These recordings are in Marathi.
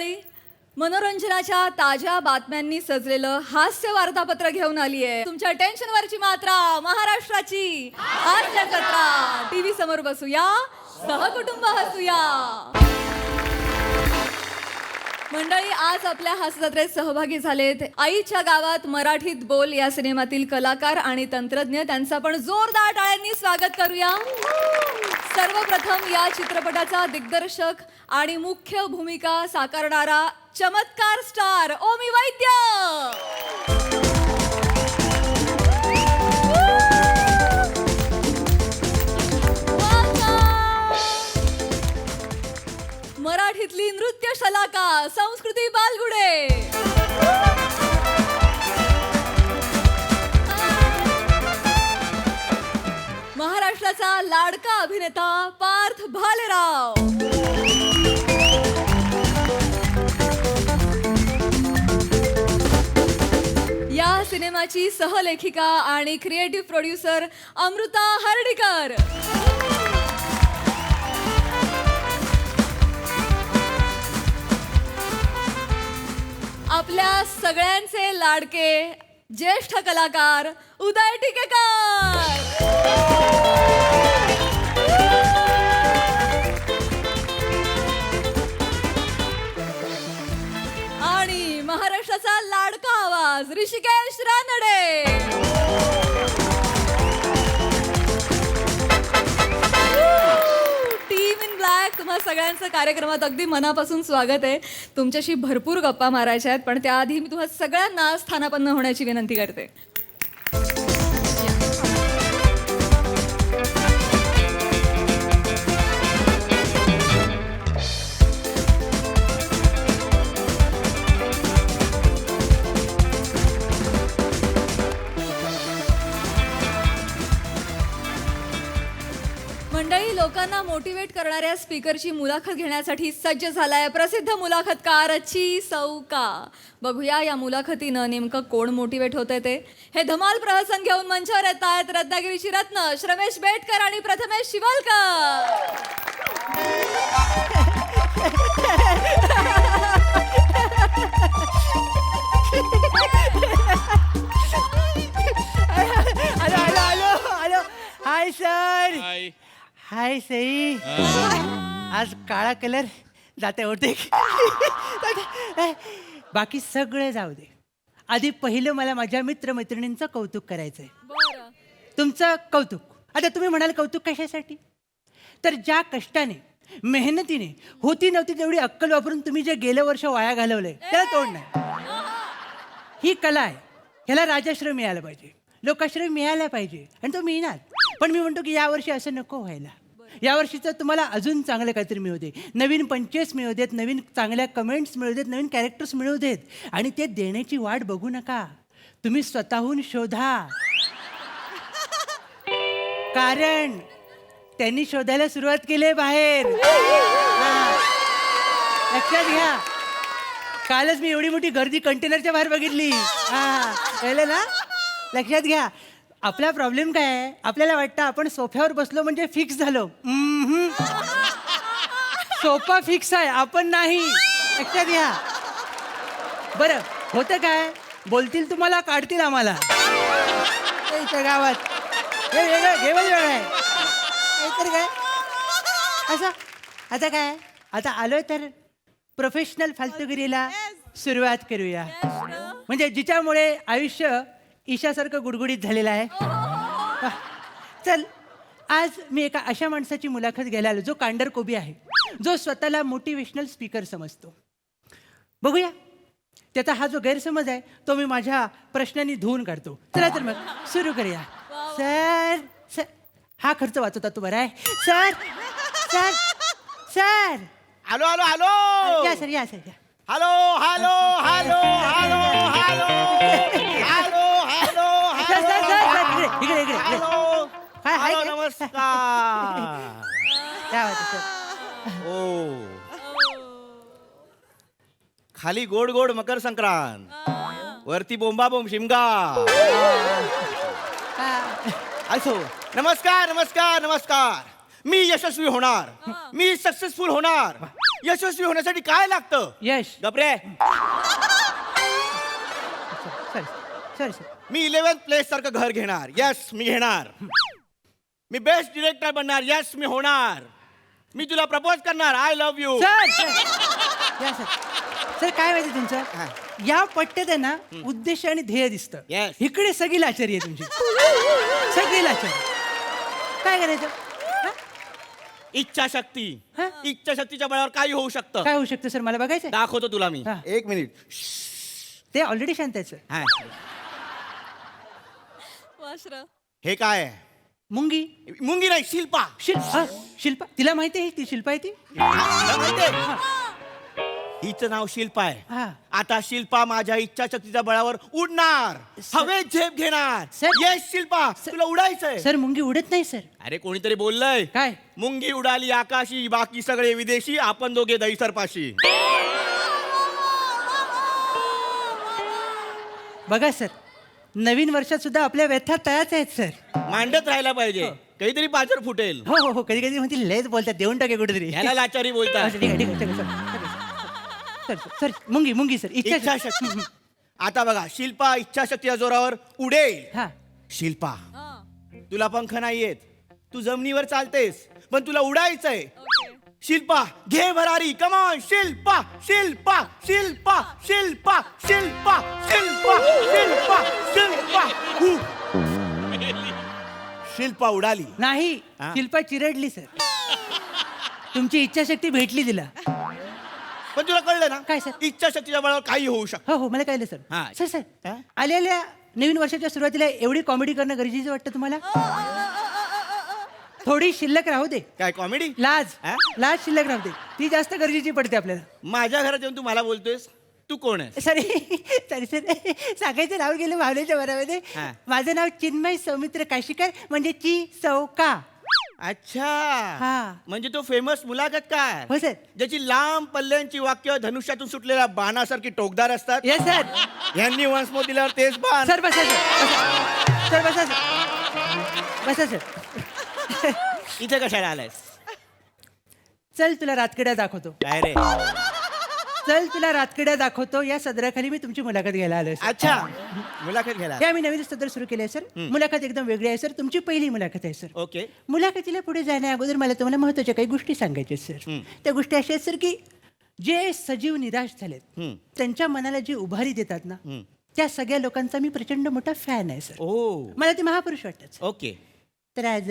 मंडळी, मनोरंजनाच्या ताज्या बातम्यांनी सजलेलं हास्य वार्तापत्र घेऊन आली आहे तुमच्या टेन्शनवरची मात्रा महाराष्ट्राची हास्य जत्रा. टीव्ही समोर बसूया, सहकुटुंब हसूया. मंडळी, आज आपल्या हास्य जत्रेत सहभागी झालेत आईच्या गावात मराठीत बोल या सिनेमातील कलाकार आणि तंत्रज्ञ. त्यांचं आपण जोरदार टाळ्यांनी स्वागत करूया. सर्वप्रथम या चित्रपटाचा दिग्दर्शक आणि मुख्य भूमिका साकारणारा चमत्कार स्टार ओमी वैद्य. मराठीतली नृत्य शलाका संस्कृती बालगुडे. महाराष्ट्राचा लाडका अभिनेता पार्थ भालेराव. या सिनेमाची सहलेखिका आणि क्रिएटिव्ह प्रोड्युसर अमृता हर्डीकर. आपल्या सगळ्यांचे लाडके ज्येष्ठ कलाकार उदय टिकेकर. आणि महाराष्ट्राचा लाडका आवाज Rishikesh Ranade. Team in black, तुम्हा सगळ्यांचं कार्यक्रमात अगदी मनापासून स्वागत आहे. तुमच्याशी भरपूर गप्पा मारायच्या आहेत, पण त्याआधी मी तुम्हा सगळ्यांना स्थानापन्न होण्याची विनंती करते. मंडळी, लोकांना मोटिवेट करणाऱ्या स्पीकरची मुलाखत घेण्यासाठी सज्ज झालाय प्रसिद्ध मुलाखतकार ची सौका. बघूया या मुलाखतीनं नेमकं कोण मोटिवेट होतंय ते. हे धमाल प्रहसन घेऊन मंचावर येत आहेत रत्नागिरीची रत्न श्रमेश बेटकर आणि Prathamesh Shivalkar. Hi sir. Hi Sai. आज काळा कलर जाते होते. बाकी सगळे जाऊ दे. आधी पहिलं मला माझ्या मित्रमैत्रिणींचं कौतुक करायचंय. तुमचं कौतुक. आता तुम्ही म्हणाल कौतुक कशासाठी? तर ज्या कष्टाने मेहनतीने होती नव्हती तेवढी अक्कल वापरून तुम्ही जे गेलं वर्ष वाया घालवलंय त्याला तोड नाही. ही कला आहे. ह्याला राजाश्रय मिळाला पाहिजे, लोकाश्रय मिळाला पाहिजे, आणि तो मिळणार. पण मी म्हणतो की यावर्षी असं नको व्हायला. यावर्षीचं तुम्हाला अजून चांगलं काहीतरी मिळू दे. नवीन पंचेस मिळू देत, नवीन चांगल्या कमेंट्स मिळू देत, नवीन कॅरेक्टर्स मिळू देत. आणि ते देण्याची वाट बघू नका, तुम्ही स्वतःहून शोधा. कारण त्यांनी शोधायला सुरुवात केली आहे बाहेर. लक्षात घ्या. कालच मी एवढी मोठी गर्दी कंटेनरच्या बाहेर बघितली. कळलं ना? लक्षात घ्या. आपला प्रॉब्लेम काय आहे? आपल्याला वाटतं आपण सोफ्यावर बसलो म्हणजे फिक्स झालो. सोफा फिक्स आहे, आपण नाही. लक्षात घ्या. बरं होतं काय? बोलतील तुम्हाला, काढतील आम्हाला. गावात हे वेगळं घेवल वेगळं आहे. तर काय असं आता काय? आता आलोय तर प्रोफेशनल फालतूगिरीला सुरुवात करूया. म्हणजे जिच्यामुळे आयुष्य ईशासारखं गुडगुडीत झालेलं आहे. चल, आज मी एका अशा माणसाची मुलाखत घ्यायला आलो जो कांडरकोबी आहे, जो स्वतःला मोटिवेशनल स्पीकर समजतो. बघूया त्याचा हा जो गैरसमज आहे तो मी माझ्या प्रश्नांनी धुवून काढतो. चला तर मग सुरू करूया. सर सर, हा खर्च वाचवता तू बरा आहे. Sir sir sir. Hello hello hello. या सर, या सर, या. Hello hello hello hello hello hello hello sir sir sir, इकडे इकडे. हॅलो. हाय हाय. हॅलो, नमस्कार. क्या बात आहे सर. ओ, खाली गोड गोड मकर संक्रांत, वरती बोंबा बोंब शिमगा. असो. नमस्कार नमस्कार नमस्कार. मी यशस्वी होणार, मी सक्सेसफुल होणार, यशस्वी होण्यासाठी काय लागतं? यश. गपरे. Sorry sorry sir. मी 11th प्लेस सारखं घर घेणार. यस, मी घेणार. मी बेस्ट डिरेक्टर बनणार. यस, मी होणार. मी तुला प्रपोज करणार. I love you. सर या सर. सर काय माहिती तुमचं, हा. या पट्ट्यात आहे ना उद्देश आणि ध्येय दिसतं. Yes. इकडे सगळी लाचारी आहे तुमची. सगळी लाचारी. काय करायचं? हा? इच्छाशक्ती. हा? इच्छाशक्तीच्या बळावर काही होऊ शकतं. काय होऊ शकतं सर, मला बघायचं. दाखवतो तुला मी. हा. 1 मिनिट. ते ऑलरेडी शांत आहे सर. हा. वाश्र. हे काय आहे? मुंगी. मुंगी नाही, शिल्पा. शिल्पा. तिला माहिती आहे ती शिल्पा आहे ती. तुला माहितीये? हिचं नाव शिल्पा आहे. हा. आता शिल्पा माझ्या इच्छाशक्तीच्या बळावर उडणार. हवेत झेप घेणार. सर. येस शिल्पा, तुला उडायचंय. सर मुंगी उडत नाही सर. अरे कोणीतरी बोललंय. काय? मुंगी उडाली आकाशी, बाकी सगळे विदेशी, आपण दोघे दहीसरपाशी. बघा सर, नवीन वर्षात सुद्धा आपल्या व्यथा तयाच आहेत सर. मांडत राहायला पाहिजे. काहीतरी पाजर फुटेल. हो हो हो. कधी कधी म्हणते लेच बोलतात, देऊन टाके कुठेतरी. याला लाचारी बोलतात. अच्छा, ठीक आहे ठीक आहे ठीक आहे, सर. सर सर मुंगी मुंगी सर. इच्छाशक्ती. आता बघा, शिल्पा इच्छाशक्तीच्या जोरावर उडेल. हा. शिल्पा, तुला पंख नाहीयेत, तू जमिनीवर चालतेस, पण तुला उडायचंय. शिल्पा, घे भरारी. कमॉन शिल्पा, शिल्पा, शिल्पा, शिल्पा, शिल्पा, शिल्पा, शिल्पा, शिल्पा. शिल्पा उडाली. नाही, हा? शिल्पा चिरडली सर. तुमची इच्छाशक्ती भेटली तिला. पण तुला कळलं ना, काय सर? इच्छाशक्तीच्या बळावर काही होऊ शकतं. हो हो, मला कळलं हा. सर. सर सर हा? आलेल्या नवीन वर्षाच्या सुरुवातीला एवढी कॉमेडी करणं गरजेचं वाटतं तुम्हाला? थोडी शिल्लक राहू दे. काय कॉमेडी? लाज. हा? लाज शिल्लक राहू दे, ती जास्त गरजेची पडते आपल्याला. माझ्या घरात येऊन तू मला बोलतोयस, तू कोण आहेस? सॉरी सॉरी सर, सांगायचं नाव गेलं भावनेच्या भरामध्ये. हा. माझं नाव चिन्मय सौमित्र काशीकर, म्हणजे ची चौका. अच्छा, हा. म्हणजे तो फेमस मुलाखतकार, हो सर. ज्याची लांब पल्ल्यांची वाक्य धनुष्यातून सुटलेल्या बाणासारखी टोकदार असतात. Yes sir. यांनी वन्स मोर दिल्यावर तेच बाण. सर बसा सर. सर बसा सर. बसा सर. इथे कशाला आलायस? चल तुला रातकिड्या दाखवतो. काय रे? चल तुला रातकिड्या दाखवतो या सदराखाली मी तुमची मुलाखत घ्यायला आलोय सर. अच्छा, मुलाखत घ्यायला. हे आम्ही नवीन सदर सुरू केले आहे सर. मुलाखत एकदम वेगळी आहे सर. तुमची पहिली मुलाखत आहे सर. ओके. मुलाखतीला पुढे जाण्या अगोदर मला तुम्हाला महत्वाच्या काही गोष्टी सांगायच्या आहेत सर. त्या गोष्टी अशा आहेत सर की जे सजीव निराश झालेत त्यांच्या मनाला जी उभारी देतात ना, त्या सगळ्या लोकांचा मी प्रचंड मोठा फॅन आहे सर. ओ. मला ते महापुरुष वाटतात सर. ओके. तर ॲज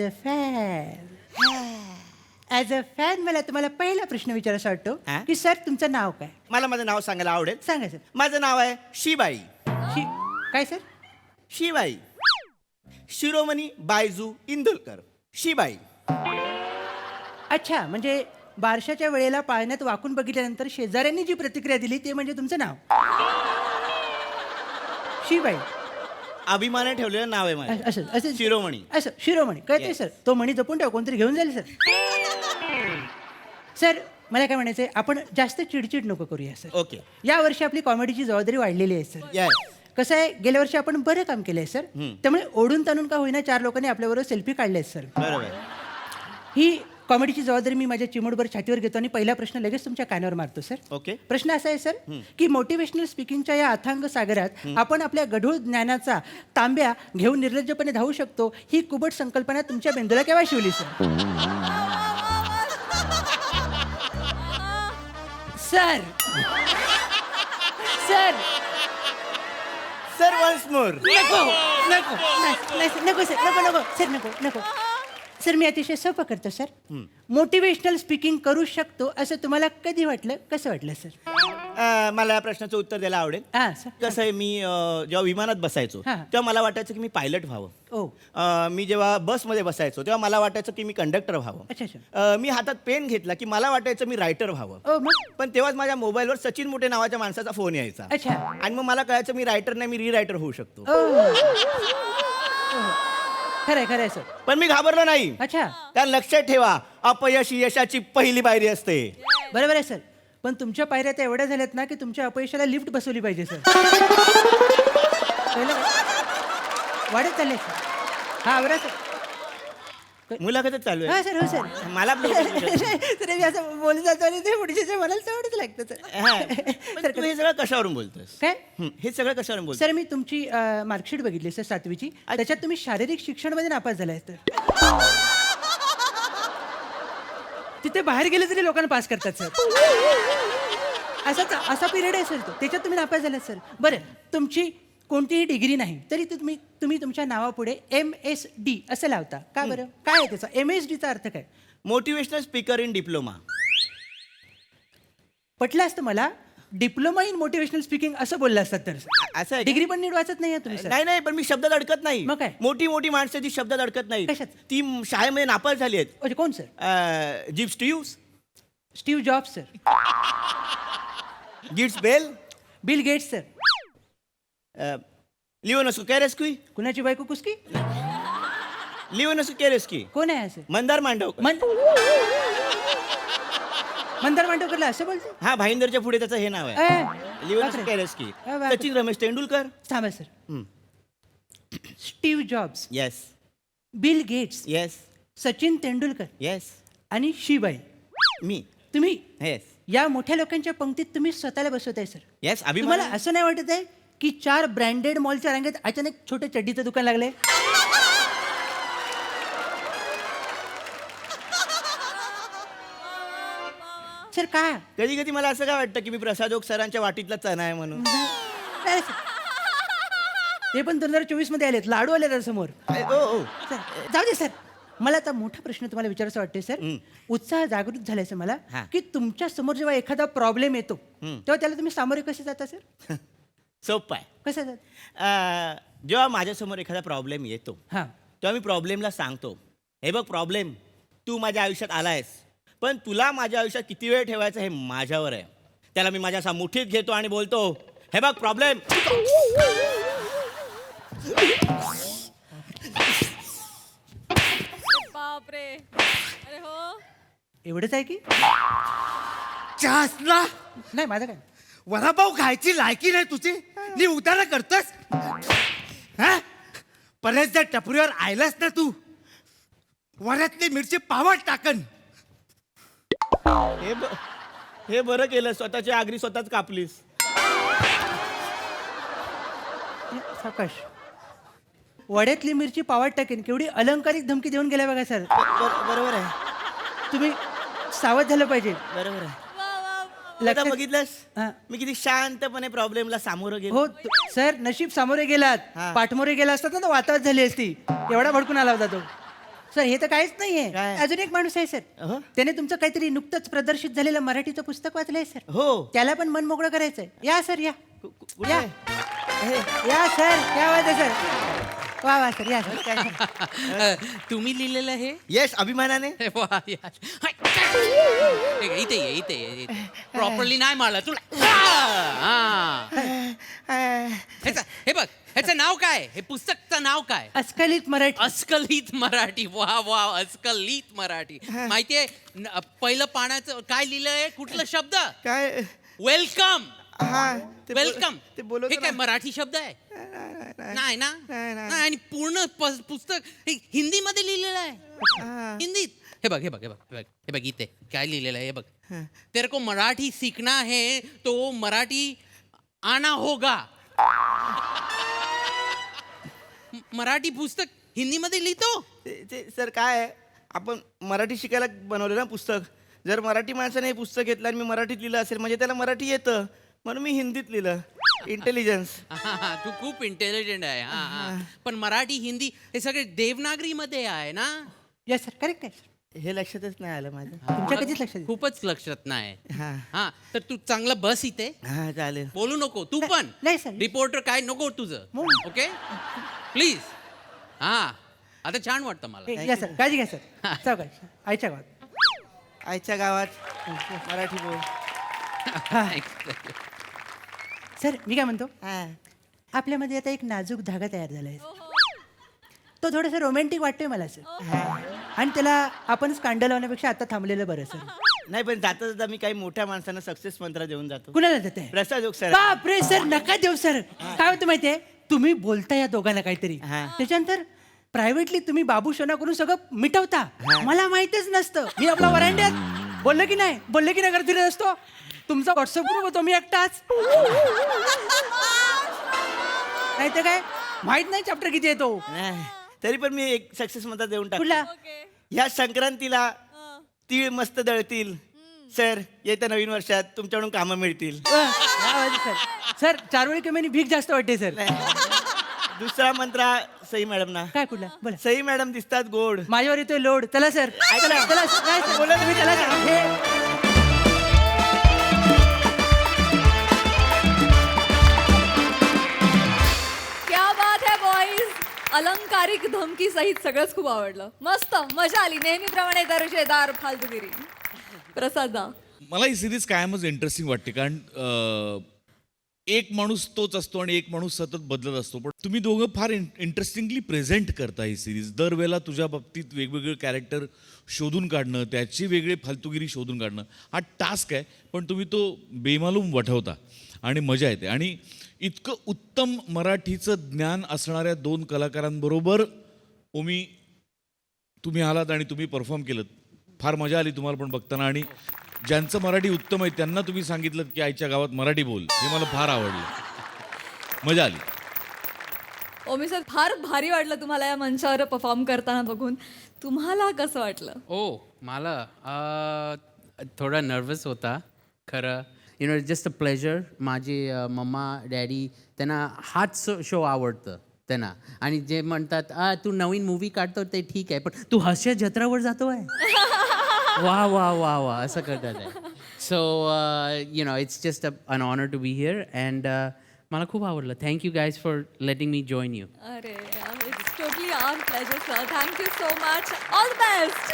अ फॅन मला तुम्हाला पहिला प्रश्न विचारायचा वाटतो हा? की सर तुमचं नाव काय? मला माझं नाव सांगायला आवडेल. सांगा सर. माझं नाव आहे शिबाई. काय सर? शिबाई. शिरोमणी बायजू इंदुलकर. शिबाई. अच्छा, म्हणजे बारशाच्या वेळेला पाळण्यात वाकून बघितल्यानंतर शेजाऱ्यांनी जी प्रतिक्रिया दिली ते म्हणजे तुमचं नाव शिबाई. अभिमाने ठेवलेलं नाव आहे माझं. असं असं शिरोमणी. असं शिरोमणी कळते Yes. सर. तो मणी जपून ठेवा, कोणतरी घेऊन जाईल सर. सर मला काय म्हणायचं आहे, आपण जास्त चिडचिड नको करूया सर. ओके. या वर्षी आपली कॉमेडीची जबाबदारी वाढलेली आहे सर. येस. कसं आहे, गेल्या वर्षी आपण बरं काम केलंय सर. त्यामुळे ओढून ताणून का होईना 4 लोकांनी आपल्याबरोबर सेल्फी काढले सर. बरोबर. ही कॉमेडीची जबाबदारी मी माझ्या चिमूटभर छातीवर घेतो आणि पहिला प्रश्न लगेच तुमच्या कानावर मारतो सर. ओके. प्रश्न असा आहे सर की मोटिवेशनल स्पीकिंगच्या या अथांग सागरात आपण आपल्या गढूळ ज्ञानाचा तांब्या घेऊन निर्लज्जपणे धावू शकतो, ही कुबट संकल्पना तुमच्या मेंदूला केव्हा शिवली sir? Sir sir sir once more. नको नको नको सर, नको नको सर, नको नको सर. मी अतिशय सोपं करतो सर. मोटिवेशनल स्पीकिंग करू शकतो असं तुम्हाला कधी वाटलं, कसं वाटलं सर? मला या प्रश्नाचं उत्तर द्यायला आवडेल. हां सर. कसं आहे, मी जेव्हा विमानात बसायचो हा. तेव्हा मला वाटायचं की मी पायलट व्हावं. ओ मी जेव्हा बसमध्ये बसायचो तेव्हा मला वाटायचं की मी कंडक्टर व्हावं. अच्छा अच्छा. मी हातात पेन घेतला की मला वाटायचं मी रायटर व्हावं. ओ मग पण तेव्हाच माझ्या मोबाईलवर सचिन मोठे नावाच्या माणसाचा फोन यायचा. अच्छा. आणि मग मला कळायचं मी रायटर नाही, मी रीरायटर होऊ शकतो. ओ खरंय खरंय सर. पण मी घाबरलो नाही. अच्छा, कारण लक्षात ठेवा, अपयश ही यशाची पहिली पायरी असते. बरोबर आहे सर. पण तुमच्या पायऱ्या त्या एवढ्या झाल्यात ना की तुमच्या अपयशाला लिफ्ट बसवली पाहिजे सर. कळलं का? वाढत चालले सर. हा आवरा सर. मुलाखतच चालू हा आहे सर हो सर मला तर मी असं बोलत जातो आणि ते पुढचे म्हणाल तेवढंच लागतं सर तू हे सगळं कशावरून बोलतोस काय हे सगळं कशावरून बोलतोस सर मी तुमची मार्कशीट बघितली सर 7वीची त्याच्यात तुम्ही शारीरिक शिक्षणमध्ये नापास झालाय तर तिथे बाहेर गेले तरी लोकांना पास करतात सर असा पिरियड आहे सर तो त्याच्यात तुम्ही नापास झालात सर बरं तुमची कोणतीही डिग्री नाही तरी तुम्ही तुमच्या नावापुढे MSD असं लावता का बरं काय आहे त्याचा MSDचा अर्थ काय मोटिवेशनल स्पीकर इन डिप्लोमा पटलं असतं मला डिप्लोमा इन मोटिवेशनल स्पीकिंग असं बोललं असतात तर असं आहे का? डिग्री पण नीट वाचत नाही तुम्ही सर नाही नाही पण मी शब्दात अडकत नाही मग काय? मोठी मोठी माणसं ती शब्दात अडकत नाही कशात? ती शाळेमध्ये नापास झाली आहेत म्हणजे कोण सर जिप्स ट्यूस स्टीव्ह जॉब्स सर गिट्स बेल बिल गेट्स सर लिओनसु कॅरेस्की कुणाची बायको कुसकी लिओनसु कॅरेस्की कोण आहे असं मंदार मांडवकर मंदार मांडवकरला असं बोलतो हा भाईंदरच्या पुढे त्याचं हे नाव आहे लिओनसु बापरे. कॅरेस्की बापरे. सचिन रमेश तेंडुलकर थांबा sir Steve Jobs yes Bill Gates yes Sachin Tendulkar yes आणि शिबाई मी तुम्ही येस या मोठ्या लोकांच्या पंक्तीत तुम्ही स्वतःला बसवताय सर येस तुम्हाला अभिमान असं नाही वाटत आहे की 4 ब्रँडेड मॉलच्या रांगेत अचानक छोटे चड्डीचं दुकान लागले सर काय कधी कधी मला असं काय वाटतं की मी प्रसाद ओक सरांच्या वाटीतला चणा आहे म्हणून नाही सर. ते पण 2024 मध्ये आलेत लाडू आले तर समोर ओ सर जाऊ दे सर मला आता मोठा प्रश्न तुम्हाला विचारायचा वाटतोय सर उत्साह जागृत झालाय सर मला हा. की तुमच्या समोर जेव्हा एखादा प्रॉब्लेम येतो तेव्हा त्याला तुम्ही सामोरे कसे जाता सर सोपं आहे कसं जात जेव्हा माझ्यासमोर एखादा प्रॉब्लेम येतो हां तेव्हा मी प्रॉब्लेमला सांगतो हे बघ प्रॉब्लेम तू माझ्या आयुष्यात आलायस पण तुला माझ्या आयुष्यात किती वेळ ठेवायचं हे माझ्यावर आहे त्याला मी माझ्या असा मुठीत घेतो आणि बोलतो हे बघ प्रॉब्लेम बापरे अरे हो एवढंच आहे की चहासला नाही माझं काय वडापाव खायची लायकी नाही तुझी नी उतारा करतोस हा परत जर टपरीवर आयलास ना तू वरातली मिरची पावट टाकन हे बरं केलं स्वतःची आगरी स्वतःच कापलीस सावकाश वड्यातली मिरची पावाट टाकेन केवढी अलंकारिक धमकी देऊन गेल्या बघा सर बरोबर आहे तुम्ही सावध झालं पाहिजे बरोबर आहे आता लक्षात- बघितलंस हां. मी किती शांतपणे प्रॉब्लेमला सामोरं गेलो हो सर नशीब सामोरे गेलात हा. पाठमोरे गेला असतात ना तर वातावत झाली असती एवढा भडकून आला होता तो सर हे तर काहीच नाहीये काय? अजून एक माणूस आहे सर अहो. त्याने तुमचं काहीतरी नुकतंच प्रदर्शित झालेलं मराठीचं पुस्तक वाचलंय सर हो त्याला पण मन मोकळं करायचंय या सर या कुठे या आहे? या सर काय वाटतं सर वा वा सर या सर तुम्ही लिहिलेलं हे येस अभिमानाने वा, यार. हाय, इथे ये प्रॉपरली नाही मारला तुला हा. हे बघ ह्याचं नाव काय हे पुस्तकचं नाव काय अस्खलित मराठी अस्खलित मराठी वा वा अस्खलित मराठी माहितीये पहिलं पाण्याचं काय लिहिलंय कुठलं शब्द काय वेलकम हा वेलकम ते बोलत हे काय मराठी शब्द आहे नाही ना नाही आणि पूर्ण पुस्तक हे हिंदीमध्ये लिहिलेलं आहे हिंदीत हे बघ हे बघ इथे काय लिहिलेलं आहे हे बघ तेरे को मराठी सीखना है तो मराठी आना होगा मराठी पुस्तक हिंदीमध्ये लिहितो ते सर काय आहे आपण मराठी शिकायला बनवलं ना पुस्तक जर मराठी माणसाने हे पुस्तक घेतलं आणि मी मराठीत लिहिलं असेल म्हणजे त्याला मराठी येतं म्हणून मी हिंदीत लिहिलं इंटेलिजन्स तू खूप इंटेलिजंट आहे हा पण मराठी हिंदी हे सगळे देवनागरीमध्ये आहे ना यस सर करेक्ट आहे हे लक्षातच नाही आलं माझं तुमच्या कधीच लक्षात येईल. खूपच लक्षात नाही हा हा तर तू चांगलं बस इथे हा चालेल बोलू नको तू पण नाही, sir. रिपोर्टर काय नको तुझं ओके प्लीज हा आता छान वाटतं मला या सर काळजी घ्या सर चौकाश आईच्या गावात आईच्या गावात मराठी बोल सर मी काय म्हणतो हा आपल्यामध्ये आता एक नाजूक धागा तयार झालाय तो थोडासा रोमॅन्टिक वाटतोय मला सर आणि त्याला आपण स्कांडल लावण्यापेक्षा आता थांबलेलं बरं सर नाही पण जाता जाता मी काही मोठ्या माणसांना सक्सेस मंत्र देऊन जातो कुणाला देते प्रसाद जोग सर बापरे सर नका देऊ सर काय होतं माहितीये तुम्ही बोलता या दोघांना काहीतरी हा. त्याच्यानंतर प्रायव्हेटली तुम्ही बाबू शोना करून सगळं मिटवता. मला माहितच नसतं. मी आपला वरांड्यात बोललं की नाही करत फिरत असतो. तुमचा व्हॉट्सअप ग्रुप होतो मी एकटाच. नाही तर काय माहित नाही चॅप्टर किती येतो. नाही, तरी पण मी एक सक्सेस मतात देऊन कुठला? टाकतो. ह्या संक्रांतीला तीळ मस्त दळतील. सर येत्या नवीन वर्षात तुमच्याकडून कामं मिळतील. सर 4 वेळी कमी भीक जास्त वाटते सर. दुसरा मंत्र सई मॅडम ना. काय कुठला बोला. सई मॅडम दिसतात गोड. माझ्यावर येतोय लोड. चला सर ऐकलं? चला काय सर? बोला तुम्ही चला सर. हे क्या बात है बॉईज. अलंकारिक धमकी सहित सगळंच खूप आवडलं. मस्त मजा आली. नेहमीप्रमाणे दर्जेदार फालतूगिरी. प्रसाद दा. मला ही सिरीज कायमच इंटरेस्टिंग वाटते कारण एक माणूस तोच असतो आणि एक माणूस सतत बदलत असतो. पण तुम्ही दोघं फार इंटरेस्टिंगली प्रेझेंट करता ही सिरीज. दरवेळेला तुझ्या बाबतीत वेगवेगळे कॅरेक्टर शोधून काढणं, त्याची वेगळी फालतूगिरी शोधून काढणं हा टास्क आहे. पण तुम्ही तो बेमालूम वठवता आणि मजा येते. आणि इतकं उत्तम मराठीचं ज्ञान असणाऱ्या 2 कलाकारांबरोबर तुम्ही आलात आणि तुम्ही परफॉर्म केलं. फार मजा आली तुम्हाला पण बघताना. आणि ज्यांचं मराठी उत्तम आहे त्यांना तुम्ही सांगितलं की आईच्या गावात मराठी बोल. हे मला फार आवडलं. मजा आली. ओमी सर फार भारी वाटलं तुम्हाला या मंचावर परफॉर्म करताना बघून. तुम्हाला कसं वाटलं? मला थोडा नर्वस होता खरं. Just a pleasure. माझे मम्मा डॅडी त्यांना हाच शो आवडतं त्यांना. आणि जे म्हणतात तू नवीन मूवी काढतो ते ठीक आहे पण तू हास्य जत्रावर जातो आहे. वा वा वा वा असं करतात आहे. So it's just an honour to be here and मला खूप आवडलं. Thank you guys for letting me join you. अरे it's totally our pleasure sir. Thank you so much. All the best.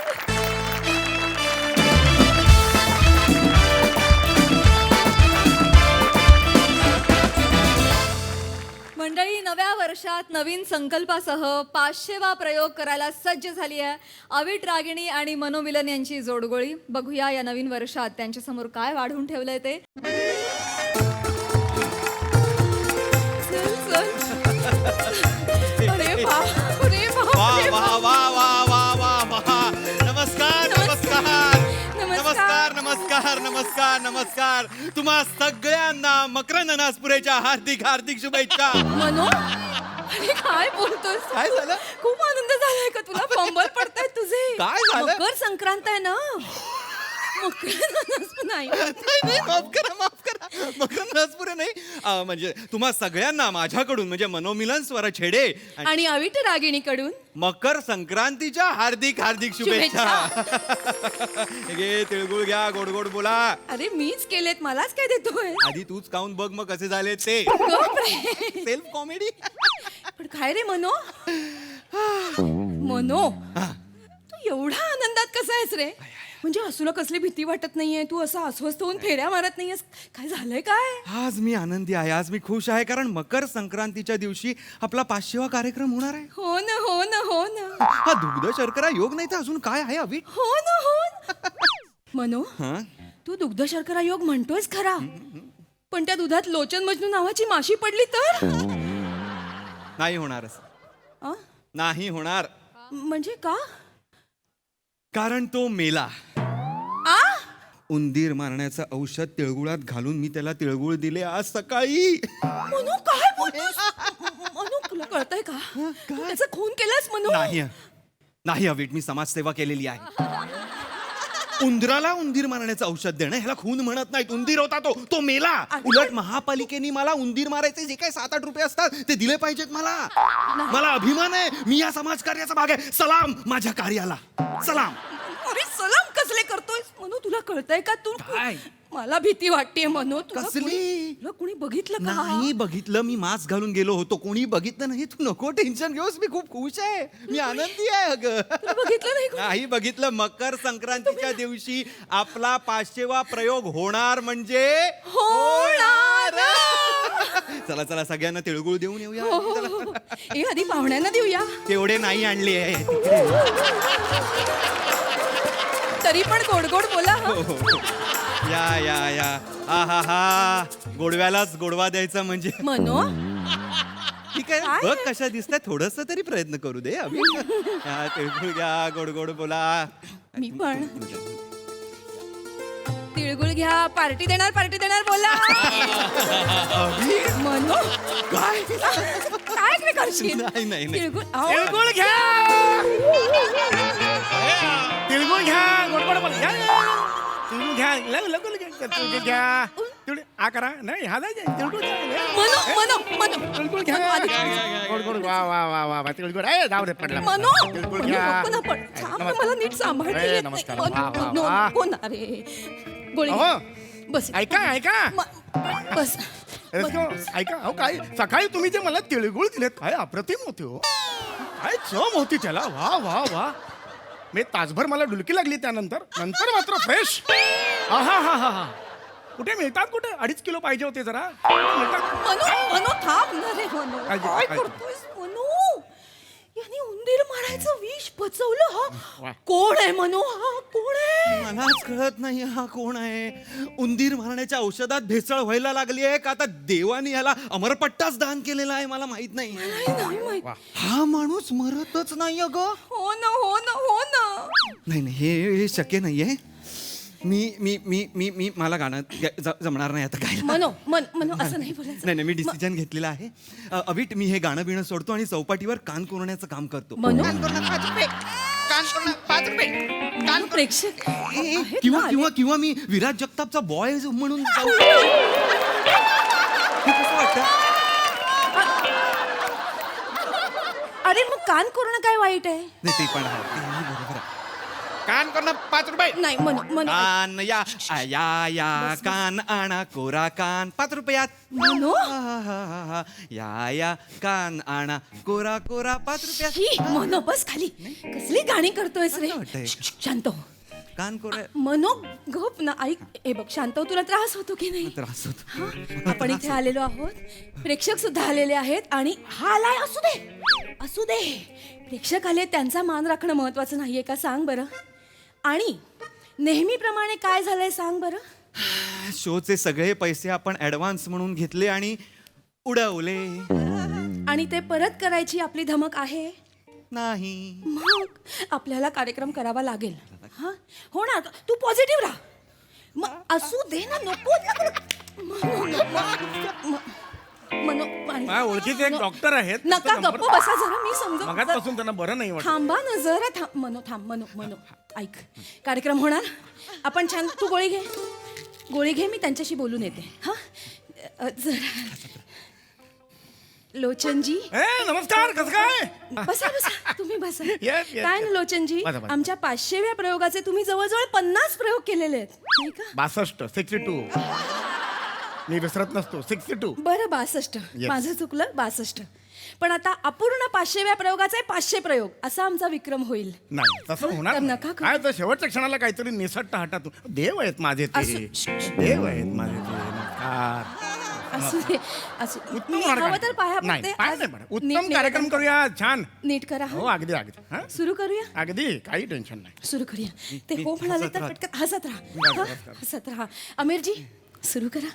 मंडळी नव्या वर्षात नवीन संकल्पासह 500वा प्रयोग करायला सज्ज झाली आहे अविट रागिणी आणि मनोमिलन यांची जोडगोळी. बघूया या नवीन वर्षात त्यांच्यासमोर काय वाढून ठेवलंय ते. चल, चल. अरे वा, अरे वा, वा अरे वा. वा वा वा वा वा वा. नमस्कार नमस्कार नमस्कार नमस्कार नमस्कार नमस्कार. तुम्हा सगळ्यांना मकर ननासपुरेच्या हार्दिक हार्दिक शुभेच्छा. मनो अरे काय बोलतोय? काय झालं? खूप आनंद झालाय का तुला? फंबल पडतायत तुझे. काय झालं? मकर संक्रांत आहे ना. मकर नाही नाही, माफ करा मकर ननासपुरे नाही. म्हणजे तुम्हा सगळ्यांना माझ्याकडून म्हणजे मनोमिलन स्वर छेडे आणि अविट रागिणीकडून मकर संक्रांतीच्या हार्दिक हार्दिक शुभेच्छा. घे तिळगुळ घ्या, गोड गोड बोला. अरे मीच केलेत, मलाच काय देतोय? आधी तूच खाऊन बघ मग कसे झाले ते. गप रे. Self comedy. पण काय रे मनो? मनो तू एवढा आनंदात कसा आहेस रे? म्हणजे हसूला कसली भीती वाटत नाहीये? तू असं अस्वस्थ होऊन फेऱ्या मारत नाहीयेस? काय झालंय काय? आज मी आनंदी आहे, आज मी खुश आहे कारण मकर संक्रांतीच्या दिवशी आपला 500वा कार्यक्रम होणार आहे. हो ना हो ना हो ना. हा दुग्ध शर्करा योग नाही तर अजून काय आहे अभि? हो ना हो ना. मनो हा तू दुग्ध शर्करा योग म्हणतोयस खरा, पण त्या दुधात लोचन मजनू नावाची माशी पडली तर? नाही होणार असं. आ? नाही होणार म्हणजे का? कारण तो मेला. आ? उंदीर मारण्याचं औषध तिळगुळात घालून मी त्याला तिळगुळ दिले आज सकाळी. मनू काय बोलतोस? मनू तुला कळतंय का? तू त्याचा खून केलास मनू? नाही नाही अविट, मी समाजसेवा केलेली आहे. उंदराला उंदीर मारण्याचं औषध देणं ह्याला खून म्हणत नाहीत. उंदीर होता तो मेला. उलट महापालिकेने मला उंदीर मारायचे जे काही 7-8 रुपये असतात ते दिले पाहिजेत मला. मला अभिमान आहे, मी या समाज कार्याचा भाग आहे. सलाम माझ्या कार्याला, सलाम. अरे सलाम कसले करतोयस मनू? तुला कळतंय का? तू काय? मला भीती वाटतेय मनू. कसली? तुला कोणी बघितलं का? नाही बघितलं, मी मास्क घालून गेलो होतो. कोणी बघितलं नाही. तू नको टेन्शन घेऊस, मी खूप खुश आहे, मी आनंदी आहे. अगं तुला बघितलं नाही कोणी? नाही बघितलं. मकर संक्रांतीच्या दिवशी आपला 500वा प्रयोग होणार म्हणजे होणार. चला चला सगळ्यांना तिळगुळ देऊन येऊया. हो, हो, हो. ए आधी पाहुण्यांना देऊया. तेवढे नाही आणले आहे. तरी पण गोड गोड बोला. हं. या या या. हा हा हा. गोडव्यालाच गोडवा द्यायचा म्हणजे मनो ही ठीक आहे बघ कशा दिसतात थोडस तरी प्रयत्न करू दे अभि हा, तिळगुळ घ्या गोड गोड बोला मी पण तिळगुळ घ्या पार्टी देणार बोला म्हणू काय करशील नाही, नाही. तिळगुळ अहो, तिळगुळ घ्या तिळगुळ घ्या गोड गोड बोला. तिळगुळ घ्या तिळगुळ घ्या तिळगुळ आ करा नाही हा नाही तिळगुळ घ्या तिळगुळ घ्या गोड गोड वा वा वा वा वा तिळगुळ आहे जाऊ दे पडला मनू तिळगुळ मनू, घ्या नको ना पण. थांब ना, मला नीट सांभाळता ए, येत नाही. नमस्कार. मनू, वा, वा, मनू, वा. नको ना रे गोळी घे. अहो, बस ऐका बस ऐका अहो काय सकाळी तुम्ही जे मला तिळगुळ दिलेत काय अप्रतिम होते हो काय चव होती त्याला वा वा वा मी तासभर मला डुलकी लागली त्यानंतर नंतर मात्र फ्रेश हा हा हा हा कुठे मिळतात कुठे 2.5 किलो पाहिजे होते जरा मिळतात. मनू थांब ना रे मनू काय काय काय करतोयस मनू याने उंदीर मारायचं विष पचवलं वा. हा कोण आहे मनू हा कोण आहे मलाच कळत नाही हा कोण आहे उंदीर मारण्याच्या औषधात भेसळ व्हायला लागली आहे का आता देवाने याला अमरपट्टाच दान केलेला आहे मला माहित नाही नाही माहित हा माणूस मरतच नाही अगं हो ना नाही नाही हे शक्य नाहीये मी मला गाणं जमणार नाही आता काय मनू असं नाही बोलायचं नाही मी डिसिजन घेतलेला आहे अविट मी हे गाणं बिणं सोडतो आणि चौपाटीवर कान कोरण्याचं काम करतो मनू कान प्रेक्षक आहेत किंवा ना किंवा किंवा मी विराज जगतापचा बॉय म्हणून जाऊ हे कसं वाटतं अरे मग कान करणं काय वाईट आहे नाही ते पण आहे तेही बरोबर आहे. कान करणं 5 रुपये नाही मनू कान या कान आणा कोरा कान 5 रुपयात मनू या कान आणा कोरा 5 रुपयात ही मनू बस खाली कसली गाणी करतोयस रे कसं वाटतंय? शांत हो. कान कोरा मनू गप ना ऐक हे बघ शांत हो, तुला त्रास होतो की नाही त्रास होतो हा? आपण इथे आलेलो आहोत प्रेक्षक सुद्धा आलेले आहेत आणि हा आलाय असू दे प्रेक्षक आले त्यांचा मान राखणं महत्वाचं नाहीये का सांग बरं आणि नेहमीप्रमाणे काय झालंय सांग बरं शोचे सगळे पैसे आपण ऍडव्हान्स म्हणून घेतले आणि उडवले आणि ते परत करायची आपली धमक आहे नाही मग आपल्याला कार्यक्रम करावा लागेल हा होणार तू पॉझिटिव्ह राहा मग असू दे ना माझ्या ओळखीचे एक डॉक्टर आहेत नका त्यांचा गप्प नंबर- बसा जरा मी समजू मगाचपासून त्यांना बरं नाही वाटत थांबा ना जरा थांब मनू ऐक कार्यक्रम होणार आपण छान तू गोळी घे मी त्यांच्याशी बोलून येते हा जरा लोचनजी ए नमस्कार कसं काय बसा तुम्ही बसा Yes, काय ना लोचनजी बसा. आमच्या 500व्या प्रयोगाचे तुम्ही जवळजवळ 50 प्रयोग केलेले आहेत नाही का 62 62 मी विसरत नसतो 62 बरं 62 Yes. माझं चुकलं 62 पण आता अपूर्ण 500व्या प्रयोगाचे 500 प्रयोग असा आमचा विक्रम होईल नाही तसं होणार तर नाही. नका करू. काय तर शेवटच्या क्षणाला काहीतरी निसटत हाटातून देव आहेत माझे ते देव आहेत माझे ते नमस्कार असू दे असू उत्तम मी हवं तर पाया नाही पडते. पाय आज नाही पडत. नीट उत्तम कार्यक्रम करूया छान नीट करा हो हा. अगदी हा? सुरू करूया अगदी काही टेन्शन नाही सुरू करूया ते हो म्हणाले हसत तर राहा. पटकन हसत राहा हा? हसत राहा अमीरजी सुरू करा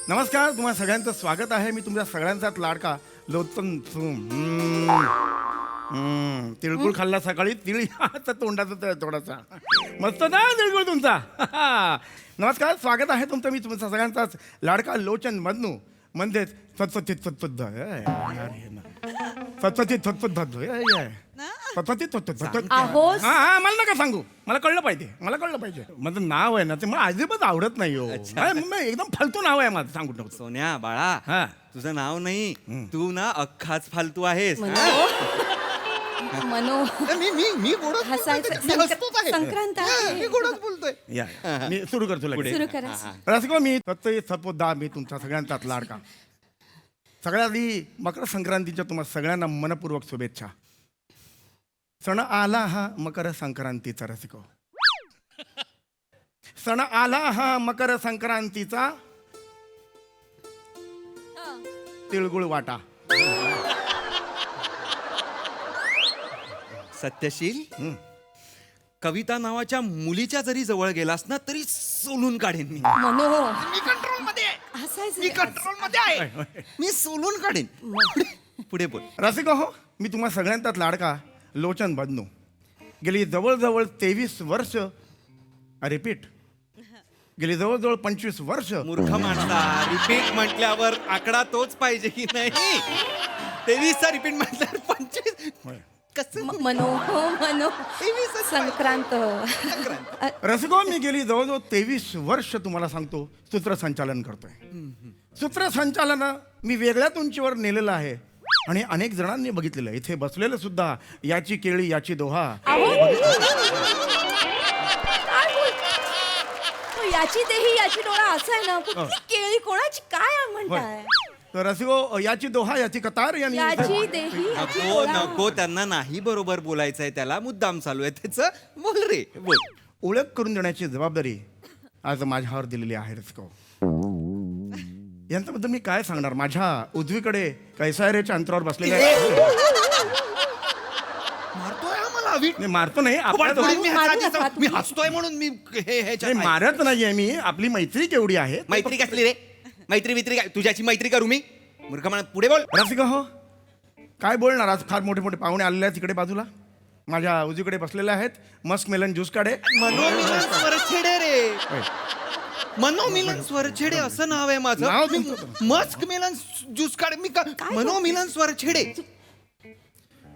नमस्कार तुम्हा सगळ्यांचं स्वागत आहे मी तुमच्या सगळ्यांचाच लाडका लोचन तिळगुळ खाल्ला सकाळी तिळ तर तोंडाचा तर थोडासा मस्त ना तिळगुळ तुमचा नमस्कार स्वागत आहे तुमचं मी तुमचा सगळ्यांचाच लाडका लोचन मधनू म्हणजेच सत्सतीत सत्पद्ध सत्सतीत आहो. हा मला नका सांगू मला कळलं पाहिजे माझं नाव आहे ना ते मला अजिबात आवडत नाही हो एकदम फालतू नाव आहे माझं सांगू नको सोन्या बाळा हा. तुझं नाव नाही तू ना अख्खाच फालतू आहेस मनो मी गोडच हसायचं मी हसतोच आहे. संक्रांत हा, आहे. मी गोडच बोलतोय या मी सुरू करतो लगेच. सुरू करा रसिको मी सत्पदा मी तुमचा सगळ्यांचाच लाडका सगळ्यात आधी मकर संक्रांतीच्या तुम्हा सगळ्यांना मनपूर्वक शुभेच्छा सण आला हा मकर संक्रांतीचा रसिको सण आला हा मकर संक्रांतीचा तिळगुळ वाटा सत्यशील कविता नावाच्या मुलीच्या जरी जवळ गेलास ना तरी सोलून काढेन मी मनो मी कंट्रोल मध्ये आहे. हसायचं मी कंट्रोल मध्ये आहे. मी सोलून काढेन. पुढे बोल. रसिको हो, मी तुम्हा सगळ्यांचाच लाडका लोचन बदनू. गेली जवळजवळ 23 वर्ष, रिपीट, गेली जवळजवळ 25 वर्ष मूर्ख माणसा, रिपीट म्हटल्यावर आकडा तोच पाहिजे की नाही? 23चा रिपीट म्हटल्यावर 25 कसं? मनो मनो संक्रांत रसिको, मी गेली जवळजवळ 23 वर्ष तुम्हाला सांगतो सूत्रसंचालन करतोय. सूत्रसंचालन मी वेगळ्याच उंचीवर नेलेलं आहे आणि अनेक जणांनी बघितलेलं आहे. इथे बसलेलं सुद्धा याची केळी याची दोहा. याची देही याची डोळा असं आहे ना. कुठली केळी कोणाची काय म्हणताय? तर रसिको, याची दोहा याची कतार यांनी याची देही याची नको डोळा. नको, त्यांना नाही बरोबर बोलायचंय, त्याला मुद्दाम चालू आहे त्याचं. बोल रे बोल. ओळख करून देण्याची जबाबदारी आज माझ्यावर दिलेली आहे रसिको. यांच्याबद्दल मी काय सांगणार. माझ्या उजवीकडे कैसायरेच्या अंतरावर बसलेले मारतोय आम्हाला वीट. नाही, मारतो नाही, पण आपल्या थोडी मी मारू हसायचं. नका मी तुम्ही. हसतोय म्हणून मी नाही, मारत नाहीये मी. आपली मैत्री केवढी आहे. मैत्री कसली रे? मैत्री मित्री काय? तुझ्याची मैत्री करू मी? मूर्ख म्हणत पुढे बोल. रसिका हो, काय बोलणार. आज फार मोठे मोठे पाहुणे आलेले आहेत तिकडे बाजूला. माझ्या उजवीकडे बसलेले आहेत मस्क मेलन ज्यूस काढे. मनोमिलन स्वरछेडे रे. मनोमिलन स्वरछेडे असं नाव आहे माझं. नाव मी तुमचं. मस्क मिलन ज्यूस काढे. मी मनोमिलन स्वरछेडे.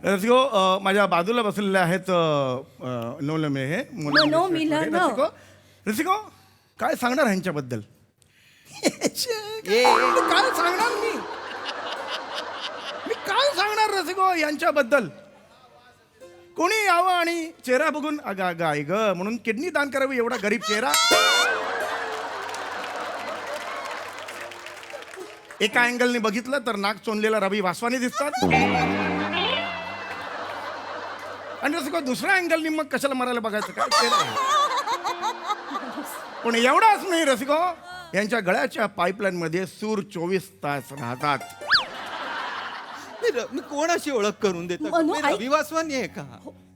रसिको, माझ्या बाजूला बसलेले आहेत नोलमे हे मनोमिलन. रसिको, काय सांगणार ह्यांच्याबद्दल. काय सांगणार मी काय सांगणार रसिको यांच्याबद्दल. कोणी यावं आणि चेहरा बघून अगा गाय ग म्हणून किडनी दान करावी, एवढा गरीब चेहरा. एका अँगलने बघितलं तर नाक चोंदलेला रवी वासवानी दिसतात आणि रसिको दुसऱ्या अँगलनी मग कशाला मरायला बघायचं. काय चेहरा आहे. पण एवढाच नाही रसिको, यांच्या गळ्याच्या पाईपलाईन मध्ये सूर 24 तास राहतात. मी कोणाशी ओळख करून देतो? मनो, मी आई- रवी वासवानी आहे का?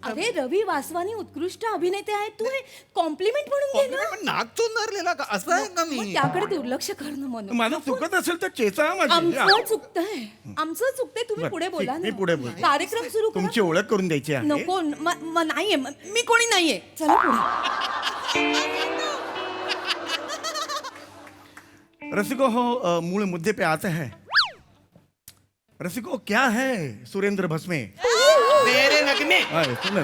अरे रवी वासवानी उत्कृष्ट अभिनेते आहेत. तू हे कॉम्प्लिमेंट म्हणून घे ना. पण नाक चोंदरलेला का असं आहे का मग मी? त्याकडे दुर्लक्ष करणं म्हणून. माझं चुकत असेल तर चेचा माझी. आमचं चुकतंय. आमचं चुकतंय. तुम्ही बरं, पुढे ठीक, बोला मी ना. पुढे बोलते. कार्यक्रम सुरू करा. तुमची ओळख करून द्यायची आहे. नको नाहीये. मी कोणी नाहीये. चला पुढे. रसिको हो, मूल मुद्दे पे आते हैं. रसिको, क्या है सुरेंद्र भस्मे. मेरे नगमे. अरे, सुंदर.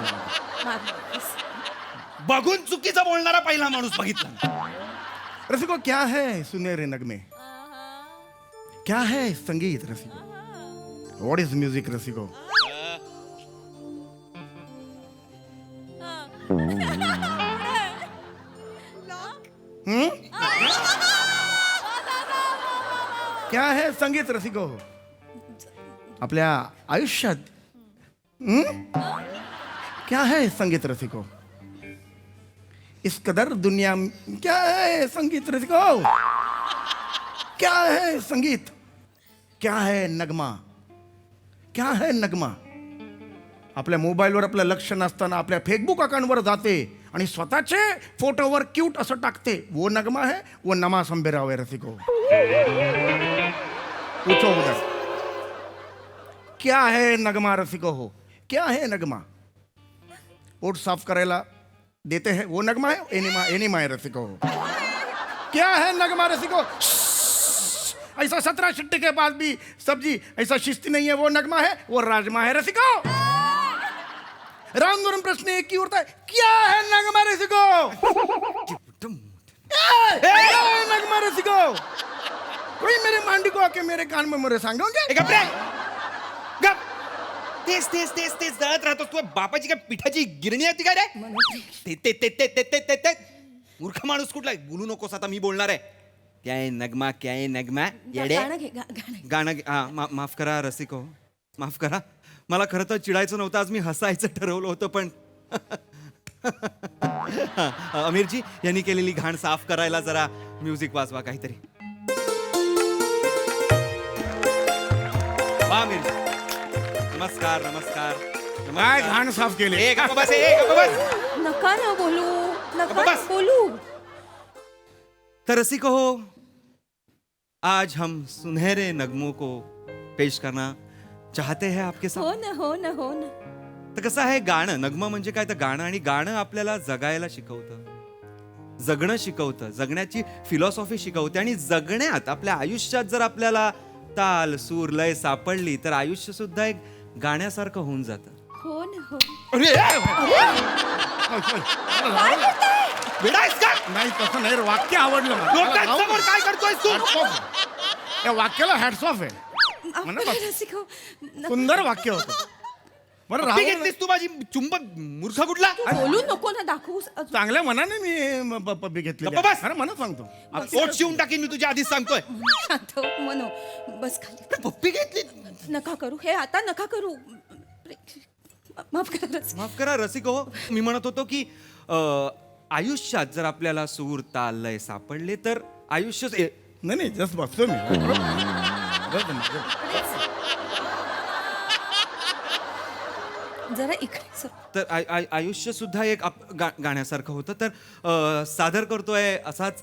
बघून चुकीचा बोलणारा पहिला माणूस बघितला. रसिको, क्या है सुनहरे नगमे. क्या है संगीत रसिको. व्हाट इज म्यूजिक रसिको. क्या है संगीत रसिको. आपल्या आयुष्यात क्या है संगीत रसिको. इस कदर दुनिया में क्या है संगीत रसिको. क्या है संगीत. क्या है नगमा. क्या है नगमा. आपल्या मोबाईलवर आपलं लक्ष नसताना आपल्या फेसबुक अकाउंटवर जाते आणि स्वतःचे फोटोवर क्यूट असं टाकते. वो नगमा है वो नमा संबेराव है रसिको. पूछो उधर क्या है नगमा रसिको हो. क्या है नगमा. पोट साफ करायला देते हैं वो नगमा है. एनिमा है रसिको हो. क्या है नगमा रसिको. ऐसा 17 शिट्टे के बाद भी सब्जी ऐसा शिस्ती नहीं है वो नगमा है वो राजमा है रसिको. रामवरम प्रश्न एक ही उठता है. क्या है नगमा रसिको. क्या है नगमा रसिको. कोई मेरे मांडी को आके मेरे कान में मुरे सांगोगे. गप रे. गप. तेच तेच तेच तेच जळत राहतो. तू बापाची काय पिठाची गिरणी आहे ती काय रे. ते ते ते ते ते ते ते ते मूर्ख माणूस कुठला आहे? बोलू नकोस आता, मी बोलणार आहे. क्या है नगमा. क्या है नगमा. येडे. गाणं घे, गाणं. गाणं हा माफ करा रसिको, माफ करा. मला खरं तर चिडायचं नव्हतं, आज मी हसायचं ठरवलं होतं. पण अमीरजी यांनी केलेली घाण साफ करायला जरा म्युझिक वाजवा काहीतरी. वा अमीरजी. नमस्कार नमस्कार. काय घाण साफ केले ए, गप्प बस, ए, गप्प बस. नका ना बोलू, नका ना बस. बोलू. तो रसिको हो, आज हम सुनहरे नगमों को पेश करना चाहते हैं आपके साथ. हो ना, हो ना, हो ना. तर कसं आहे गाणं, नगमा म्हणजे काय तर गाणं, आणि गाणं आपल्याला जगायला शिकवतं, जगणं शिकवतं, जगण्याची फिलॉसॉफी शिकवते. आणि जगण्यात आपल्या आयुष्यात जर आपल्याला ताल सूर लय सापडली तर आयुष्य सुद्धा एक गाण्यासारखं होऊन जातं. हो ना, हो. वेडायस का? नाही तसं नाही रे, वाक्य आवडलं मला. लोकांसमोर काय करतोय तू? Hats off. या वाक्याला हॅट्स ऑफ आहे. म्हणा बा. रसिको, नका. सुंदर वाक्य होतं. बरं पप्पी राहू दे. घेतलीस तू माझी, चुंबक मूर्ख कुठला? तू बोलू नको ना, दाखवू. चांगल्या मनाने मी पप्पी घेतली. गप्प बस. अरे मनात सांगतो. पोट शिवून टाकीन मी तुझ्या आधीच सांगतोय. शांत हो, मनो. बस खाली. पप्पी घेतली. नका करू हे, आता नका करू. माफ करा रसिको. माफ करा रसिको हो, मी म्हणत होतो की आयुष्यात जर आपल्याला सूर ताल लय सापडले तर आयुष्य नाही नाही, जस्ट बसतो मी. जरा इकडे सर. तर आयुष्य सुद्धा एक गाण्यासारखं होतं. तर सादर करतोय असाच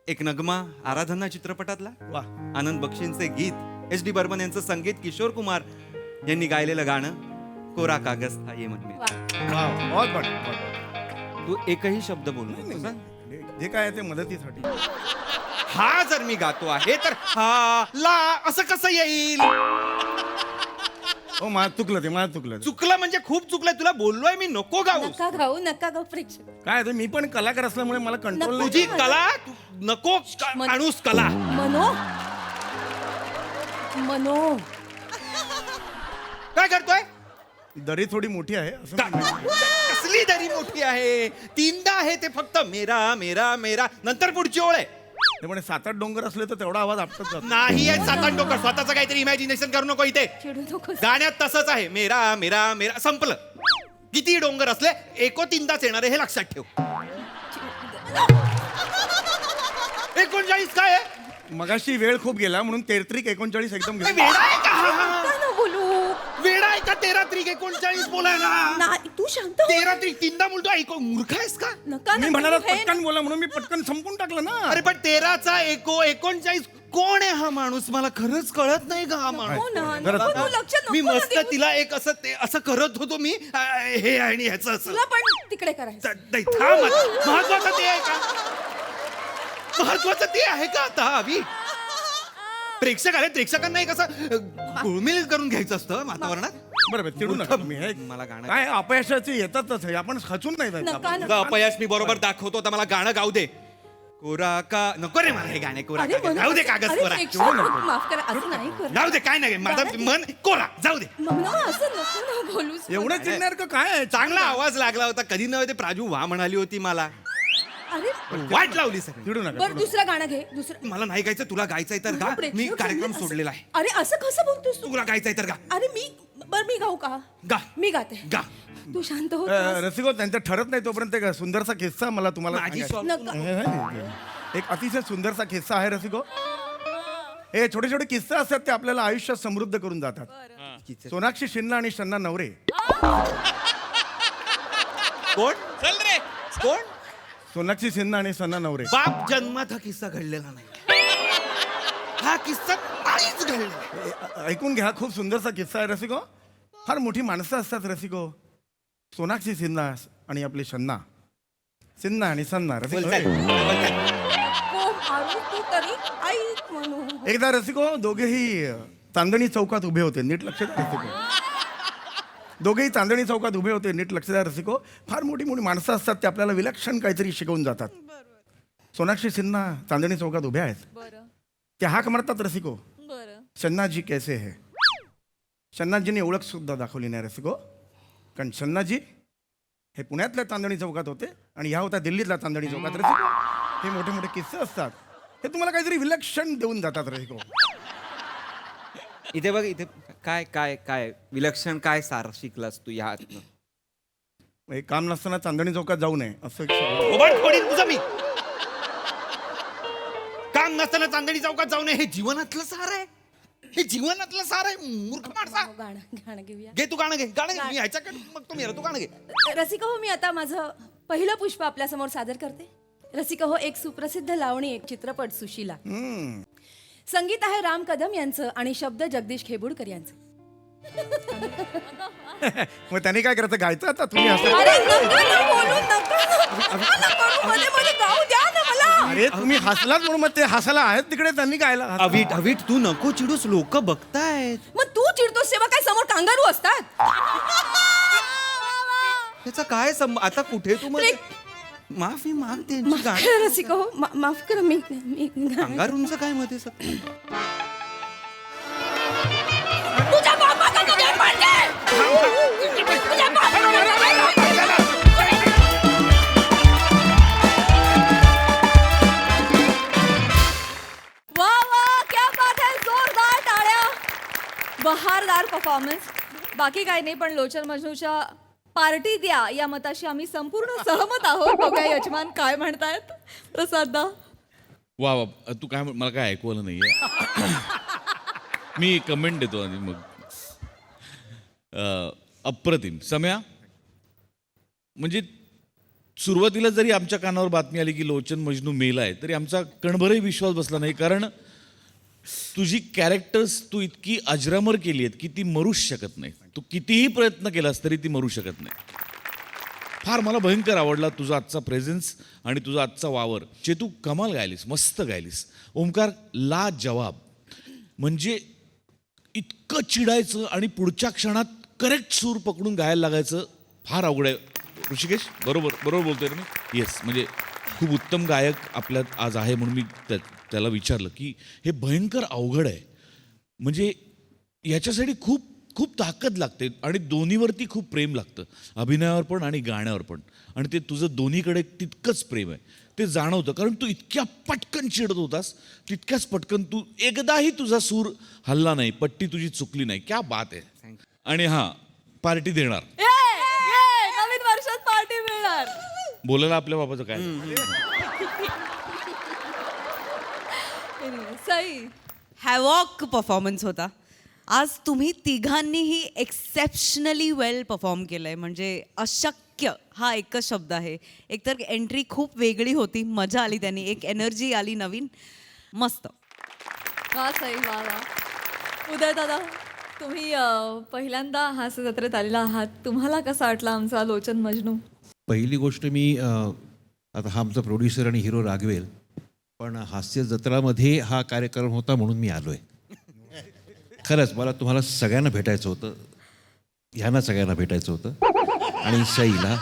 एक नगमा आराधना चित्रपटातला. वा. आनंद बक्षींचे गीत, एच डी बर्मन यांचं संगीत, किशोर कुमार यांनी गायलेलं गाणं कोरा कागज था ये मन में. वा, बहुत बढिया. तू एकही शब्द बोलू नकोस, हं? जे काय आहे ते मदतीसाठी. हा जर मी गातो आहे तर हा ला असं कसं येईल? हो मला चुकलं ते. चुकलं म्हणजे खूप चुकलं. तुला बोललोय मी नको गाऊ. नका गाऊ, नका गाऊ प्रेक्षक. काय आहे ते, मी पण कलाकार असल्यामुळे मला कंट्रोल नको. तुझी कला तू नको आणूस कला. मनो, मनो. काय करतोय? दरी थोडी मोठी आहे असं का- मी म्हणतो. कसली दरी मोठी आहे? तीनदा आहे ते फक्त मेरा मेरा मेरा, नंतर पुढची ओळ आहे. ते म्हणे 7-8 डोंगर असले तर तेवढा आवाज आपटत जातो. नाही आहे 7-8 डोकर. स्वतःचं काहीतरी इमॅजिनेशन करू नको इथे. चिडू नको. गाण्यात तसंच आहे, मेरा मेरा मेरा, संपलं. किती डोंगर असले एको तीनदाच येणार आहे हे लक्षात ठेव. 39 काय आहे? मगाशी वेळ खूप गेला म्हणून 33-39 एकदम काय गेला. वेडा आहे का? नका ना बोलू. वेडा आहे का? 13-39 बोलायला. नाही, तू शांत हो. 13 तीनदा बोलतो. ऐको, मूर्ख आहेस का? नका मी ना म्हणाला करू हे. पटकन बोला म्हणून मी पटकन संपून टाकलं ना. अरे पण 13चा एको 39 कोण आहे हा माणूस? मला खरंच कळत नाही का हा माणूस. हो ना, जरा- नको तू लक्ष नको मी ना मस्त देऊ. तिला एक असं असं करत होतो मी, हे आणि ह्याचं असं. तुला पण तिकडे करायचं. नाही, थांब आता. महत्वाचं ते आहे का? महत्वाचं ते आहे का आता अभि? प्रेक्षक आले, प्रेक्षकांना एक असं गुळमिल करून घ्यायचं असतं वातावरणात. बरं बरं, चिडू नका तुम्ही. हे मला गाणं काय अपयशाचे येतातच आहे, आपण खचून नाही जायचं. नका तुझं ना. अपयश मी बरोबर दाखवतो. आता मला गाणं गाऊ दे. कोरा का नको रे मला हे गाणे. कोरा अरे कागद मनो, गाऊ दे. कागद अरे कोरा. प्रेक्षक, माफ करा, असं नाही कर. जाऊ दे, काय नाही माझं गाणं- मन कोरा. जाऊ दे. मनो, असं नको ना बोलूस. एवढं चिडणार का काय आहे? चांगला आवाज लागला होता. कधी नव्हे ते प्राजू वा म्हणाली होती मला. अरे वाट लावली सगळी. चिडू नका. बर, दुसरं गाणं घे. दुसरं. मला नाही गायचं, तुला गायचंय तर गा. प्रेक्षक मी कार्यक्रम असं- सोडलेला आहे. अरे असं कसं बोलतोस तू? तुला गायचंय तर गा. अरे मी गाऊ का? गा. मी गाते. गा. तू शांत हो. रसिको, त्यांचं ठरत नाही तोपर्यंत एक सुंदरसा किस्सा मला तुम्हाला माझी सांगायचा. नका. एक अतिशय सुंदरसा किस्सा आहे रसिको. हे छोटे छोटे किस्से असतात ते आपल्याला आयुष्यात समृद्ध करून जातात. सोनाक्षी सिन्हा आणि शन्ना नवरे. कोण? चल रे. कोण? सोनाक्षी सिन्हा आणि सन्ना नवरे. बाप जन्मात हा किस्सा घडलेला नाही. हा किस्सा नाहीच घडलेला. ऐकून घ्या, खूप सुंदरसा किस्सा आहे रसिको. फार मोठी माणसं असतात रसिको. सोनाक्षी सिन्हा आणि आपली शन्ना. सिन्हा आणि सन्ना रसिको. बोलताय. हो, मारू तू तरी ऐक म्हणू. एकदा रसिको दोघेही चांदणी चौकात उभे होते. नीट लक्ष द्या रसिको. दोघेही चांदणी चौकात उभे होते. नीट लक्ष द्या रसिको. फार मोठी मोठी माणसं असतात ते आपल्याला विलक्षण काहीतरी शिकवून जातात. सोनाक्षी सिन्हा चांदणी चौकात उभ्या आहेत. बरं, ते हाक मारतात रसिको, बरं. शन्नाजी कैसे है. शन्नाजीने ओळख सुद्धा दाखवली नाही रसिको. कारण शन्नाजी हे पुण्यातल्या चांदणी चौकात होते आणि ह्या होत्या दिल्लीतल्या चांदणी चौकात रसिको. हे मोठे मोठे किस्से असतात. हे तुम्हाला काहीतरी विलक्षण देऊन जातात रसिको. इथे बघ, इथे काय काय काय विलक्षण काय सार शिकलास तू ह्या आतनं? हे काम नसताना चांदणी चौकात जाऊ नये असं एक शिकवलं. ओबड फोडीन तुझं मी. काम नसताना चांदणी चौकात जाऊ नये हे जीवनातलं सार आहे. हे जीवनातलं सार आहे मूर्ख माणसा. गाणं गाणं घेऊया. घे तू गाणं घे मी ह्याच्याकडे मग तू मेला तू गाणं घे. रसिका हो, मी आता माझं पहिलं पुष्प आपल्यासमोर सादर करते. रसिका हो, एक सुप्रसिद्ध लावणी, एक चित्रपट सुशीला. संगीत आहे राम कदम यांचं आणि शब्द जगदीश खेबुडकर यांचे. मग त्याने काय करायचं, गायचं आता तुम्ही असं. अरे नका ना बोलू, नका करू, मध्ये मध्ये गाऊ द्या ना मला. अरे तुम्ही हसलात म्हणून मग ते हसायला आहेत तिकडे, त्यांनी गायला. अविट अविट तू नको चिडूस, लोक बघतायत. मग तू चिडतोस तेव्हा काय समोर कांगारू असतात? त्याचा काय आता कुठे तू मग माफी माग त्यांची गाणं. रसिका हो, माफ करा, मी अंगारूंचं काय मध्ये तुझ्या बापाचं तुझ्या पडले. तुझ्या वा वा, क्या बात है, जोरदार टाळ्या. बहारदार परफॉर्मन्स. बाकी काही नाही, पण लोचन मजनूच्या पार्टी द्या या मताशी आम्ही संपूर्ण सहमत आहोत. बघा यजमान काय म्हणतायत. प्रसाददा. वा वा, तू काय मला काय ऐकू आलं नाहीये. मी कमेंट देतो आणि मग अप्रतिम. सम्या, म्हणजे सुरुवातीला जरी आमच्या कानावर बातमी आली की लोचन मजनू मेलाय, तरी आमचा कणभरही विश्वास बसला नाही. कारण तुझी कॅरेक्टर्स तू इतकी अजरामर केली आहेत की ती मरूच शकत नाही. तू कितीही प्रयत्न केलास तरी ती मरू शकत नाही. फार मला भयंकर आवडला तुझा आजचा प्रेझेन्स आणि तुझा आजचा वावर. चेतू कमाल गायलीस, मस्त गायलीस. ओमकार ला जवाब. म्हणजे इतकं चिडायचं आणि पुढच्या क्षणात करेक्ट सूर पकडून गायला लागायचं फार अवघड आहे. ऋषिकेश बरोबर बोलतोय ना मी. येस, म्हणजे खूप उत्तम गायक आपल्यात आज आहे म्हणून मी त्याला विचारलं की हे भयंकर अवघड आहे. म्हणजे याच्यासाठी खूप खूप ताकद लागते आणि दोन्हीवरती खूप प्रेम लागतं, अभिनयावर पण आणि गाण्यावर पण. आणि ते तुझं दोन्हीकडे तितकंच प्रेम आहे, ते जाणवतं. कारण तू इतक्या पटकन चिडत होतास, तितक्याच पटकन तू एकदाही तुझा सूर हल्ला नाही, पट्टी तुझी चुकली नाही. क्या बात आहे. आणि हां, पार्टी देणार. नवीन वर्षात पार्टी मिळणार. बोलायला आपल्या बाबाचं काय. सई. हॅवॉक परफॉर्मन्स होता आज. तुम्ही तिघांनीही एक्सेप्शनली वेल परफॉर्म केलंय. म्हणजे अशक्य हा एकच शब्द आहे. एकतर एंट्री खूप वेगळी होती, मजा आली, त्यांनी एक एनर्जी आली नवीन, मस्त. वा सई, वा वा. उदय दादा, तुम्ही पहिल्यांदा हास्य जत्रेत आलेला आहात. तुम्हाला कसा वाटला आमचा लोचन मजनू? पहिली गोष्ट, मी आता हा आमचा प्रोड्युसर आणि हिरो राघवेल, पण हास्य जत्रामध्ये हा कार्यक्रम होता म्हणून मी आलो आहे. खरंच मला तुम्हाला सगळ्यांना भेटायचं होतं, ह्यांना सगळ्यांना भेटायचं होतं आणि सईला.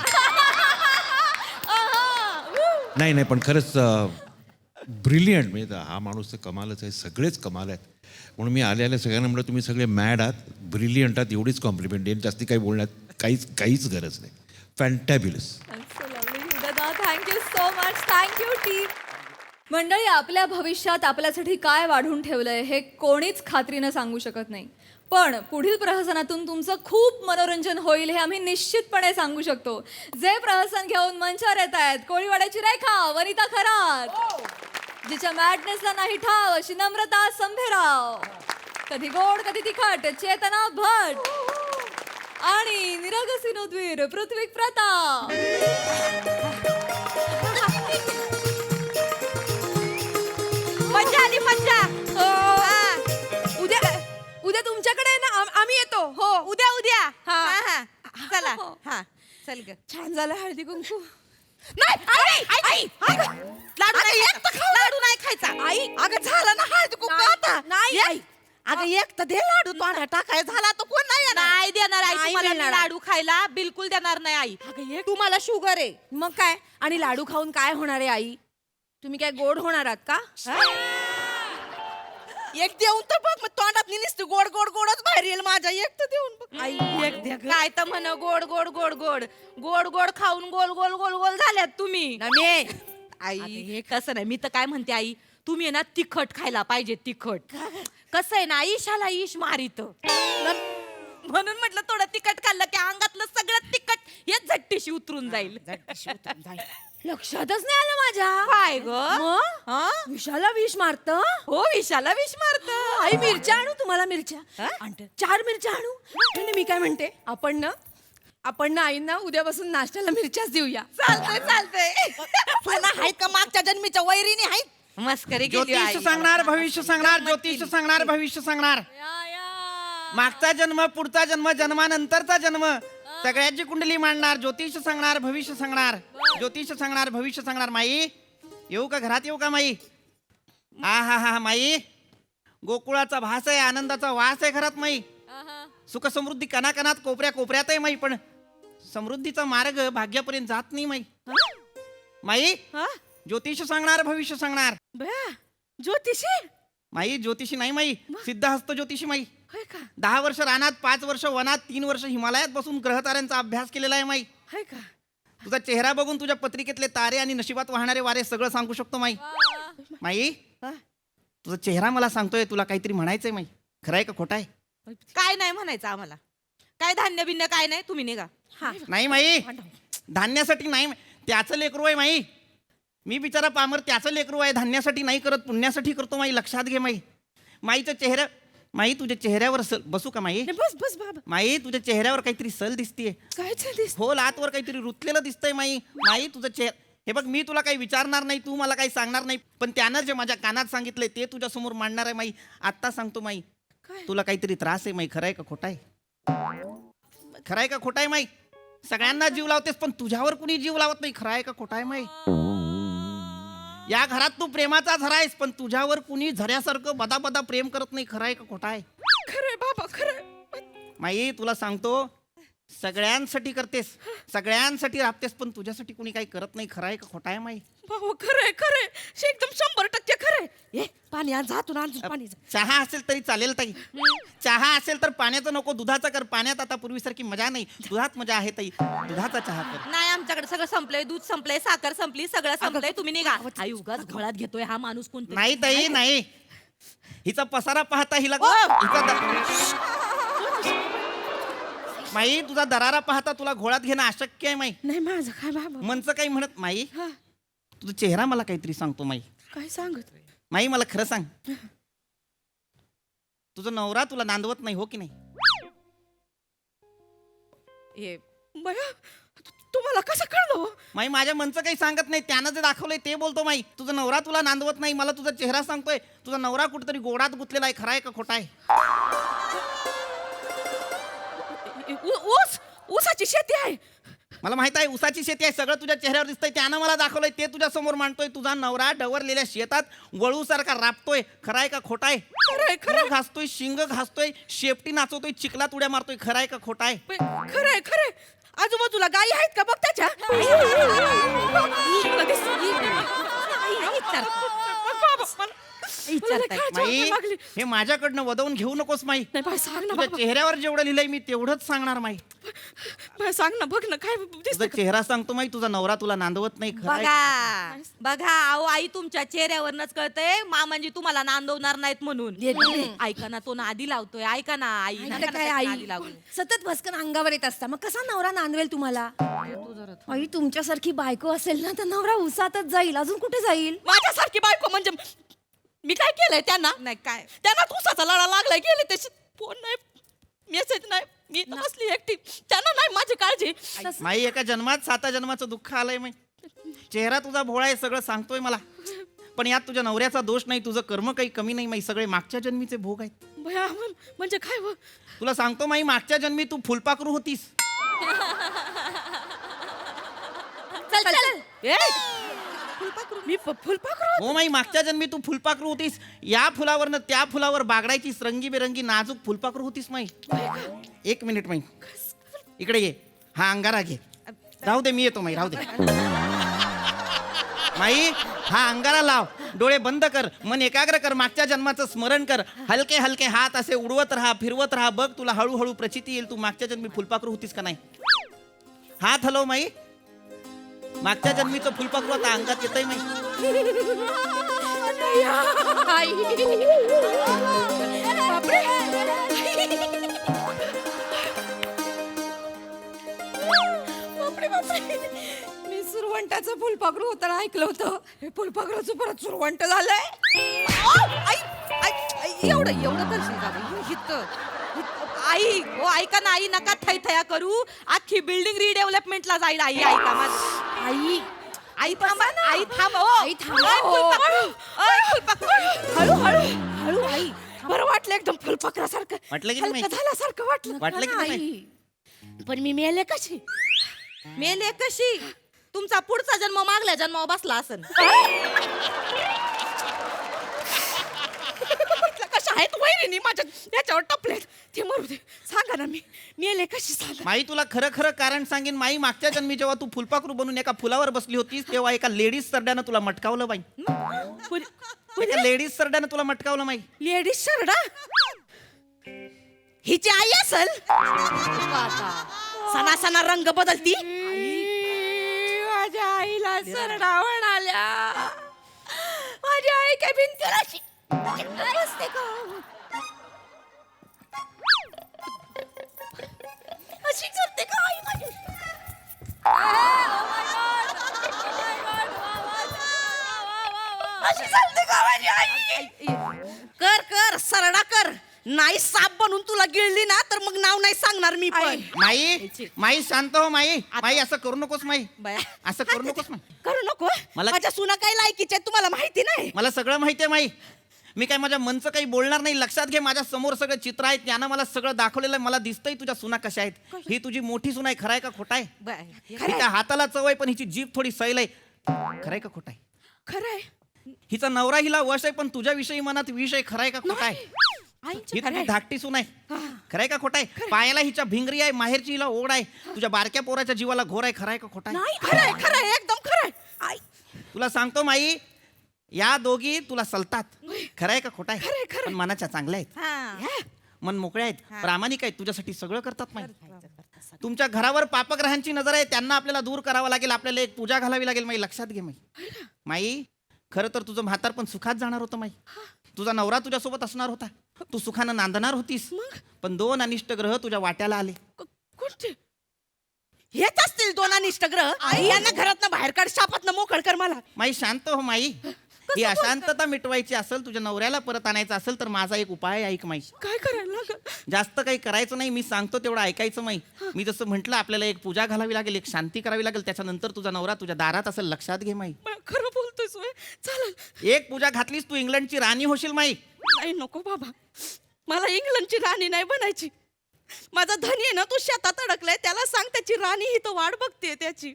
नाही पण खरंच ब्रिलियंट. म्हणजे हा माणूस तर कमालच आहे, सगळेच कमाल आहेत. म्हणून मी आले सगळ्यांना म्हटलं तुम्ही सगळे मॅड आहात, ब्रिलियंट आहात, एवढीच कॉम्प्लिमेंट देईन. जास्ती काही बोलण्यात काहीच गरज नाही. Fantabulous. Thank you so much. Thank you team. मंडळी, आपल्या भविष्यात आपल्यासाठी काय वाढून ठेवलंय हे कोणीच खात्रीनं सांगू शकत नाही. पण पुढील प्रहसनातून तुमचं खूप मनोरंजन होईल हे आम्ही निश्चितपणे सांगू शकतो. जे प्रहसन घेऊन मंचावर येत आहेत, कोळीवाड्याची रेखा, वनिता खरात, जिच्या मॅडनेसला नाही ठाव अशी नम्रता संभेराव, कधी गोड कधी तिखट चेतना भट आणि निरगसिनोद्वीर पृथ्वी प्रताप. मज्जा आली, मज्जा. उद्या तुमच्याकडे ना आम्ही येतो. हो, उद्या. हा चला. हा चल ग. छान झालं हळदी कुंकू. नाही लाडू नाही खायचा. आई अगं झालं ना हळदी कुंकू आता. नाही अगं एक तर दे लाडू, तोंडात टाकाय झाला तर कोण नाही देणार. आई तुम्हाला लाडू खायला बिलकुल देणार नाही. आई अगं तुम्हाला शुगर आहे मग काय, आणि लाडू खाऊन काय होणार आहे आई? तुम्ही काय गोड होणार आहात का? एक देऊन तर बघ, मग तोंडात नुसतं गोड गोड गोडच बाहेर येईल माझ्या. एक तर देऊन बघ. आई एक दे. काय तर म्हण गोड गोड गोड गोड गोड गोड खाऊन गोल गोल गोल गोल झाल्यात तुम्ही. आई हे कसं नाही, मी तर काय म्हणते आई, तुम्ही आहे ना तिखट खायला पाहिजे. तिखट कसं आहे ना, ईशाला ईश मारित, म्हणून म्हटलं थोडं तिखट खाल्लं की अंगातलं सगळं तिखट हे झट्टीशी उतरून जाईल. लक्षातच नाही आलं माझ्या. काय ग विषाला विष मारत. हो विषाला विष मारत. आई मिरच्या आणू तुम्हाला मिरच्या आणते. 4 मिरच्या आणू. आणि मी काय म्हणते आपण ना आईंना उद्यापासून नाश्त्याला मिरच्याच देऊया. चालतंय चालतंय. आहेत का मागच्या जन्मीच्या वैरीने आहेत. मस्करी केली आई. ज्योतिष सांगणार भविष्य सांगणार ज्योतिष सांगणार भविष्य सांगणार. मागचा जन्म पुढचा जन्म जन्मानंतरचा जन्म सगळ्याची कुंडली मांडणार. ज्योतिष सांगणार भविष्य सांगणार ज्योतिष सांगणार भविष्य सांगणार. माई येऊ का घरात येऊ का माई? हा माई गोकुळाचा भास आहे आनंदाचा वास आहे घरात माई. सुख समृद्धी कणाकणात कोपऱ्या कोपऱ्यात आहे माई. पण समृद्धीचा मार्ग भाग्यापर्यंत जात नाही माई. माई ज्योतिष सांगणार भविष्य सांगणार. ज्योतिषी माई ज्योतिषी नाही माई सिद्धहस्त ज्योतिषी माई. होय का 10 वर्ष रानात 5 वर्ष वनात 3 वर्ष हिमालयात बसून ग्रहताऱ्यांचा अभ्यास केलेला आहे माई. होय का. तुझा चेहरा बघून तुझ्या पत्रिकेतले तारे आणि नशिबात वाहणारे वारे सगळं सांगू शकतो माई. माई तुझा चेहरा मला सांगतोय तुला काहीतरी म्हणायचंय माई. खरं आहे का खोटं आहे? काय नाही म्हणायचं आम्हाला. काय धान्य बिन्य काय नाही तुम्ही निघा. नाही माई धान्यासाठी नाही त्याचं लेकरू आहे माई. मी बिचारा पामर त्याचं लेकरू आहे. धान्यासाठी नाही करत पुण्यासाठी करतो माई. लक्षात घे माई. माईच्या चेहऱ्या माई तुझ्या चेहऱ्यावर सल बसू का माई? बस बाबा. माई तुझ्या चेहऱ्यावर काहीतरी सल दिसतीये. काय दिस. हो लातवर काहीतरी रुतलेलं दिसतंय माई. माई तुझं चेहरा हे बघ मी तुला काही विचारणार नाही तू मला काही सांगणार नाही. पण त्यानं जे माझ्या कानात सांगितलंय ते तुझ्या समोर मांडणार आहे माई. आत्ता सांगतो माई तुला काहीतरी त्रास आहे माई. खरं आहे का खोटं आहे? खरं आहे का खोटं आहे माई? सगळ्यांना जीव लावतेस पण तुझ्यावर कुणी जीव लावत नाही. खरं आहे का खोटं आहे माई? या घरात तू प्रेमाचा झरा आहेस पण तुझ्यावर कुणी झऱ्यासारखं बदा बदा प्रेम करत नाही. खरं आहे का खोटं आहे? खरंय बाबा खरंय. माई तुला सांगतो सगळ्यांसाठी करतेस सगळ्यांसाठी राबतेस पण तुझ्यासाठी कुणी काही करत नाही. खरं आहे का खोटं आहे माई? बाबा खरंय खरंय. एकदम 100% खरंय. ए पाणी आण जा तू आण पाणी. चहा असेल तरी चालेल ताई. चहा असेल तर पाण्याचं नको दुधाचा कर. पाण्यात आता पूर्वीसारखी मजा नाही. दुधात मजा आहे ताई. दुधाचा चहा कर. नाही आमच्याकडे सगळं संपलंय. दूध संपलंय साखर संपली सगळं संपलंय. तुम्ही निघा. आई उगाच घोळात घेतोय हा माणूस कोणता. नाही ताई नाही. हिचा पसारा पाहता हिला माई तुझा दरारा पाहता तुला घोळात घेणं अशक्य आहे माई. नाही माझं काय बाबा. मनचं काही म्हणत माई. तुझा चेहरा मला काहीतरी सांगतो माई. काय सांगत. माई मला खरं सांग तुझा नवरा तुला नांदवत नाही हो की नाही? बया तुम्हाला कसं कळलं. माई माझ्या मनचं काही सांगत नाही त्यानं जे दाखवलंय ते बोलतो माई. तुझा नवरा तुला नांदवत नाही मला तुझा चेहरा सांगतोय. तुझा नवरा कुठेतरी गोडात गुंतलेला आहे. खरं आहे का खोटा आहे? ऊसाची शेती आहे. मला माहित आहे ऊसाची शेती आहे. सगळं तुझ्या चेहऱ्यावर दिसतंय त्यानं मला दाखवलंय ते तुझ्या समोर मांडतोय. तुझा नवरा डवरलेल्या शेतात वळूसारखा राबतोय. खरं आहे का खोटा आहे? खरं घासतोय शिंग घासतोय शेपटी नाचवतोय चिखलात उड्या मारतोय. खरं आहे का खोटा आहे? खरंय खरंय. आजूबाजूला गायी आहेत का बघ त्याच्या. माई हे माझ्याकडनं वदवून घेऊ नकोस माई. सांग ना तुझ्या चेहऱ्यावर जेवढं लिहिलंय मी तेवढंच सांगणार माई. सांग ना बघ ना काय तुझा चेहरा सांगतो माई तुझा नवरा तुला नांदवत नाही. खरं आहे का? बघा अहो आई तुमच्या चेहऱ्यावरनच कळतंय मामांजी तुम्हाला नांदवणार नाहीत म्हणून. ऐका ना तो नादी लावतोय. ऐका ना आई नका काय ना आई नादी लागू. सतत भस्कन अंगावर येत असता मग कसा नवरा नांदवेल तुम्हाला. आई तुमच्यासारखी बायको असेल ना तर नवरा उसातच जाईल. अजून कुठे जाईल. माझ्यासारखी बायको म्हणजे मी काय केलंय त्यांना. नाही काय त्यांना उसाचा लढा लागलाय. गेले त्याची फोन नाही मेसेज नाही. मी नसली एकटी त्यांना नाही माझी काळजी. माई एका जन्मात 7 जन्माचं दुःख आलंय माई. चेहरा तुझा भोळा आहे सगळं सांगतोय मला. पण यात तुझ्या नवऱ्याचा दोष नाही. तुझं कर्म काही कमी नाही माई. सगळे मागच्या जन्मीचे भोग आहेत. भया म्हणजे काय तुला सांगतो माई मागच्या जन्मी तू फुलपाखरू होतीस. चल चल मी फुलपाखरू. हो माई मागच्या जन्मी तू फुलपाखरू होतीस. या फुलावरनं त्या फुलावर बागडायची रंगीबेरंगी नाजूक फुलपाखरू होतीस माई. 1 मिनिट माई इकडे ये. हा अंगारा घे. राहू दे मी येतो माई राहू दे. माई हा अंगारा लाव. डोळे बंद कर. मन एकाग्र कर. मागच्या जन्माचं स्मरण कर. हलके हलके हात असे उडवत राहा फिरवत राहा. बघ तुला हळूहळू प्रचिती येईल तू मागच्या जन्मी फुलपाखरू होतीस का नाही. हात हलव माई. मागच्या जन्मीचं फुलपाखरू आता अंगात येतंय माई. मी सुरवंटाचं फुलपाखरू फुलपाखरू होताना ऐकलं होतं. हे फुलपाखरूचं परत सुरवंट झालंय. एवढं करशील का बाई? आई हो ऐका ना आई, नका थैथया करू. अख्खी बिल्डिंग रिडेव्हलपमेंटला जाईल आई. ऐका माझं. आई थांबा ना. आई थांबा हो. आई थांबा हो. हळू आई. बरं वाटलं एकदम फुलपाखरासारखं. वाटलं की नाही? हलकं झाल्यासारखं वाटलं. वाटलं की नाही? आई. पण मी मेले कशी? मेले कशी? तुमचा पुढचा जन्म मागल्या जन्मावर बसला असन. कशा आहेत वहिनी माझ्या याच्यावर टपलेत. ते मरू दे. सांगा ना मी मेले कशी सांगा. माई तुला खरं खरं कारण सांगेन माई. मागच्या जन्मी जेव्हा तू फुलपाखरू बनून एका फुलावर बसली होतीस तेव्हा एका लेडीज सरड्यानं तुला मटकावलं बाई. एका लेडीज सरड्यानं तुला मटकावलं माई. लेडीज शरडा हिची आई असल. सणा सणा रंग बदलती. माझ्या आईला सरडा म्हणाल्या. माझी आई काय भिंतीला असते का? अशी करते का आई माझी? अशी चालते का माझी आई? कर सरडा कर. नाही साप बनून तुला गिळली ना तर मग नाव नाही सांगणार मी पण. माई शांत हो माई. माई असं करू नकोस माई. बाया. असं करू नकोस माई. करू नको. मला- माझ्या सुना काय लायकीच्या आहेत तुम्हाला माहिती नाही. मला सगळं माहिती आहे माई. मी काय माझ्या मनचं काही बोलणार नाही. लक्षात घे माझ्या समोर सगळं चित्र आहे. त्यानं मला सगळं दाखवलेलं आहे. मला दिसतंय तुझ्या सुना कशा आहेत. ही तुझी मोठी सुना आहे. खरं आहे का खोटा आहे? हिच्या हाताला चव आहे पण हिची जीभ थोडी सैल आहे. खरं आहे का खोटा आहे? खरं आहे. हिचा नवरा हिला वश आहे पण तुझ्याविषयी मनात विष आहे. खरं आहे का खोटा आहे? ही तुझी धाकटी सून आहे. खरं आहे का खोटा आहे? पायाला हिच्या भिंगरी आहे. माहेरची हिला ओढ आहे. तुझ्या बारक्या पोराच्या जीवाला घोर आहे. खरं आहे का खोटा आहे? नाही खरं आहे एकदम खरं आहे. आई तुला सांगतो माई या दोघी तुला सलतात. खरं आहे का खोटा खरं आहे, आहे? खरं आहे. पण मनाच्या चांगल्या आहेत. मन मोकळ्या आहेत. प्रामाणिक आहेत. तुझ्यासाठी सगळं करतात माई. तुमच्या घरावर पापग्रहांची नजर आहे. त्यांना आपल्याला दूर करावं लागेल. आपल्याला एक पूजा घालावी लागेल माई. लक्षात घे माई. माई खरं तर तुझं म्हातार पण सुखात जाणार होतं माई. तुझा नवरा तुझ्यासोबत असणार होता. तू सुखानं नांदणार होतीस. पण 2 अनिष्ट ग्रह तुझ्या वाट्याला आले. कोणते? येत असतील 2 अनिष्ट ग्रह. यांना घरातनं बाहेर काढ. शापातनं मोकळ कर मला. माई शांत हो माई. ही अशांतता मिटवायची असेल तुझ्या नवऱ्याला परत आणायचं असेल तर माझा एक उपाय ऐक माई. काय करायला लागल? जास्त काही करायचं नाही. मी सांगतो तेवढं ऐकायचं माई. मी जसं म्हटलं आपल्याला एक पूजा घालावी लागेल. एक शांती करावी लागेल. त्याच्यानंतर तुझा नवरा तुझ्या दारात असेल. लक्षात घे माई. खरं बोलतोयस होय? चालेल. एक पूजा घातलीस तू इंग्लंडची राणी होशील माई. नाही नको बाबा. मला इंग्लंडची राणी नाही बनायची. माझा धनी आहे ना तो शेतात अडकलाय. त्याला सांग त्याची राणी ही तो वाट बघते त्याची.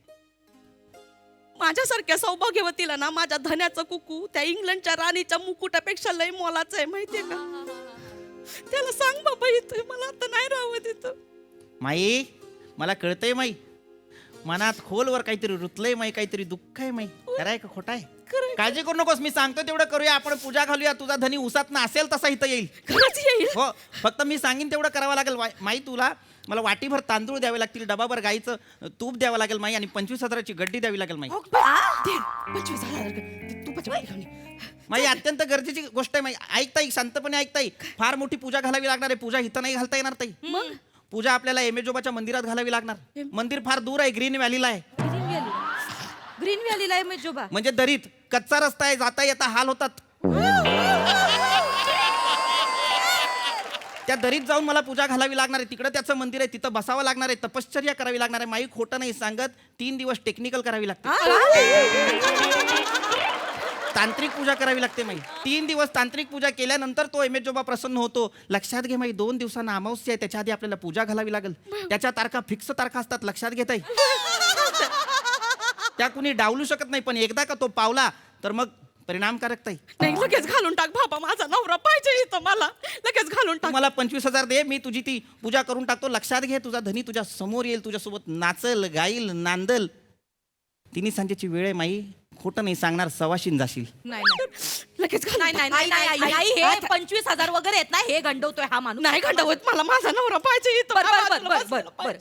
माझ्यासारख्या सौभाग्यवतीला ना माझ्या धन्याचं कुकू त्या इंग्लंडच्या राणीच्या मुकुटापेक्षा लय मोलाचं आहे माहितीये का? त्याला सांग बाबा इथं मला आता नाही राहावं तिथं. माई मला कळतंय माई. मनात खोलवर काहीतरी रुतलंय माई. काहीतरी दुःख आहे माई. खरं आहे का खोटा आहे? काळजी करू नकोस. मी सांगतो तेवढं करूया. आपण पूजा घालूया. तुझा धनी उसात ना असेल तसा इथं येईल. खरंच येईल. हो फक्त मी सांगेन तेवढं करावं लागेल माई. तुला मला वाटीभर तांदूळ द्यावे लागतील. डबाभर गाईचं तूप द्यावं लागेल माई. आणि 25,000ची गड्डी द्यावी लागेल माई. 25,000 तू माई अत्यंत गरजेची गोष्ट आहे माई. ऐकताई शांतपणे ऐकताई. फार मोठी पूजा घालावी लागणार आहे. पूजा इथं नाही घालता येणार ताई. मग पूजा आपल्याला एमेजोबाच्या मंदिरात घालावी लागणार. मंदिर फार दूर आहे. ग्रीन व्हॅलीला आहे. ग्रीन व्हॅलीला आहे मेजोबा. म्हणजे दरीत कच्चा रस्ता आहे. जाता येता हाल होतात. त्या दरीत जाऊन मला पूजा घालावी लागणार आहे. तिकडे त्याचं मंदिर आहे. तिथं बसावं लागणार आहे. तपश्चर्या करावी लागणार आहे. माई खोटं नाही सांगत. 3 दिवस टेक्निकल करावी लागते. तांत्रिक पूजा करावी लागते माई. 3 दिवस तांत्रिक पूजा केल्यानंतर तो एमेजोबा प्रसन्न होतो. लक्षात घे माई. 2 दिवसांना अमावस्या आहे. त्याच्या आधी आपल्याला पूजा घालावी लागेल. त्याच्या तारखा फिक्स तारखा असतात. लक्षात घेताय. त्या कुणी डावलू शकत नाही. पण एकदा का तो पावला तर मग परिणामकारक ताई. नाही लगेच घालून टाक बाबा. माझा नवरा पाहिजे इथं मला. लगेच घालून टाक. मला 25,000 दे. मी तुझी ती पूजा करून टाकतो. लक्षात घे तुझा धनी तुझ्या समोर येईल. तुझ्यासोबत नाचल गाईल नांदल. 3 सांजेची वेळ आहे माई. खोटं नाही सांगणार. सवाशीन जाशील. लगेच घालून नाही टाक. नाही नाही नाही आई हे 25,000 वगैरे आहेत ना हे गंडवतोय हा माणूस. नाही गंडवत. मला माझा नवरा पाहिजे इथं. बर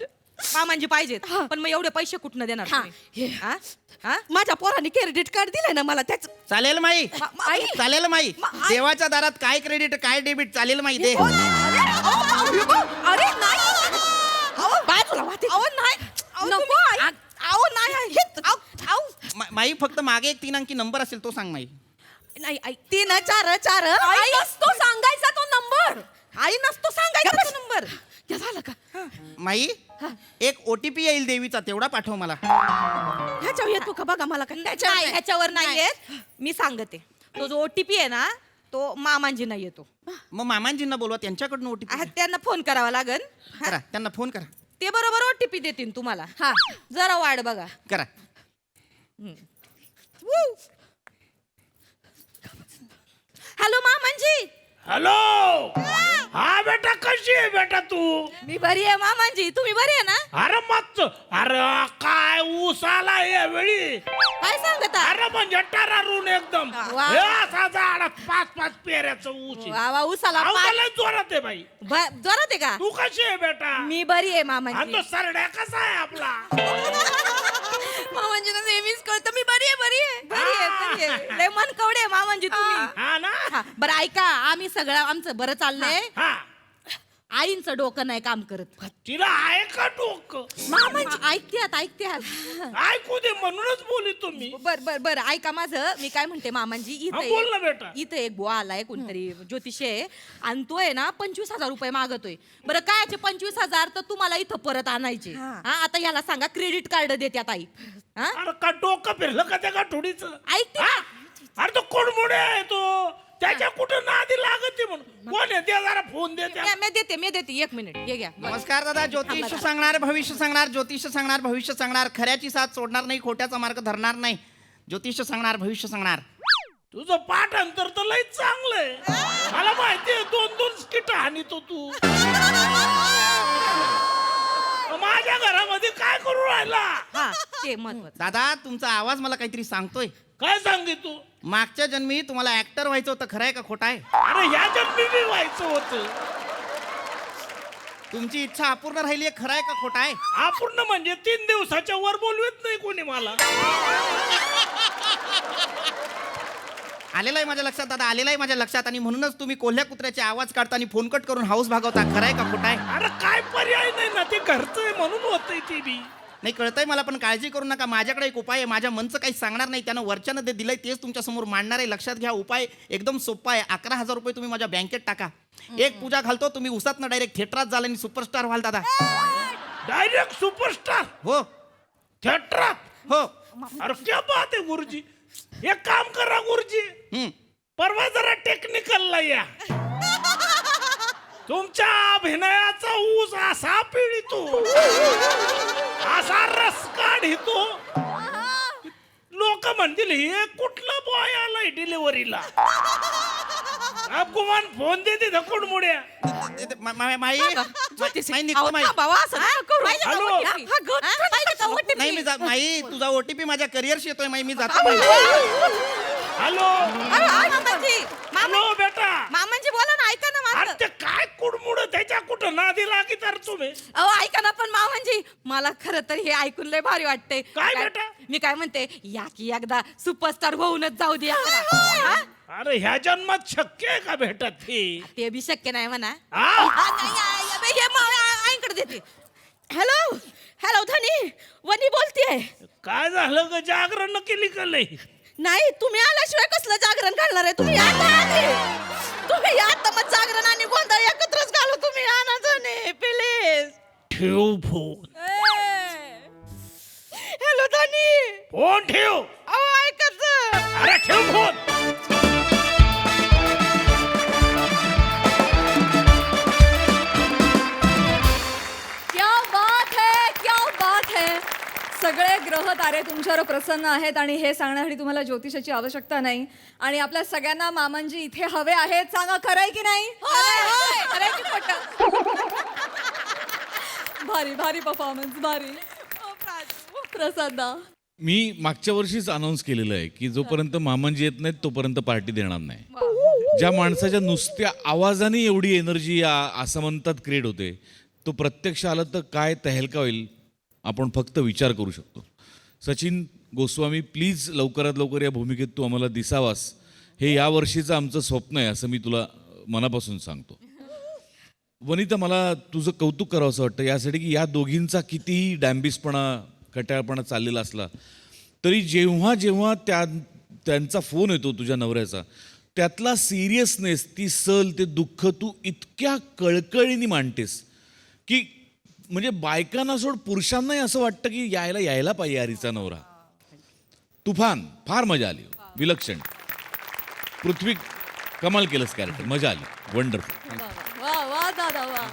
मामांजी पाहिजेत. पण मग एवढे पैसे कुठनं देणार तुम्ही? माझ्या पोराने क्रेडिट कार्ड दिलंय ना मला. त्याच चालेल माई. आई चालेल माई. देवाच्या दारात काय क्रेडिट काय डेबिट चालेल माई. दे. अरे नाही बाजूला वाटे. नाही नको. नाही माई फक्त मागे एक 3 अंकी नंबर असेल तो सांग माई. नाही आई 3 4 4 आई नसतो सांगायचा तो नंबर. आई नसतो सांगायचा तो नंबर. या झालं का माई एक ओटीपी येईल देवीचा तेवढा पाठव मला. ह्याच्यावर येतो का बघा मला काय नाही ह्याच्यावर नाही येत. मी सांगते तो जो ओटीपी आहे ना तो मामांजींना येतो. मग मामांजींना बोलवा त्यांच्याकडून ओटीपी त्यांना फोन करावा लागेल. करा, त्यांना फोन करा. ते बरोबर ओटीपी देतील तुम्हाला. हा जरा वाढ बघा. करा. हॅलो मामांजी. हॅलो. हा बेटा, कशी आहे बेटा तू? मी बरी आहे मामांजी, तुम्ही बरी आहे ना? अरे मस्त. अरे काय ऊस आला यावेळी. काय सांगता? अरे म्हणजे टरारून एकदम वा. हे असा झाडात 5-5 पेऱ्याचं ऊस आहे. वा वा उसाला अहो, पाय- त्याला जोरात आहे बाई. जोरात आहे का? तू कशी आहे बेटा? मी बरी आहे आणि मामांजी. तो सरड्या कसा आहे आपला? मामांजी नेहमीच कळतं मी बरी आहे बरी आहे बरी आहे बरी आहे. लय मन कवडे आहे मामांजी तुम्ही. हा ना. हा, बरं ऐका आम्ही सगळं आमचं बरं चाललंय. हा. आईंचं डोकं नाही काम करत. तिला आहे का डोकं? मामांजी ऐकत्यात ऐकत्यात. ऐकू दे म्हणूनच बोली तुम्ही. बर बर बर ऐका माझं मी काय म्हणते मामांजी हा, बोल ना बेटा. इथं एक बुवा आलाय कोणतरी ज्योतिषी आहे आणि तो आहे ना 25,000 रुपये मागतोय. बरं काय 25,000 तर तुम्हाला इथं परत आणायचे. हा आता याला सांगा क्रेडिट कार्ड देत्यात आई. हा अरे का डोकं फिरलं का त्या गाठोडीचं? ऐकते हा? अरे तो कोडमुडे आहे तो. त्याच्या कुठं नादी लागते म्हणून. कोण आहे त्या? जरा फोन दे त्या. मी देते 1 मिनिट हे घ्या. नमस्कार दादा. ज्योतिष सांगणार, भविष्य सांगणार, ज्योतिष सांगणार, भविष्य सांगणार. खऱ्याची साथ सोडणार नाही, खोट्याचा मार्ग धरणार नाही. ज्योतिष सांगणार, भविष्य सांगणार. तुझं पाठांतर तर लय चांगलंय. मला माहितीये 2-2 स्किट हानीतो तू. माझ्या घरामध्ये काय करू राहिला? हा ते महत्वाचं. दादा तुमचा आवाज मला काहीतरी सांगतोय. काय सांगितू? मागच्या जन्मी तुम्हाला ऍक्टर व्हायचं होतं, खरं आहे का खोटं आहे? अरे ह्या जन्मी बी व्हायचं होतं. तुमची इच्छा अपूर्ण राहिली आहे, खरं आहे का खोटं आहे? अपूर्ण म्हणजे 3 दिवसाच्या वर बोलवत नाही कोणी मला. आलेलं आहे माझ्या लक्षात दादा, आलेलं आहे माझ्या लक्षात. आणि म्हणूनच तुम्ही कोल्ह्या कुत्र्याचे आवाज काढता आणि फोन कट करून हाऊस भागवता, खरं आहे का खोटं आहे? अरे काय पर्याय नाही ना, ते घरचं आहे म्हणून होतंय ते बी. नाही कळतंय मला, पण काळजी करू नका. माझ्याकडे एक उपाय आहे. माझ्या मनचं काही सांगणार नाही, त्यानं वरच्यानं जे दिलंय तेच तुमच्या समोर मांडणार आहे. लक्षात घ्या, उपाय एकदम सोपा आहे. 11,000 रुपये तुम्ही माझ्या बँकेत टाका. एक पूजा घालतो, तुम्ही उसातनं डायरेक्ट थिएटरात जाल आणि सुपरस्टार व्हाल दादा. डायरेक्ट सुपरस्टार हो थिएटरात? हो. अरे क्या बात आहे गुरुजी. एक काम करा गुरुजी, परवा जरा टेक्निकलला या. तुमच्या अभिनयाचा ऊस असा पिळितो, असा रस काढितो, लोक म्हणतील हे कुठलं बॉय आलाय डिलिव्हरीला. गुमान फोन देते धकोडमुड्या. माई निघतो माई. हॅलो. नाही मी माई, तुझा ओटीपी माझ्या करिअरशी येतोय माई, मी जातो माई. हॅलो. हॅलो बेटा. मामांजी बोला ना ऐका ना अरे माझं. ते काय कुडमुड त्याच्या कुठं नादी लागी तर तुम्ही. अहो ऐका ना पण मामांजी मला खरं तर हे ऐकून लय भारी वाटते. काय बेटा? मी काय म्हणते या की एकदा सुपरस्टार होऊनच जाऊ द्या. हा? अरे ह्या जन्मात शक्य आहे का भेटत हे? ते बी शक्य नाही म्हणा. हा? आईकडे देते. हॅलो हॅलो धनी वनी बोलतीये. काय झालं ग, जागरण केली का लई? नाही तुम्ही आल्याशिवाय कसलं जागरण घालणार आहे. तुम्ही आता आले. तुम्ही आता मग जागरण आणि गोंधळ एकत्रच घालू. तुम्ही आणा धनी प्लीज. ठेव फोन. हॅलो धनी. फोन ठेव. अहो ऐकत. अरे ठेव फोन. क्या बात है, क्या बात है. सगळे ग्रह तारे तुमच्यावर प्रसन्न आहेत आणि हे सांगण्यासाठी तुम्हाला ज्योतिषाची आवश्यकता नाही. आणि आपल्या सगळ्यांना मामांजी इथे हवे आहेत. सांगा खरंय की नाही? भारी भारी परफॉर्मन्स, भारी. प्रसादा. मी मागच्या वर्षीच अनाऊन्स केलेलं आहे की जोपर्यंत मामांजी येत नाहीत तोपर्यंत पार्टी देणार नाही. ज्या माणसाच्या नुसत्या आवाजाने एवढी एनर्जी असं म्हणतात क्रिएट होते, तो प्रत्यक्ष आला तर काय तहेलका होईल आपण फक्त विचार करू शकतो. सचिन गोस्वामी, प्लीज लवकरात लवकर या भूमिकेत तू आम्हाला दिसावास, हे या वर्षीचं आमचं स्वप्न आहे असं मी तुला मनापासून सांगतो. वनिता, मला तुझं कौतुक करावं असं वाटतं यासाठी की या दोघींचा कितीही डॅम्बिसपणा कटाळपणा चाललेला असला तरी जेव्हा जेव्हा त्यांचा फोन येतो तुझ्या नवऱ्याचा, त्यातला सिरियसनेस, ती सल, ते दुःख तू इतक्या कळकळीने मांडतेस की म्हणजे बायकांना सोड, पुरुषांनाही असं वाटतं की यायला पाहिजे यारीचा नवरा. तुफान, फार मजा आली, विलक्षण. पृथ्वी, कमाल केलंस कॅरेक्टर, मजा आली, वंडरफुल. वा वा दादा वा.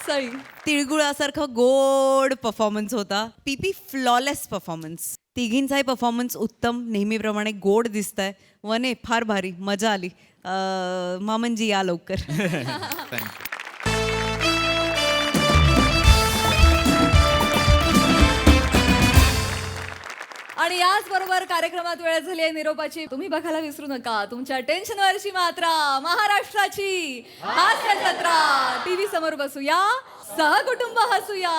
सई, तिळगुळासारखा गोड परफॉर्मन्स होता. पीपी फ्लॉलेस परफॉर्मन्स. तिघींचाही परफॉर्मन्स उत्तम, नेहमीप्रमाणे गोड दिसतंय. वने फार भारी, मजा आली. मामनजी या लवकर. आणि याच बरोबर कार्यक्रमात वेळ झाली आहे निरोपाची. तुम्ही बघायला विसरू नका तुमच्या टेन्शनवरची मात्रा, महाराष्ट्राची हास्य जत्रा. टीव्ही समोर बसूया, सहकुटुंब हसूया.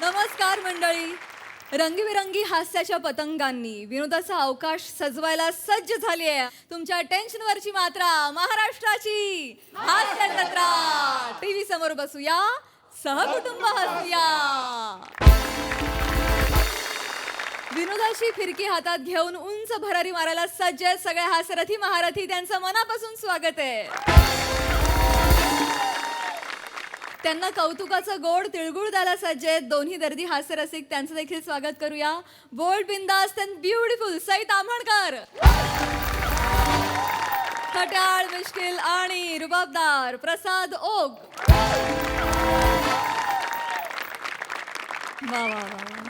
नमस्कार मंडळी. रंगीबिरंगी हास्याच्या पतंगांनी विनोदाचा अवकाश सजवायला सज्ज झाली आहे तुमच्या टेन्शनवरची मात्रा, महाराष्ट्राची हास्य जत्रा. टीव्ही समोर बसूया, सहकुटुंब हसूया. विनोदाची फिरकी हातात घेऊन उंच भरारी मारायला सज्ज आहेत सगळे हास्यरथी महारथी. त्यांचं मनापासून स्वागत आहे. त्यांना कौतुकाचं गोड तिळगुळ द्यायला सज्ज आहेत दोन्ही दर्दी हास्यरसिक. त्यांचं देखील स्वागत करूया. बोल्ड, बिंदास अँड ब्युटिफुल सई ताम्हणकर. खट्याळ, मिश्किल आणि रुबाबदार प्रसाद ओक. वा वा वा.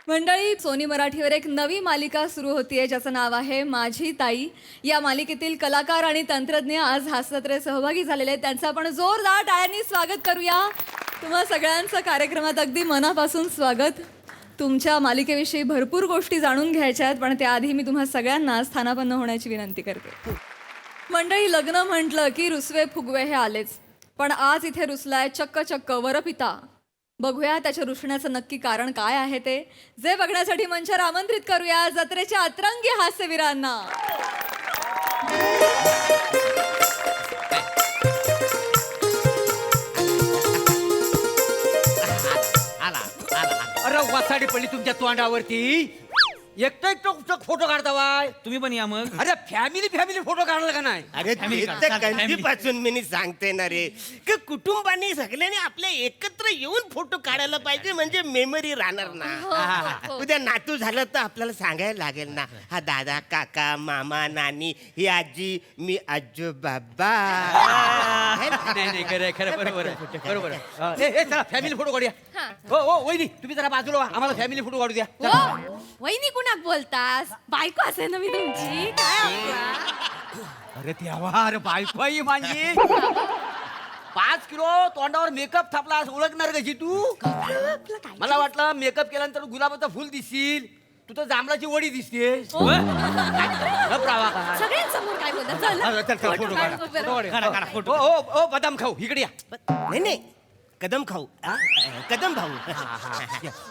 मंडळी, सोनी मराठीवर एक नवी मालिका सुरू होतीये ज्याचं नाव आहे माझी ताई. या मालिकेतील कलाकार आणि तंत्रज्ञ आज हास्यजत्रेत सहभागी झालेले आहेत. त्यांचं आपण जोरदार टाळ्यांनी स्वागत करूया. तुम्हा सगळ्यांचं कार्यक्रमात अगदी मनापासून स्वागत. तुमच्या मालिकेविषयी भरपूर गोष्टी जाणून घ्यायच्या आहेत, पण त्याआधी मी तुम्हा सगळ्यांना स्थानापन्न होण्याची विनंती करते. मंडळी, लग्न म्हटलं की रुसवे फुगवे हे आलेच, पण आज इथे रुसलाय चक्क वरपिता. बघूया त्याच्या रुसण्याचं नक्की कारण काय आहे ते. जे बघण्यासाठी मंचावर आमंत्रित करूया जत्रेच्या अतरंगी हास्यवीरांना. अरे वासाडी पडली तुमच्या तोंडावरती. एकटं फोटो काढता वाय. तुम्ही पण या मग. अरे फॅमिली फोटो काढला का नाही? अरे कधीपासून मी सांगते ना रे, की कुटुंबाने सगळ्यांनी आपल्या एकत्र येऊन फोटो काढायला पाहिजे, म्हणजे मेमरी राहणार ना. उद्या नातू झालं तर आपल्याला सांगायला लागेल ना, हा दादा, काका, मामा, नानी, ही आजी, मी आजो बाबा. नाही खरं बरोबर. चला फॅमिली फोटो काढूया. हो वहिनी, तुम्ही जरा बाजूला व्हा, आम्हाला फॅमिली फोटो काढू द्या. वहिनी कुणाक बोलतास? बायको असेल ना मी तुमची. काय आपला? अरे देवा, अरे बायको आहे माझी. 5 किलो तोंडावर मेकअप थापला, ओळखणार कशी तू? मला वाटलं मेकअप केल्यानंतर गुलाबाचं फुल दिसशील, तू तर जांभळाची वडी दिसतेस. सगळ्यांसमोर काय बोलतात? हो बदाम खाऊ, इकडे या. नाही कदम खाऊ, कदम भाऊ.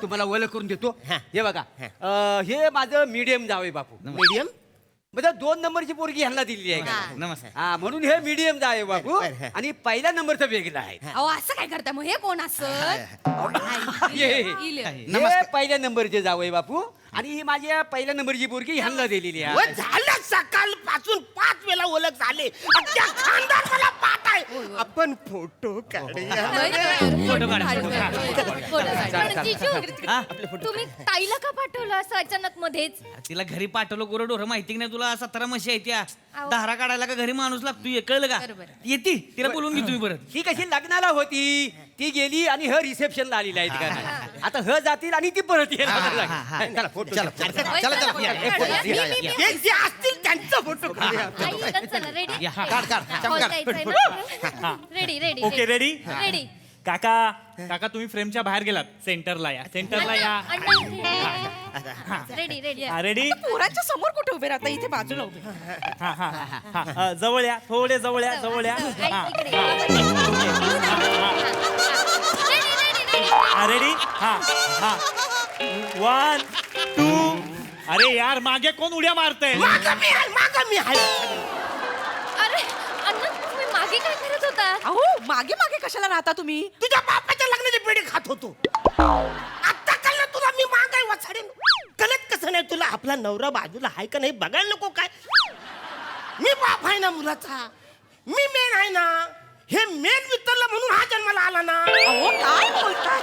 तुम्हाला ओळख करून देतो. हे बघा, हे माझं मीडियम जावे बापू. मीडियम म्हणजे 2 नंबरची पोरगी ह्यांना दिलेली आहे का? नमस्कार. म्हणून हे मीडियम जावे बापू. आणि पहिल्या नंबरचं वेगळं आहे. अहो असं काय करता मग? हे कोण असत? हे पहिल्या नंबरचे जावई बापू, आणि ही माझ्या पहिल्या नंबरची पोरगी ह्यांना दिलेली आहे. झालं सकाळपासून 5 वेळा ओळख झाले. अख्ख्या खानदान मला पाहत आहे. आपण फोटो काढूया. पण जिजू, तुम्ही ताईला का पाठवलं असं अचानक मध्येच? तिला घरी पाठवलं गोरडोर, माहिती नाही तुला? 17 म्हशी आहेत त्या. धारा काढायला का घरी माणूस लागतो, कळलं का? येते तिला बोलून घे तुम्ही परत. ती कशी लग्नाला होती, ती गेली आणि ह रिसेप्शनला आलेली आहे का? आता ह जातील आणि ती परत येईल. फोटो असतील त्यांचा फोटो काढूया. Ready okay ready ready. काका तुम्ही फ्रेमच्या बाहेर गेलात. सेंटरला या. Ready ready. रेडी. पोरांच्या समोर कुठे उभे राहता? इथे बाजूला उभे. जवळ या, थोडे जवळ या. रेडी. 1 2. अरे यार, मागे कोण उड्या मारतंय? मागं मी आहे. अरे अण्णा, तुम्ही मागे काय करत होता? अहो मागे कशाला राहता तुम्ही? तुझ्या बापाच्या लग्नाची पेढी खात होतो. आता कळलं तुला मी मागाय वाचाडीन. तसं नाही, तुला आपला नवरा बाजूला आहे का नाही बघायला नको काय? मी बाप आहे ना मुलाचा, मी मेन आहे ना. हे मेन वितरलं म्हणून हा जन्माला आला ना. अहो काय बोलताय?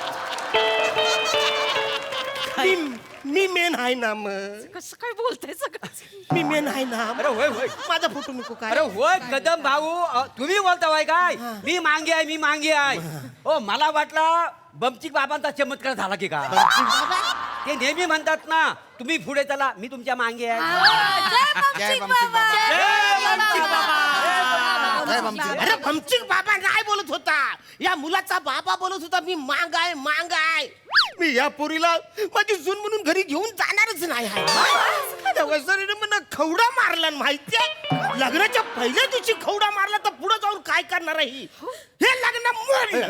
मी मेन आहे ना. मग कसं काय बोलताय सगळं? मी मेन आहे ना. अरे होय होय. माझा फोटो नको काय? अरे होय कदम भाऊ, तुम्ही बोलताय काय? मी मांगी आहे, मी मांगी आहे. हो मला वाटलं बमचिक बाबांचा चमत्कार झाला की काय? ते नेहमी म्हणतात ना, तुम्ही पुढे चला, मी तुमच्या मांगी आहे. अरे भमचिक बाबा नाही बोलत होता, या मुलाचा बाबा बोलत होता. मी मांग आहे, मांग आहे. मी या पोरीला माझी सून म्हणून घरी घेऊन जाणारच नाही आहे. वसरीने मला खवडा मारला माहितीये. लग्नाच्या पहिल्या दिवशी खवडा मारला तर पुढे जाऊन काय करणार आहे ही? हे लग्न मोडलं.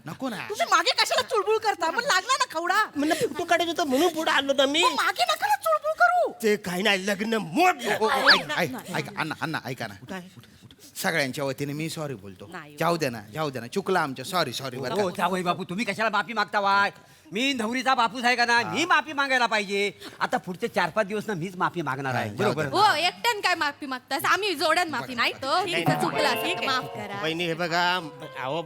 नको ना, तुम्ही मागे कशाला चुळबुळ करता? पण लागला ना खवडा. म्हणलं फोटो काढायचं होतं म्हणून पुढे आलो ना मी. मागे नका ना चुळबुळ करू. ते काही नाही, लग्न मोडलं. ऐका अण्णा अण्णा ऐका ना, सगळ्यांच्या वतीने मी सॉरी बोलतो. नाही. जाऊ दे ना, चुकला आमच्या. सॉरी बरं हो का? जावई बापू, तुम्ही कशाला माफी मागता वाय? मी नवरीचा बापूस आहे का ना, मी माफी मागायला पाहिजे. आता पुढचे 4-5 दिवस ना मीच माफी मागणार आहे. बरोबर. हो एकट्यान काय माफी मागतास? आम्ही जोड्यात माफी नाही तर चुकलं असेल तर माफ करा. वहिनी हे बघा, अहो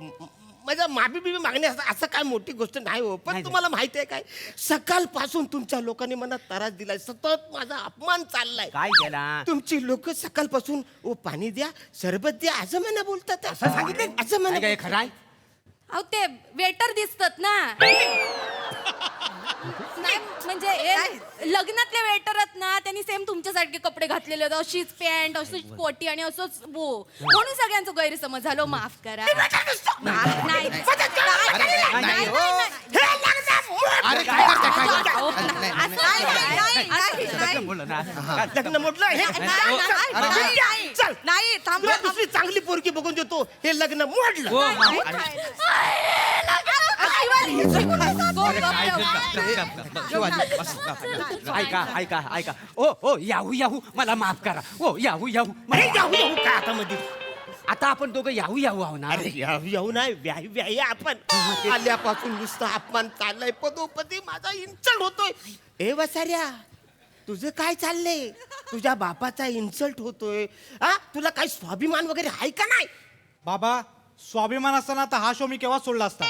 माझं माफी बिबी मागणे असं काय मोठी गोष्ट नाही हो. पण तुम्हाला माहिती आहे काय, सकाळपासून तुमच्या लोकांनी मला त्रास दिलाय, सतत माझा अपमान चाललाय. काय केला? तुमची लोक सकाळपासून ओ पाणी द्या, सरबत द्या असं म्हणा बोलतात. असं सांगितलं? असं म्हणा. काय खरं आहे? अहो ते वेटर दिसतात ना. नाही म्हणजे लग्नातले वेटर आहेत ना, त्यांनी सेम तुमच्यासारखे कपडे घातलेले होते, अशीच पॅन्ट, अशीच पोटी आणि असंच बो, म्हणून सगळ्यांचा गैरसमज झालो. माफ करा. नाही नाही हो. अरे काय करताय, काय करताय? लग्न मोडलं हे. चल नाही थांब. तुला दुसरी चांगली पोरगी बघून देतो. हे लग्न मोडलं. ऐका ओ याहू मला माफ करा. ओ याहू अरे याहू याहू काय आता मध्ये? आता आपण दोघं याहू आहो ना. अरे याहू याहू नाही, व्याही व्याही आपण. आल्यापासून नुसतं अपमान चाललाय, पदोपदी माझा इन्सल्ट होतोय. ए वसाऱ्या, तुझं काय चाललंय? तुझ्या बापाचा इन्सल्ट होतोय. हा, तुला काही स्वाभिमान वगैरे आहे का नाही? बाबा, स्वाभिमान असताना तर हा शो मी केव्हा सोडला असता.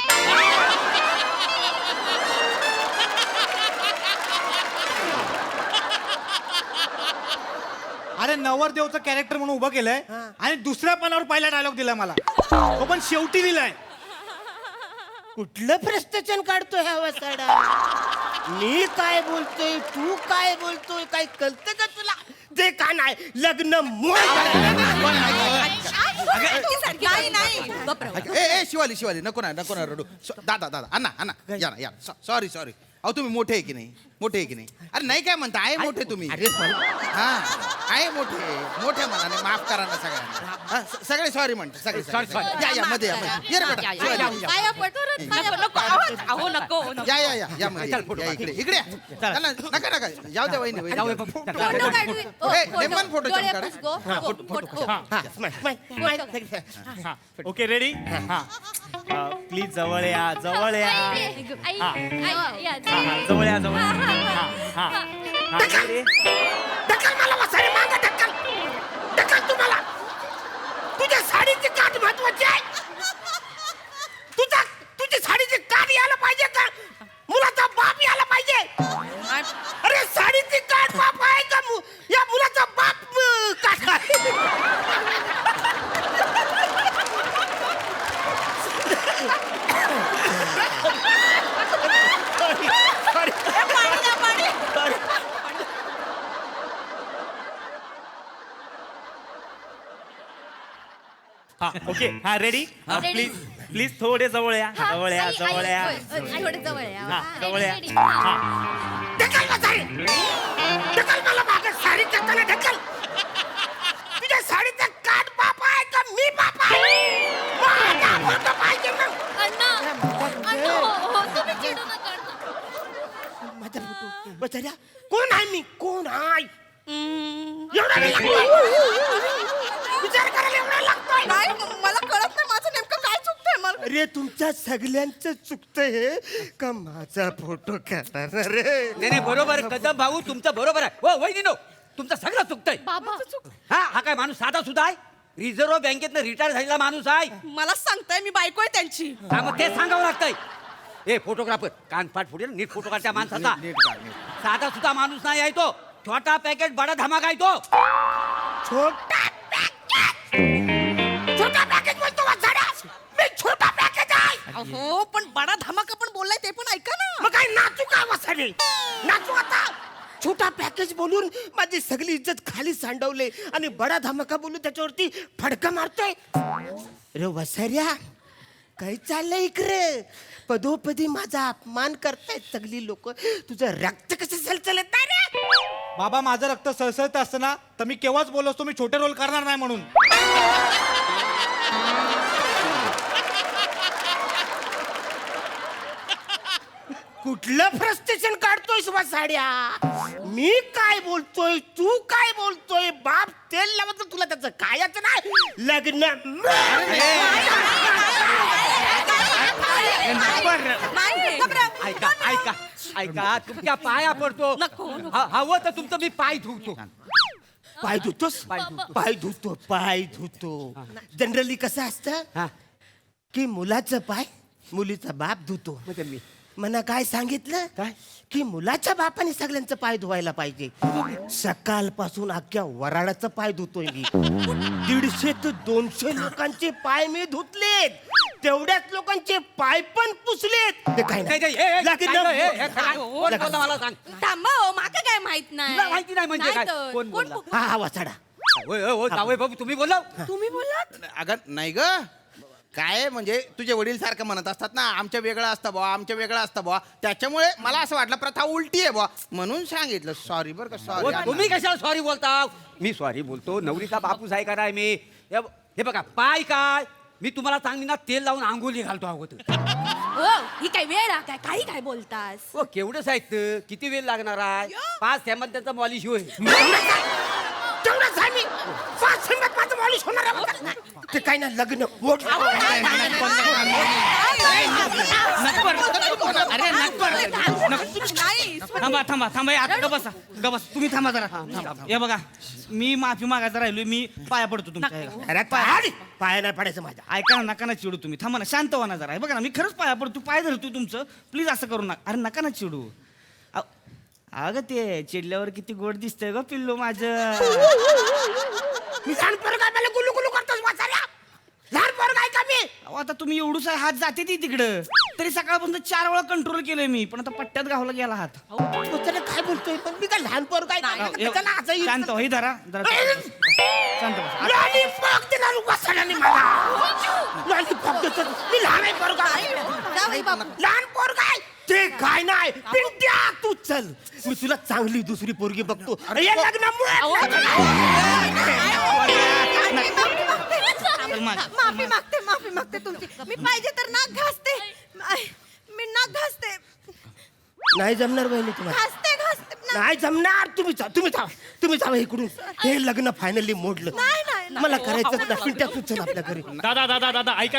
अरे नवरदेवचं कॅरेक्टर म्हणून उभं केलंय आणि दुसऱ्या पानावर पहिला डायलॉग दिलाय मला, तो पण शेवटी दिलाय. कुठलं प्रश्नचन काढतोय हा वसाडा? मी काय बोलतोय, तू काय बोलतोय, काय कळतं का तुला? ते का नाही, लग्न ए शिवाली नको ना रडू. दादा अण्णा या सॉरी. अहो तुम्ही मोठे आहे की नाही? अरे नाही काय म्हणता, आहे मोठे तुम्ही. हा आहे मोठे मनाने माफ करा ना सगळ्यांना. सगळे सॉरी म्हणते, सगळे सॉरी. या मध्ये या रे बेटा. या मध्ये इकडे नका जाऊ द्या वहिनी. Okay ready? प्लीज जवळ या. जवळ या. ढकल मला वसाडे मागं ढकल तुम्हाला. तुझ्या साडीची काठ महत्वाची आहे. तुझी साडीची काठ यायला पाहिजे का? मुलाचा बाप यायला पाहिजे. अरे साडीची काठ बाप आहे का? या मुलाचा बाप काठ आहे. ओके हा रेडी? प्लीज थोडे जवळ या. जवळ या. थोडे जवळ या. जवळ या. ढकल वसाडे. ढकल मला मागं. साडी ढकल ढकल. तुझ्या साडीचा काठ बाप आहे का मी बाप आहे? माझा फोटो पाहिजे ना. माझा फोटो बचाऱ्या. कोण आहे मी? कोण आहे? एवढा वेळ लागतो? विचार करायला एवढा लागतो? नाही मला कळत नाही माझं नेमकं काय चुकतंय मला. अरे तुमच्या सगळ्यांचं चुकतंय हे का माझा फोटो करणार रे. नाही बरोबर कदम भाऊ तुमचं बरोबर आहे. हो वहिनीनो तुमचं सगळं चुकतंय. बाबा हा काय माणूस साधा सुद्धा आहे. रिझर्व्ह बँकेतनं रिटायर झालेला माणूस आहे. मला सांगताय मी बायको आहे त्यांची. हा मग ते सांगावं लागतंय. ए फोटोग्राफर कान पाठ फुटेल नीट फोटो काढ त्या माणसाचा. साधा सुद्धा माणूस नाही आहे तो. छोटा पॅकेट बडा धमाका आहे तो. छोटा पॅकेज बोलतो मी छोटा पॅकेज आहे. हो पण बडा धमाका पण बोललाय ते पण ऐका ना. मग काय नाचू का वसाडे नाचू आता. छोटा पॅकेज बोलून माझी सगळी इज्जत खाली सांडवले आणि बडा धमाका बोलून त्याच्यावरती फडका मारतोय. अरे वसाऱ्या काय चाललंय इकडे. पदोपदी माझा अपमान करतायत सगळी लोक. तुझं रक्त कसं सलसलत नाही रे. बाबा माझं रक्त सळसळत असतं ना तर मी केव्हाच बोललो असतो मी छोटे रोल करणार नाही म्हणून. कुठलं फ्रस्ट्रेशन काढतोय वसाड्या. मी काय बोलतोय तू काय बोलतोय. बाप तेल लावत तुला त्याचं कायच नाही. लग्न ऐका ऐका ऐका तुमच्या पाया पडतो. हवं तर तुमचं मी पाय धुवतो. पाय धुतोस पाय धुतो. जनरली कसं असतं की मुलाचं पाय मुलीचा बाप धुतो. मी मना काय सांगितलं काय की मुलाच्या बापाने सगळ्यांचं पाय धुवायला पाहिजे. सकाळपासून अख्ख्या वराडाचं पाय धुतोय मी. 150 ते 200 लोकांचे पाय मी धुतलेत. तेवढ्याच लोकांचे पाय पण पुसलेत. ते काय मला सांग. थांबा हो माका काय माहित नाही. तुला माहिती नाही म्हणजे काय? नाही तर. कोण बोलला? हा वाचाडा. जावई बाबू तुम्ही बोला. तुम्ही बोलात. अगं नाही ग काय म्हणजे तुझे वडील सारखं म्हणत असतात ना आमच्या वेगळं असतं बुवा आमच्या वेगळं असतं बुवा त्याच्यामुळे मला असं वाटलं प्रथा उलटी आहे बुवा म्हणून सांगितलं. सॉरी बरं का सॉरी. तुम्ही कशाला सॉरी बोलता. मी सॉरी बोलतो. नवरीचा बापूस आहे का नाही मी. हे बघा पाय काय मी तुम्हाला चांगली ना तेल लावून आंघोळी घालतो अगोदर. हो ही काय वेळ आहे काय काही काय बोलतास. हो केवढं साहित्य किती वेळ लागणार आहे. 5 थेंबात त्याचा मॉलिश होईल. तेवढंच आहे मी. 5 सेकंदात माझं मालिश होणार आहे. ते काय ना लग्न थांबा थांबा थांबा आता बसा गबस तुम्ही थांबा जरा. हे बघा मी माफी मागायचं राहिलोय. मी पाया पडतो तुमच्या ह्याला. अरे पाय नाही पडायचं माझ्या. ऐका ना नका ना चिडू तुम्ही. थांबा ना शांत व्हा ना जरा. हे बघा ना मी खरंच पाया पडतो पाय धरतो तुमचं. प्लीज असं करू नका. अरे नका ना चिडू. अगं ते चिडल्यावर किती गोड दिसतंय ग पिल्लू माझं. मी लहान पोरं काय मला गुलू गुलू करतोस वाचाऱ्या. लहान पोरं काय का मी. अहो, आता तुम्ही एवढूच हात जाते ती तिकडं. तरी सकाळपासून 4 वेळा कंट्रोल केलंय मी पण आता पट्ट्यात गावला गेला हात. वाचाऱ्या काय बोलतोय पण मी काय लहान पोरं काय शांत हो. हे धरा जरा शांत बसा. लॉलीपॉप दिला वाचाऱ्याने मला. लॉलीपॉप देतो मी लहान आहे पोरं काय. लहान पोरं काय ते काय नाही. पिंट्या तू चल मी तुला चांगली दुसरी पोरगी बघतो. अरे या माफी मागते तुमची. मी पाहिजे तर नाक घासते. मी नाक घासते नाही जमणार बहिणी तुम्हाला. घासते नाही जमणार. तुम्ही जावा इकडून. हे लग्न फायनली मोडलं. नाही मला करायचं ना. पिंट्या तू चल आपल्या घरी. दादा ऐका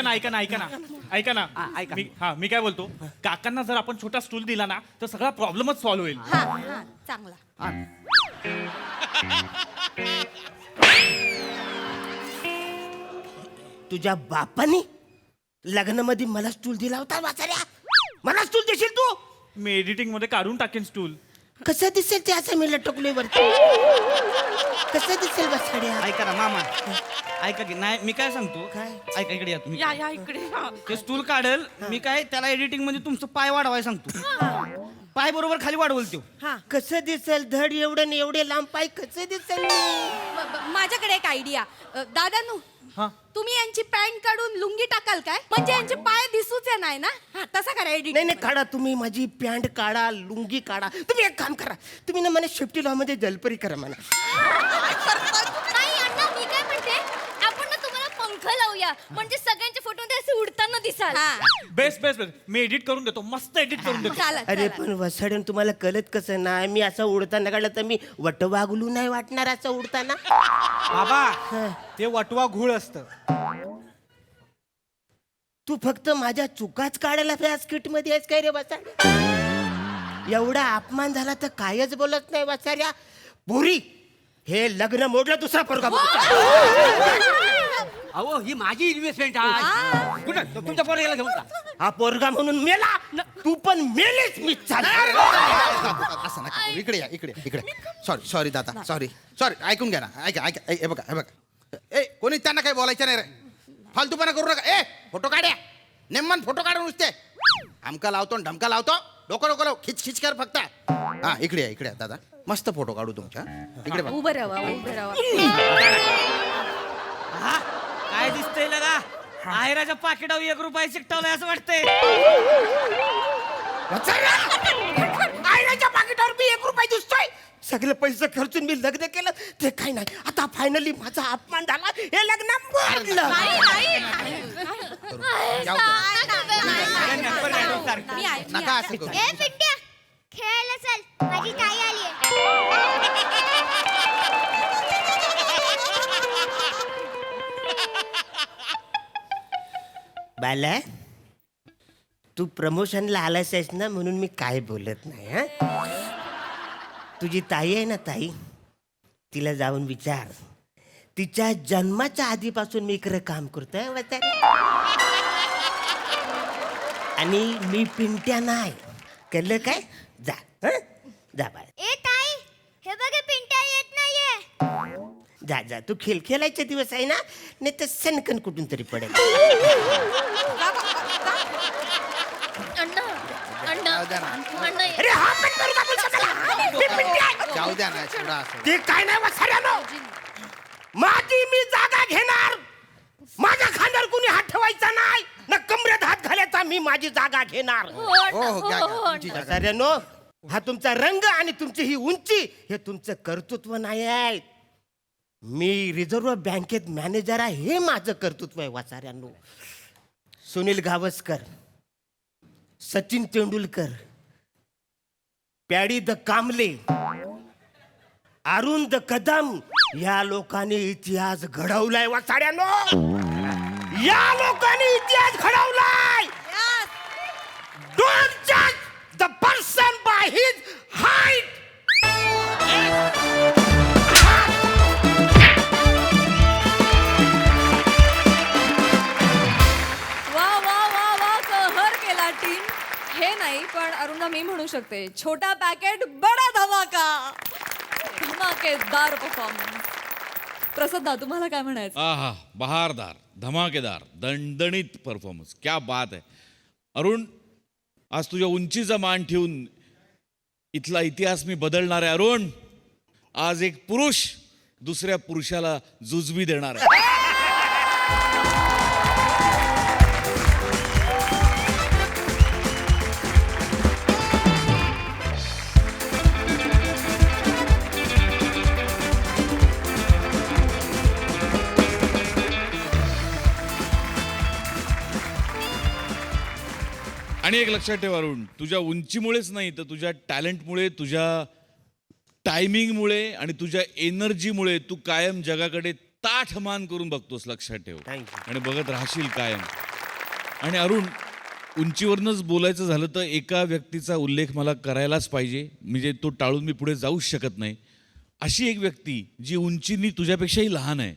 ना मी काय बोलतो काकांना जर आपण छोटा स्टूल दिला ना तर सगळा प्रॉब्लेमच सॉल्व्ह होईल. चांगला तुझ्या बापाने लग्नामध्ये मला स्टूल दिला होता वाचाऱ्या. मला स्टूल देशील तू. मी एडिटिंग मध्ये काढून टाकेन स्टूल. कसं दिसेल ते असं मी लटकलोय वरती. कसं दिसेल वाचाड्या. ऐका ना मामा ऐका की नाही मी काय सांगतो. काय? ऐका इकडे या तुम्ही. या इकडे. ते स्टूल काढेल मी काय त्याला एडिटिंग मध्ये तुमचं पाय वाढवाय सांगतो. पाय बरोबर खाली वाढवल तो. कसं दिसेल धड एवढं आणि एवढे लांब पाय कसं दिसेल. माझ्याकडे एक आयडिया. दादानू तुम्ही यांची पॅन्ट काढून लुंगी टाकाल काय म्हणजे यांचे पाय दिसूच नाही ना. तसा करा एडिट. नाही काढा तुम्ही माझी पॅन्ट काढा लुंगी काढा. तुम्ही एक काम करा तुम्ही ना मला शेफ्टी लॉ मध्ये जलपरी करा म्हणा. नाही अण्णा मी काय म्हणते आपण ना तुम्हाला पंख लावूया म्हणजे सगळ्यांचे फोटो ते असे उडतात छान दिसाल बेस्ट बेस्ट बेस्ट मी एडिट करून देतो मस्त एडिट करून देतो चालत अरे पण वसाड्यान तुम्हाला कळत कसं नाही मी असं उडताना काढलं तर मी वटवागलू नाही वाटणार असं उडताना. बाबा ते वटवा घूळ असतं. तू फक्त माझ्या चुकाच काढायला त्या स्किट मध्ये आहेस काय रे वसाड्या? एवढा अपमान झाला तर कायच बोलत नाही वसाड्या. पुरी हे लग्न मोडलं दुसरा पोरगा अहो ही माझी इन्व्हेस्टमेंट आहे. कुठं तुमच्या पोराला घेऊन जा. हा पोरगा म्हणून मेला तू पण मेलेच मी असं नका करू. इकडे या इकडे सॉरी सॉरी दादा सॉरी सॉरी ऐकून घ्या ना ऐका हे बघा ए कोणी त्यांना काही बोलायचं नाही रे फालतूपणा करू नका. ए फोटो काढ्या नेमन फोटो काढून नुसते आमका लावतो ढमका लावतो डोकं लाव खिच कर फक्त. हा इकडे या दादा मस्त फोटो काढू तुमच्या इकडे बघा. उभं राहा. काय दिसतंय लगा आयराच्या पाकिटावर 1 रुपया चिकटवलाय असं वाटतंय. आईच्या पाकिटावर मी 1 रुपया दिसतोय. सगळे पैसे खर्चून मी लग्न केलं ते काही नाही. आता फायनली माझा अपमान झाला हे लग्न मोडलं. नका असं करू. खेळायला चल माझी ताई आली बाला तू प्रमोशनला आलास आहेस ना म्हणून मी काय बोलत नाही. हा तुझी ताई आहे ना ताई तिला जाऊन विचार. तिच्या जन्माच्या आधीपासून मी इकडे काम करतोय आणि मी पिंट्या नाही कळलं काय. जा जा बाळ ए ताई हे बघ पिंट्या येत नाहीये. जा तू खेळायचे दिवस आहे ना नाही तर सनकन कुठून तरी पडेल. अण्णा अरे हा पण पोरगा बोलतो त्याला. मी पिंट्या आहे. जाऊ द्या ना सोडा असं. ते काय नाही वसाऱ्यानो माझी मी जागा घेणार. माझ्या खांद्यावर कुणी हात ठेवायचा नाही ना कमरेत हात घालायचा. मी माझी जागा घेणार. हो घ्या तुमची जागा. वसाऱ्यानो हा तुमचा रंग आणि तुमची ही उंची हे तुमचं कर्तृत्व नाही आहे. मी रिझर्व्ह बँकेत मॅनेजर आहे हे माझं कर्तृत्व आहे वाचाऱ्यांनो. सुनील गावस्कर सचिन तेंडुलकर पॅडी द कांबले अरुण द कदम या लोकांनी इतिहास घडवलाय वाचाड्यानो. या लोकांनी इतिहास घडवलाय. डोंट जज the person by his height. वा कहर केला टीम. हे नाही पण अरुणा मी म्हणू शकते छोटा पॅकेट बडा धमाका. धमाकेदार परफॉर्मन्स. प्रसाद तुम्हाला काय म्हणायचं. आहा बहारदार धमाकेदार दणदणीत परफॉर्मन्स क्या बात आहे. अरुण आज तुझ्या उंचीचा मान ठेवून इथला इतिहास मी बदलणार आहे. अरुण आज एक पुरुष दुसऱ्या पुरुषाला जुजबी देणार आहे. आणि एक लक्षात ठेव अरुण तुझ्या उंचीमुळेच नाही तर तुझ्या टॅलेंटमुळे तुझ्या टायमिंगमुळे आणि तुझ्या एनर्जीमुळे तू कायम जगाकडे ताठ मान करून बघतोस. लक्षात ठेव आणि बघत राहशील कायम. आणि अरुण उंचीवरनंच बोलायचं झालं तर एका व्यक्तीचा उल्लेख मला करायलाच पाहिजे म्हणजे तो टाळून मी पुढे जाऊच शकत नाही. अशी एक व्यक्ती जी उंचीनी तुझ्यापेक्षाही लहान आहे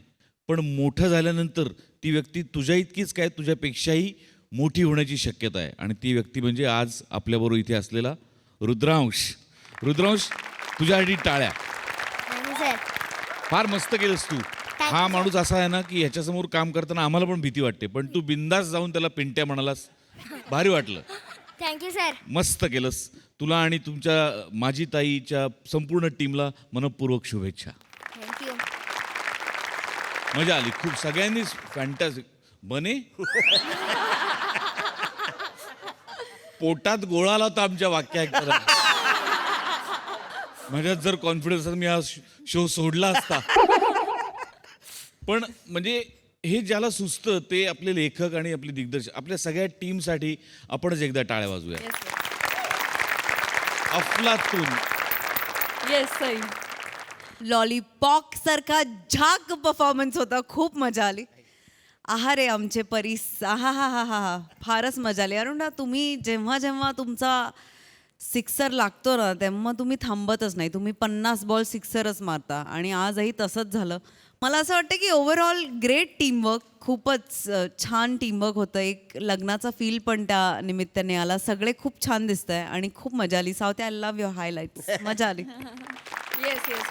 पण मोठं झाल्यानंतर ती व्यक्ती तुझ्या इतकीच काय तुझ्यापेक्षाही मोठी होण्याची शक्यता आहे. आणि ती व्यक्ती म्हणजे आज आपल्याबरोबर इथे असलेला रुद्रांश. रुद्रांश तुझ्यासाठी टाळ्या. फार मस्त केलंस तू. हा माणूस असा आहे ना की ह्याच्यासमोर काम करताना आम्हाला पण भीती वाटते पण तू बिंदास जाऊन त्याला पिंट्या म्हणालास. भारी वाटलं. Thank you sir. मस्त केलंस. तुला आणि तुमच्या माझी ताईच्या संपूर्ण टीमला मनपूर्वक शुभेच्छा. थँक्यू. मजा आली खूप. सगळ्यांनीच फॅन्टॅस्टिक. बने पोटात गोळा आला होता आमच्या वाक्य ऐकताना. माझ्यात जर कॉन्फिडन्स मी हा शो सोडला असता. पण म्हणजे हे ज्याला सुचतं ते आपले लेखक आणि आपले दिग्दर्शक, आपल्या सगळ्या टीमसाठी आपणच एकदा टाळ्या वाजूया. अफलातून. येस सई. लॉलीपॉक सारखा झाक परफॉर्मन्स होता. खूप मजा आली. आहा रे आमचे परीस, आहा हा हा हा हा, फारच मजा आली. अरुणा, तुम्ही जेव्हा जेव्हा तुमचा सिक्सर लागतो ना तेव्हा तुम्ही थांबतच नाही. तुम्ही 50 बॉल सिक्सरच मारता आणि आजही तसंच झालं. मला असं वाटतं की ओव्हरऑल ग्रेट टीमवर्क, खूपच छान टीमवर्क होतं. एक लग्नाचा फील पण त्या निमित्ताने आला. सगळे खूप छान दिसत आहे आणि खूप मजा आली. सावते, आय लव्ह युअर हायलाइट्स. मजा आली. Yes yes.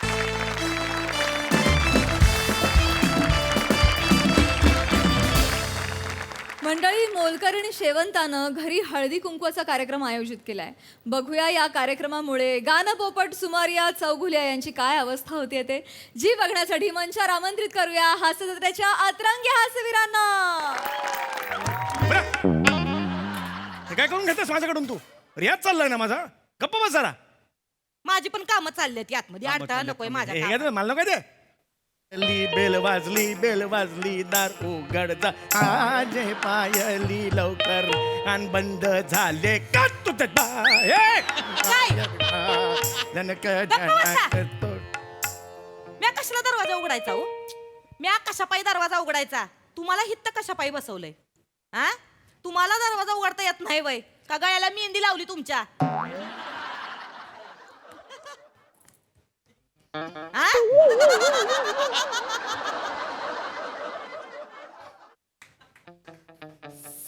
मंडळी, मोलकर आणि शेवंतानं घरी हळदी कुंकवाचा कार्यक्रम आयोजित केलाय. बघूया या कार्यक्रमामुळे गाणं पोपट सुमारिया चौघुल्या यांची काय अवस्था होती ते. जी बघण्यासाठी मंचावर आमंत्रित करूया हास्य जत्रेच्या अतरंगी हास्यवीरांना. हे काय करून घेतेस माझ्याकडून? तू रियाज चाललाय ना माझा. गप्प बस जरा. माझी पण कामं चालली आहेत आतमध्ये. अडथळा नकोय माझ्या कामात. मला नको ते. बेल वाजली दार उघड जा आज पायली लवकर आणि बंद झाले का तुझे म्या कशाला दरवाजा उघडायचा हो? म्या कशापायी दरवाजा उघडायचा? तुम्हाला हित्त कशापायी बसवलंय? हा, तुम्हाला दरवाजा उघडता येत नाही वय का? गळ्याला मेहंदी लावली तुमच्या?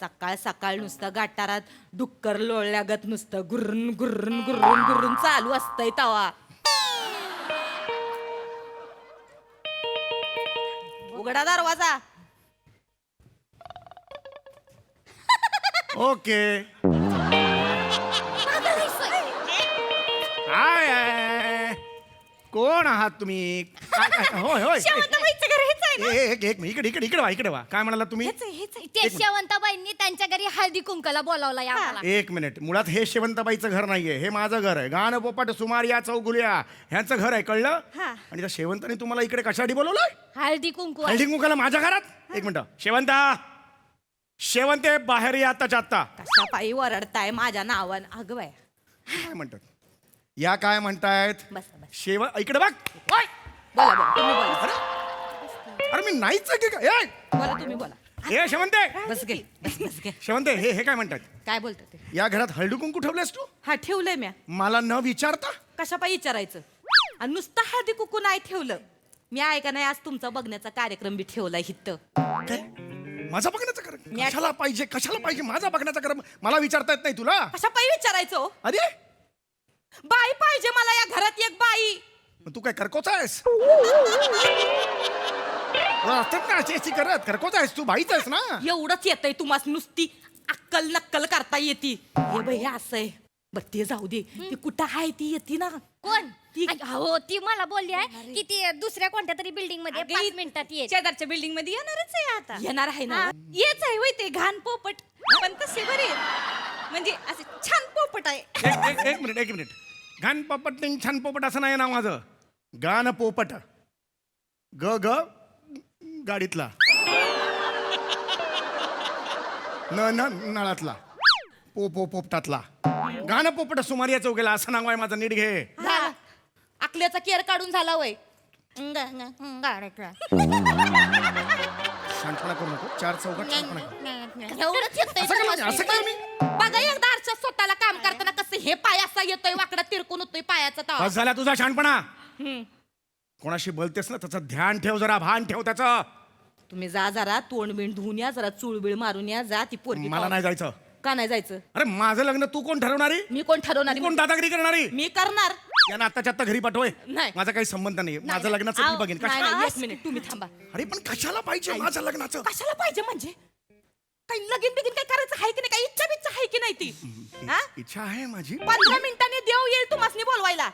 सकाळ सकाळ नुसतं गाठारात डुक्कर लोळल्यागत नुसतं गुर्रून गुर्रून गुर्रून गुर्रून चालू असतंय तवा. उघडा दरवाजा. ओके. हाय, कोण आहात तुम्ही? होय होय. इकडे वा. काय म्हणाला तुम्ही? ते शेवंताबाईंनी त्यांच्या घरी हळदी कुंकाला बोलावला आम्हाला. एक मिनिट. मुळात हे शेवंताबाईचं घर नाहीये, हे माझं घर आहे. गाणं पोपट सुमारिया चौगुल्या ह्यांचं घर आहे, कळलं? आणि त्या शेवंताने तुम्हाला इकडे कशासाठी बोलवलंय? हळदी कुंकू. हळदी कुंकाला माझ्या घरात? एक मिनिट. शेवंते बाहेर या आत्ताच्या आत्ता. कशापायी वरडताय माझ्या नावान? अगं बाय, काय म्हणतात या? काय म्हणतायत? बस इकडे बघ. बोला बोला, तुम्ही बोला. अरे मी नाहीच आहे की काय? बोला तुम्ही बोला. हे शेवंते, बस गे बस गे. शेवंते, हे काय म्हणतात? काय बोलतो ते? या घरात हळदी कुंकू ठेवलेस तू? हा, ठेवलंय म्या. मला न विचारता? कशापायी विचारायचं? आणि नुसतं हळदी कुकू नाही ठेवलं मी, ऐका नाही, आज तुमचा बघण्याचा कार्यक्रम बी ठेवलाय हित. काय माझा बघण्याचा कार्यक्रम? कशाला पाहिजे माझा बघण्याचा कार्यक्रम? मला विचारता येत नाही तुला? कशापायी विचारायचं? अरे बाई पाहिजे मला या घरात, एक बाई. तू काय करकोच आहेस? करत करकोच आहेस तू? बाईच आहेस ना? एवढंच येतंय तुम्हाला, नुसती अक्कल नक्कल करता येते. हे बाई असं आहे. बर ते जाऊ दे, ती कुठं आहे? ती येते ना? कोण? हो, ती मला बोलली आहे की ती दुसऱ्या कोणत्या तरी बिल्डिंग मध्ये 5 मिनिटात येईल. शेजारच्या बिल्डिंग मध्ये येणारच आहे आता. येणार आहे ना? येच आहे होय ते घाण पोपट, पण तसे बरे म्हणजे असे छान पोपट आहे. एक मिनिट. घाण पोपट नाही, छान पोपट असं नाही नाव माझं. गाणं पोपट. ग ग गाडीतला, न नळातला, पोपटातला. गाणं पोपट सुमारिया चौकेला असं नाव आहे माझं. नीट घे. आकल्याचा केअर काढून झाला वय. शांतपणा करू नको. 4 चौघात शांतपणा. एवढंच येतंय असं तुम्हाला. काय मी? बघा एकदा आरशात स्वतःला काम करताना कसं हे पाय असा येतोय वाकडा तिरकून होतोय पायाचा तवा. बस झाला तुझा शहाणपणा. कोणाशी बोलतेस ना त्याचं ध्यान ठेव, जरा भान ठेव त्याचं. तुम्ही जा जरा तोंड बिंड धुवून या, जरा चुळबिळ मारून या. जा ती पोरगी. मला नाही जायचं. का नाही जायचं? अरे माझं लग्न तू कोण ठरवणारी? मी कोण ठरवणारी? कोण दादागिरी करणारी? मी करणार. यांना आत्ताच्या आत्ता घरी पाठवय. नाही. माझा काही संबंध नाही. माझं लग्नाचं मी बघेन. नाही, कशाला? एक मिनिट तुम्ही थांबा. अरे पण कशाला पाहिजे माझं लग्नाचं? कशाला पाहिजे म्हणजे? काही लगीन बिगीन काय करायचं आहे की नाही? काही इच्छा बिच्छा आहे की नाही ती? हा? इच्छा आहे माझी. 15 मिनिटांनी देव येईल तुम्हाला बोलवायला.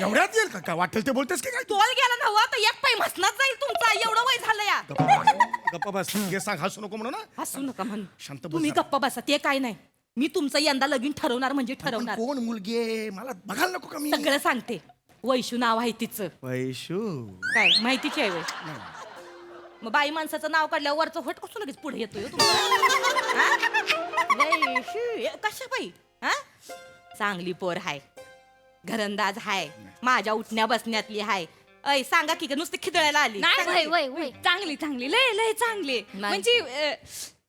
एवढ्यात येईल का? वाटेल ते बोलतेस की काय? तोल गेला ना आता एक पाय मसनात जाईल तुमचा. एवढं वय झालं या. गप्प बस. हे सांग, हसू नको म्हणू ना. हसू नका म्हणून. शांत बस तुम्ही जरा. गप्पा बसा. ते काय नाही. मी तुमचं यंदा लगीन ठरवणार म्हणजे ठरवणार. कोण मुलगी आहे मला बघायला नको का मी? सगळं सांगते. वैशू नाव आहे तिचं. वैशू काय माहितीची आहे वय? मग बाई माणसाचं नाव काढल्यावर वरचं होट कसं लगेच पुढे येतोय हो तुम्हाला? हा? वैशू कशा बाई? हा चांगली पोर हाय, घरंदाज हाय, माझ्या उठण्या बसण्यातली हाय. ऐ सांगा की नुसते खिदळायला आली? नाही वय वय वय चांगली चांगली लय लय चांगली म्हणजे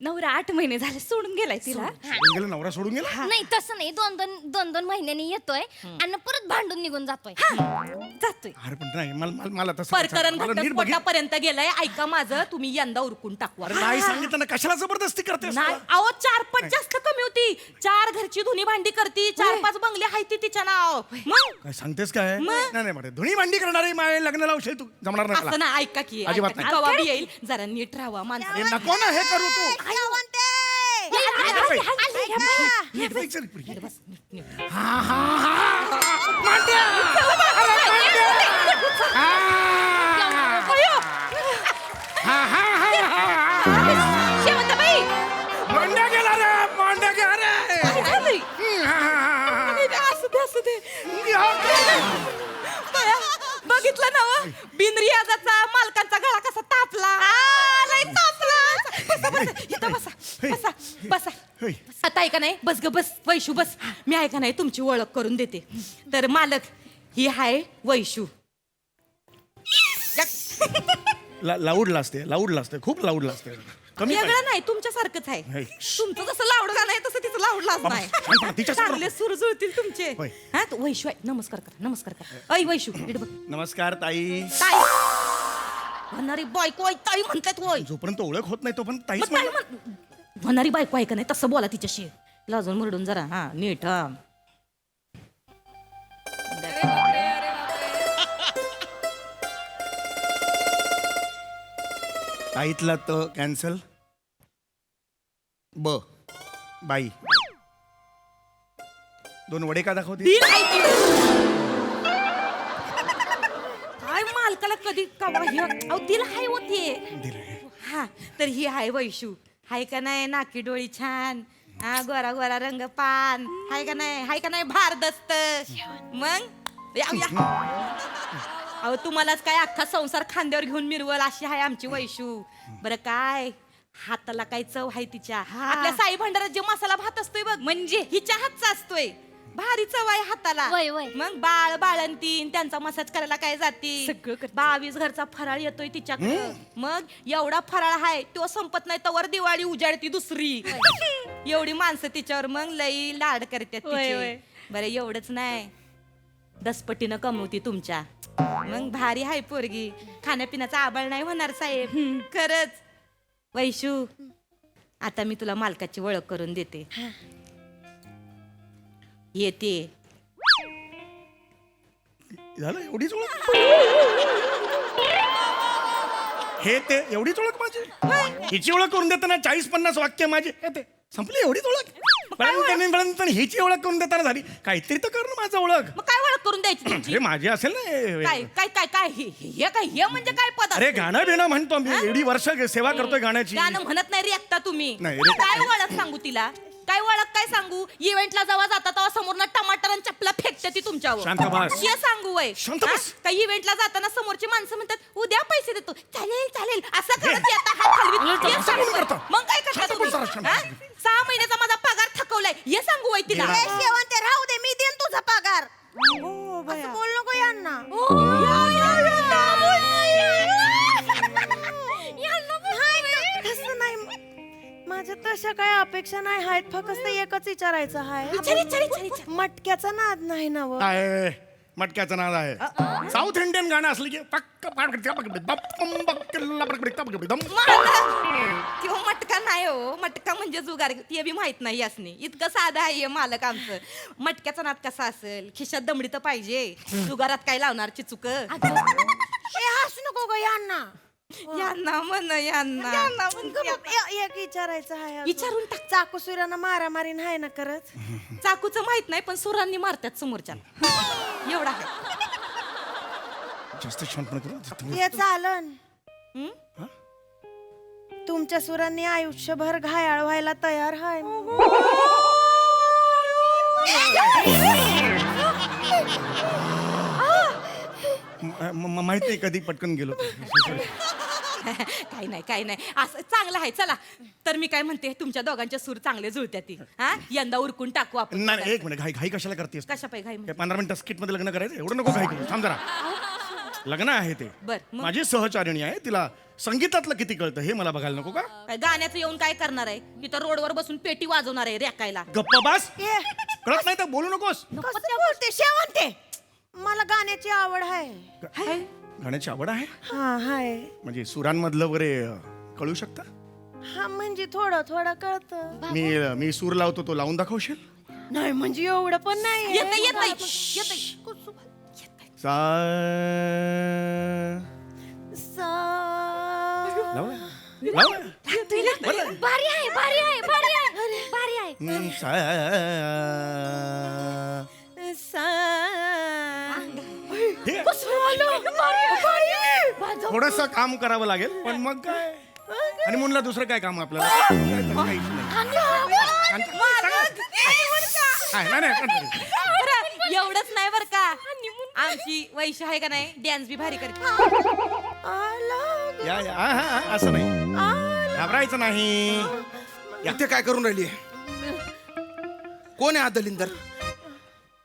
नवरा 8 महिने झाले सोडून गेलाय तिला. गेला नवरा सोडून गेला. नाही तसं नाही, दोन महिन्यांनी येतोय आणि परत भांडून निघून जातोय. अरे पण नाही मला तसं प्रकरण मला नीट बघित- घटस्फोटापर्यंत गेलंय. ऐका माझं, तुम्ही यंदा उरकून टाकवा. अरे नाही सांगितलं ना, कशाला जबरदस्ती करते नाही अहो 4-5 जास्त कमी होती. 4 घरची धुनी भांडी करती, 4-5 बंगले हाय ती तिच्या नाव. मग काय सांगतेस काय? मग? नाही नाही बरं, धुणी भांडी करणारी माझ्या लग्न लावशील तू, जमणार नाही असं मला. ना, ऐका की अजिबात ऐका की, नाही. कवा बी येईल जरा नीट राहावा माणसं. हे नको ना हे करू तू. नीट बघ चल पुढे. शेवंताबाई, मांड्या गेला रे, मांड्या गेला रे. असू दे. बया, बघितलं ना व? बिनरियाजाचा मालकांचा गळा कसा तापला. लय तापला. इथं बसा. आता ऐका नाही, बस ग बस वैशू बस. मी ऐका नाही तुमची ओळख करून देते. तर मालक ही हाय वैशू. लाऊड लाजते खूप लाऊड लाजते. कमी काय? वेगळं नाही, तुमच्यासारखंच आहे. हे. तुमचं जसं लावड नाही तसं तिचं लावड लाज नाही. शांत राहा, तिच्यासमोर चांगले सुर जुळतील तुमचे. होय. हा तू वैशू आहे, नमस्कार करा. ऐ वैशू इकडे बघ. नमस्कार ताई. ताई होणारी बायको आहे, ताई म्हणतात होय. जोपर्यंत ओळख होत नाही तोपर्यंत ताईच मग ताई म्हणा. होणारी बायको आहे का नाही तसं बोला तिच्याशी. लाजून मुरडून जरा हा नीट हा. ताईतला तो कॅन्सल. बाई 2 वडे का दाखवते? दिल आहे ती. काय मालकाला कधी कवा हे अहो दिल हाय होते. हा तर ही हाय वैशू. हाय का नाही नाकी डोळी छान, हा गोरा गोरा रंग पान, हाय का नाही भारदस्त. मग या. अहो तुम्हालाच काय अख्खा संसार खांद्यावर घेऊन मिरवल अशी हाय आमची वैशू. बरं काय हाताला काय चव हाय तिच्या. आपल्या साई भंडारात जे मसाला भात असतोय बघ, म्हणजे हिच्या हातचा असतोय. भारी चव आहे हाताला. वय, वय. मग बाळंतीन त्यांचा मसाज करायला काय जाती. 22 घरचा फराळ येतोय तिच्याकडे. मग एवढा फराळ हाय तो संपत नाही तवर दिवाळी उजाडती दुसरी. एवढी माणसं तिच्यावर मग लई लाड करतात तिचे. बरं एवढंच नाही, दसपटीनं कमवती तुमच्या. मग भारी हाय पोरगी. खाण्यापिण्याचा आबाळ नाही होणार साहेब. खरंच वैशू, आता मी तुला मालकाची ओळख करून देते. येते. झालं एवढीच ओळख. हे ते एवढीच ओळख माझी. हिची ओळख करून देताना 40-50 वाक्य माझी हे ते संपली. एवढीच ओळख. पण हिची ओळख करून देताना झाली. काहीतरी तर कर ना माझं ओळख. मग काय ओळख करून द्यायची तुमची? अरे माझी असेल ना काय काय काय काय हे म्हणजे काय पद अरे गाणं बिणं म्हणतो मी. एवढी वर्ष सेवा करतोय गाण्याची. गाणं म्हणत नाही रे एकटा तुम्ही. नाही रे. काय ओळख सांगू तिला? काय ओळख काय सांगू? इव्हेंटला जेव्हा जाता तेव्हा समोरनं टमाटर आणि चपला फेकते ती तुमच्यावर. शांत बस. हे सांगू वय. शांत बस. काही इव्हेंटला जाताना समोरची माणसं म्हणतात उद्या पैसे देतो. चालेल असं करत येता हात हलवीत. हे सांगू वय. मग काय करता शांत तुम्ही? बस जरा, शांत. हा? 6 महिन्याचा माझा पगार थकवलाय हे सांगू वय तिला. शेवंते राहू दे, मी देईन तुझा पगार. असं बोल नको यांना. तसं नाही. माझ्या तशा काय अपेक्षा नाही आहेत, फक्त एकच विचारायचं आहे. विचार. मटक्याचा नाद नाही ना व. आहे मटक्याचं नाद आहे. साऊथ इंडियन गाणं असलं की पक्क किंवा मटका नाही हो. मटका म्हणजे जुगार ते बी माहित नाही यासनी. इतकं साधं आहे मालक आमचं. मटक्याचा नाद कसा असेल? खिशात दमडी तर पाहिजे. जुगारात काय लावणार चिचुक? हसू नको ग यांना. यांना म्हण यांना. एक विचारायचं आहे. विचारून टाक. चाकू सुरांना मारामारी नाही ना करत? चाकूचं माहित नाही पण सुरांनी मारतात समोरच्या. एवढा आहे. जास्त शांतपणे करू. हे चालन. तुमच्या सुरांनी आयुष्यभर घायाळ व्हायला तयार आहे. माहित नाही कधी पटकन गेलो काही नाही असं चांगलं आहे. चला तर मी काय म्हणते, तुमच्या दोघांचे सूर चांगले जुळत्यात ती. हा यंदा उरकून टाकू आपण. नाही एक मिनिट, घाई कशाला करतेस? कशा पाहिजे घाई म्हणजे? 15 मिनिटं स्किट मध्ये लग्न करायचं एवढं नको घाई करू. थांब जरा. लग्न आहे ते. बर, मग? माझी सहचारिणी आहे, तिला संगीतातलं किती कळतं हे मला बघायला नको का? काय गाण्याचं येऊन काय करणार आहे? इथं रोडवर बसून पेटी वाजवणार आहे रेकायला. गप्पा बास. कळत नाही तर बोलू नकोस. कसं बोलते शेवंते? मला गाण्याची आवड आहे. गाण्याची आवड आहे हा हाय. म्हणजे सुरांमधलं वगैरे कळू शकता? हा म्हणजे थोडं कळतं. मी सूर लावतो, तो लावून दाखवशील? नाही म्हणजे एवढं पण नाही. येत सा लावला? लावला? भारी आहे. थोडस काम करावं लागेल, पण मग काय. आणि मुलाला दुसरं काय काम आपल्याला? काहीच नाही. नाही. एवढंच नाही बर का, आमची वैशी आहे का नाही, डॅन्स बी भारी करते. असं नाही, घाबरायचं नाही. इथे काय करून राहिली? कोण आहे हा दलिंदर?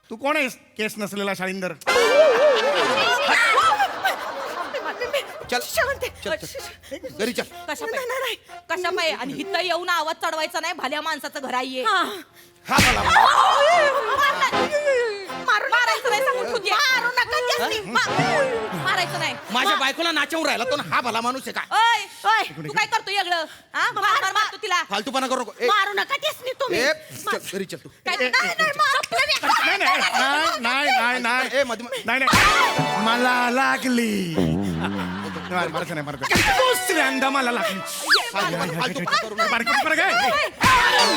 तू कोण आहेस केस नसलेला शाळिंदर? चल घरी चल. कशा पाय आणि हिथं येऊन आवाज चढवायचा नाही, भल्या माणसाचं घर आहे. हा मला मारायचं नाही सांगून ठेवते. मारायचं नाही. माझ्या बायकोला नाचवून राहिला तो ना. हा भला माणूस आहे काय? ओय तू काय करतो वेगळं? मारतो तिला. फालतूपणा करू नको. मारू नका तेच तुम्ही. चल घरी चल तू. नाही मला लागली. दुसऱ्यांदा मला लागली.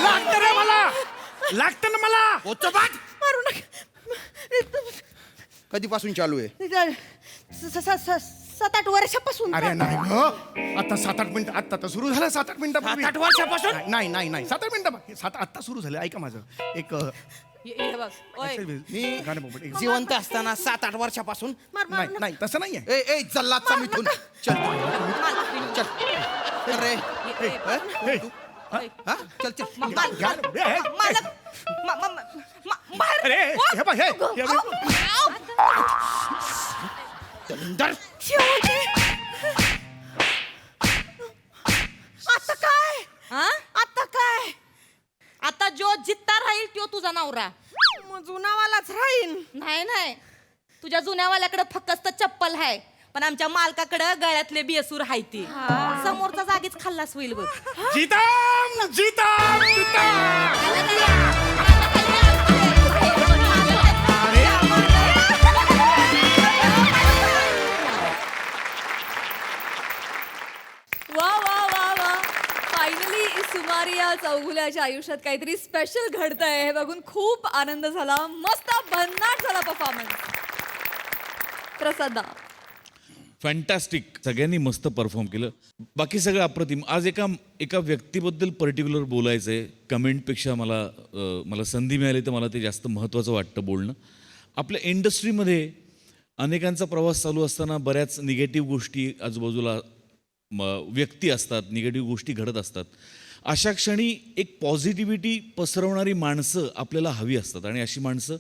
लागतं रे मला. लागतं ना मला. मारू नका. कधीपासून चालू आहे? 7-8 वर्षापासून. अरे नाही आता 7-8 मिनिटं. आता तर सुरू झालं 7-8 मिनिटं. 7-8 वर्षापासून? नाही 7-8 मिनिटं. आता सुरू झालं. ऐका माझं एक हे बघ. ओय गाणं बघ. एक जिवंत असताना 7-8 वर्षापासून? नाही तसं नाहीये. ए जल्लादचा मिथून. चल रे. हा चल अरे हे बघ हे दलिंदर. आता काय? आता जो जित्ता राहील तो तुझा नवरा. मग जुनावालाच राहील. नाही तुझ्या जुन्यावाल्याकडे फक्त चप्पल आहे, पण आमच्या मालकाकडे गळ्यातले बेसूर आहे ती. समोरचा जागीच खाल्लास होईल बघ. जीताम जीताम वा फायनली सुमारिया चौगुल्याच्या आयुष्यात काहीतरी स्पेशल घडतंय हे बघून खूप आनंद झाला. मस्त भन्नाट झाला परफॉर्मन्स. प्रसादा फॅन्टॅस्टिक. सगळ्यांनी मस्त परफॉर्म केलं. बाकी सगळं अप्रतिम. आज एका व्यक्तीबद्दल पर्टिक्युलर बोलायचं आहे. कमेंटपेक्षा मला संधी मिळाली तर मला ते जास्त महत्त्वाचं वाटतं बोलणं. आपल्या इंडस्ट्रीमध्ये अनेकांचा प्रवास चालू असताना बऱ्याच निगेटिव्ह गोष्टी आजूबाजूला व्यक्ती असतात, निगेटिव्ह गोष्टी घडत असतात. अशा क्षणी एक पॉझिटिव्हिटी पसरवणारी माणसं आपल्याला हवी असतात आणि अशी माणसं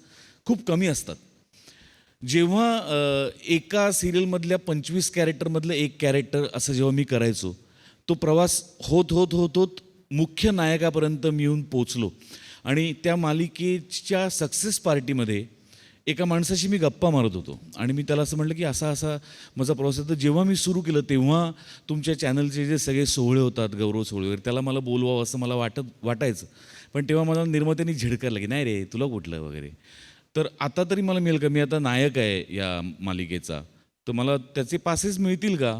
खूप कमी असतात. जेव्हा एका सिरियलमधल्या 25 कॅरेक्टरमधलं एक कॅरेक्टर असं जेव्हा मी करायचो, तो प्रवास होत मुख्य नायकापर्यंत मी येऊन पोचलो आणि त्या मालिकेच्या सक्सेस पार्टीमध्ये एका माणसाशी मी गप्पा मारत होतो आणि मी त्याला असं म्हटलं की असा माझा प्रवास आहे. तर जेव्हा मी सुरू केलं तेव्हा तुमच्या चॅनलचे जे सगळे सोहळे होतात, गौरव सोहळे वगैरे, त्याला मला बोलवावं असं मला वाटायचं. पण तेव्हा मला निर्मात्यांनी झिडकारलं की नाही रे तुला कुठलं वगैरे. तर आता तरी मला मिळेल का? मी आता नायक आहे या मालिकेचा, तर मला त्याचे पासेस मिळतील का?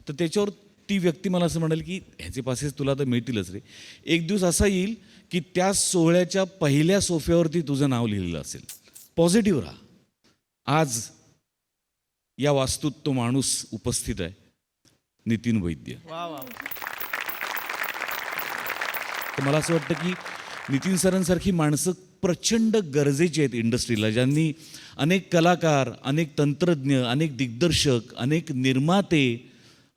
तर त्याच्यावर ती व्यक्ती मला असं म्हणाली की ह्याचे पासेस तुला तर मिळतीलच रे. एक दिवस असा येईल की त्या सोहळ्याच्या पहिल्या सोफ्यावरती तुझं नाव लिहिलेलं असेल. पॉझिटिव्ह राहा. आज या वास्तूत तो माणूस उपस्थित आहे, नितीन वैद्य. तर मला असं वाटतं की नितीन सरांसारखी माणसं प्रचंड गरजेचे आहेत इंडस्ट्रीला, ज्यांनी अनेक कलाकार, अनेक तंत्रज्ञ, अनेक दिग्दर्शक, अनेक निर्माते,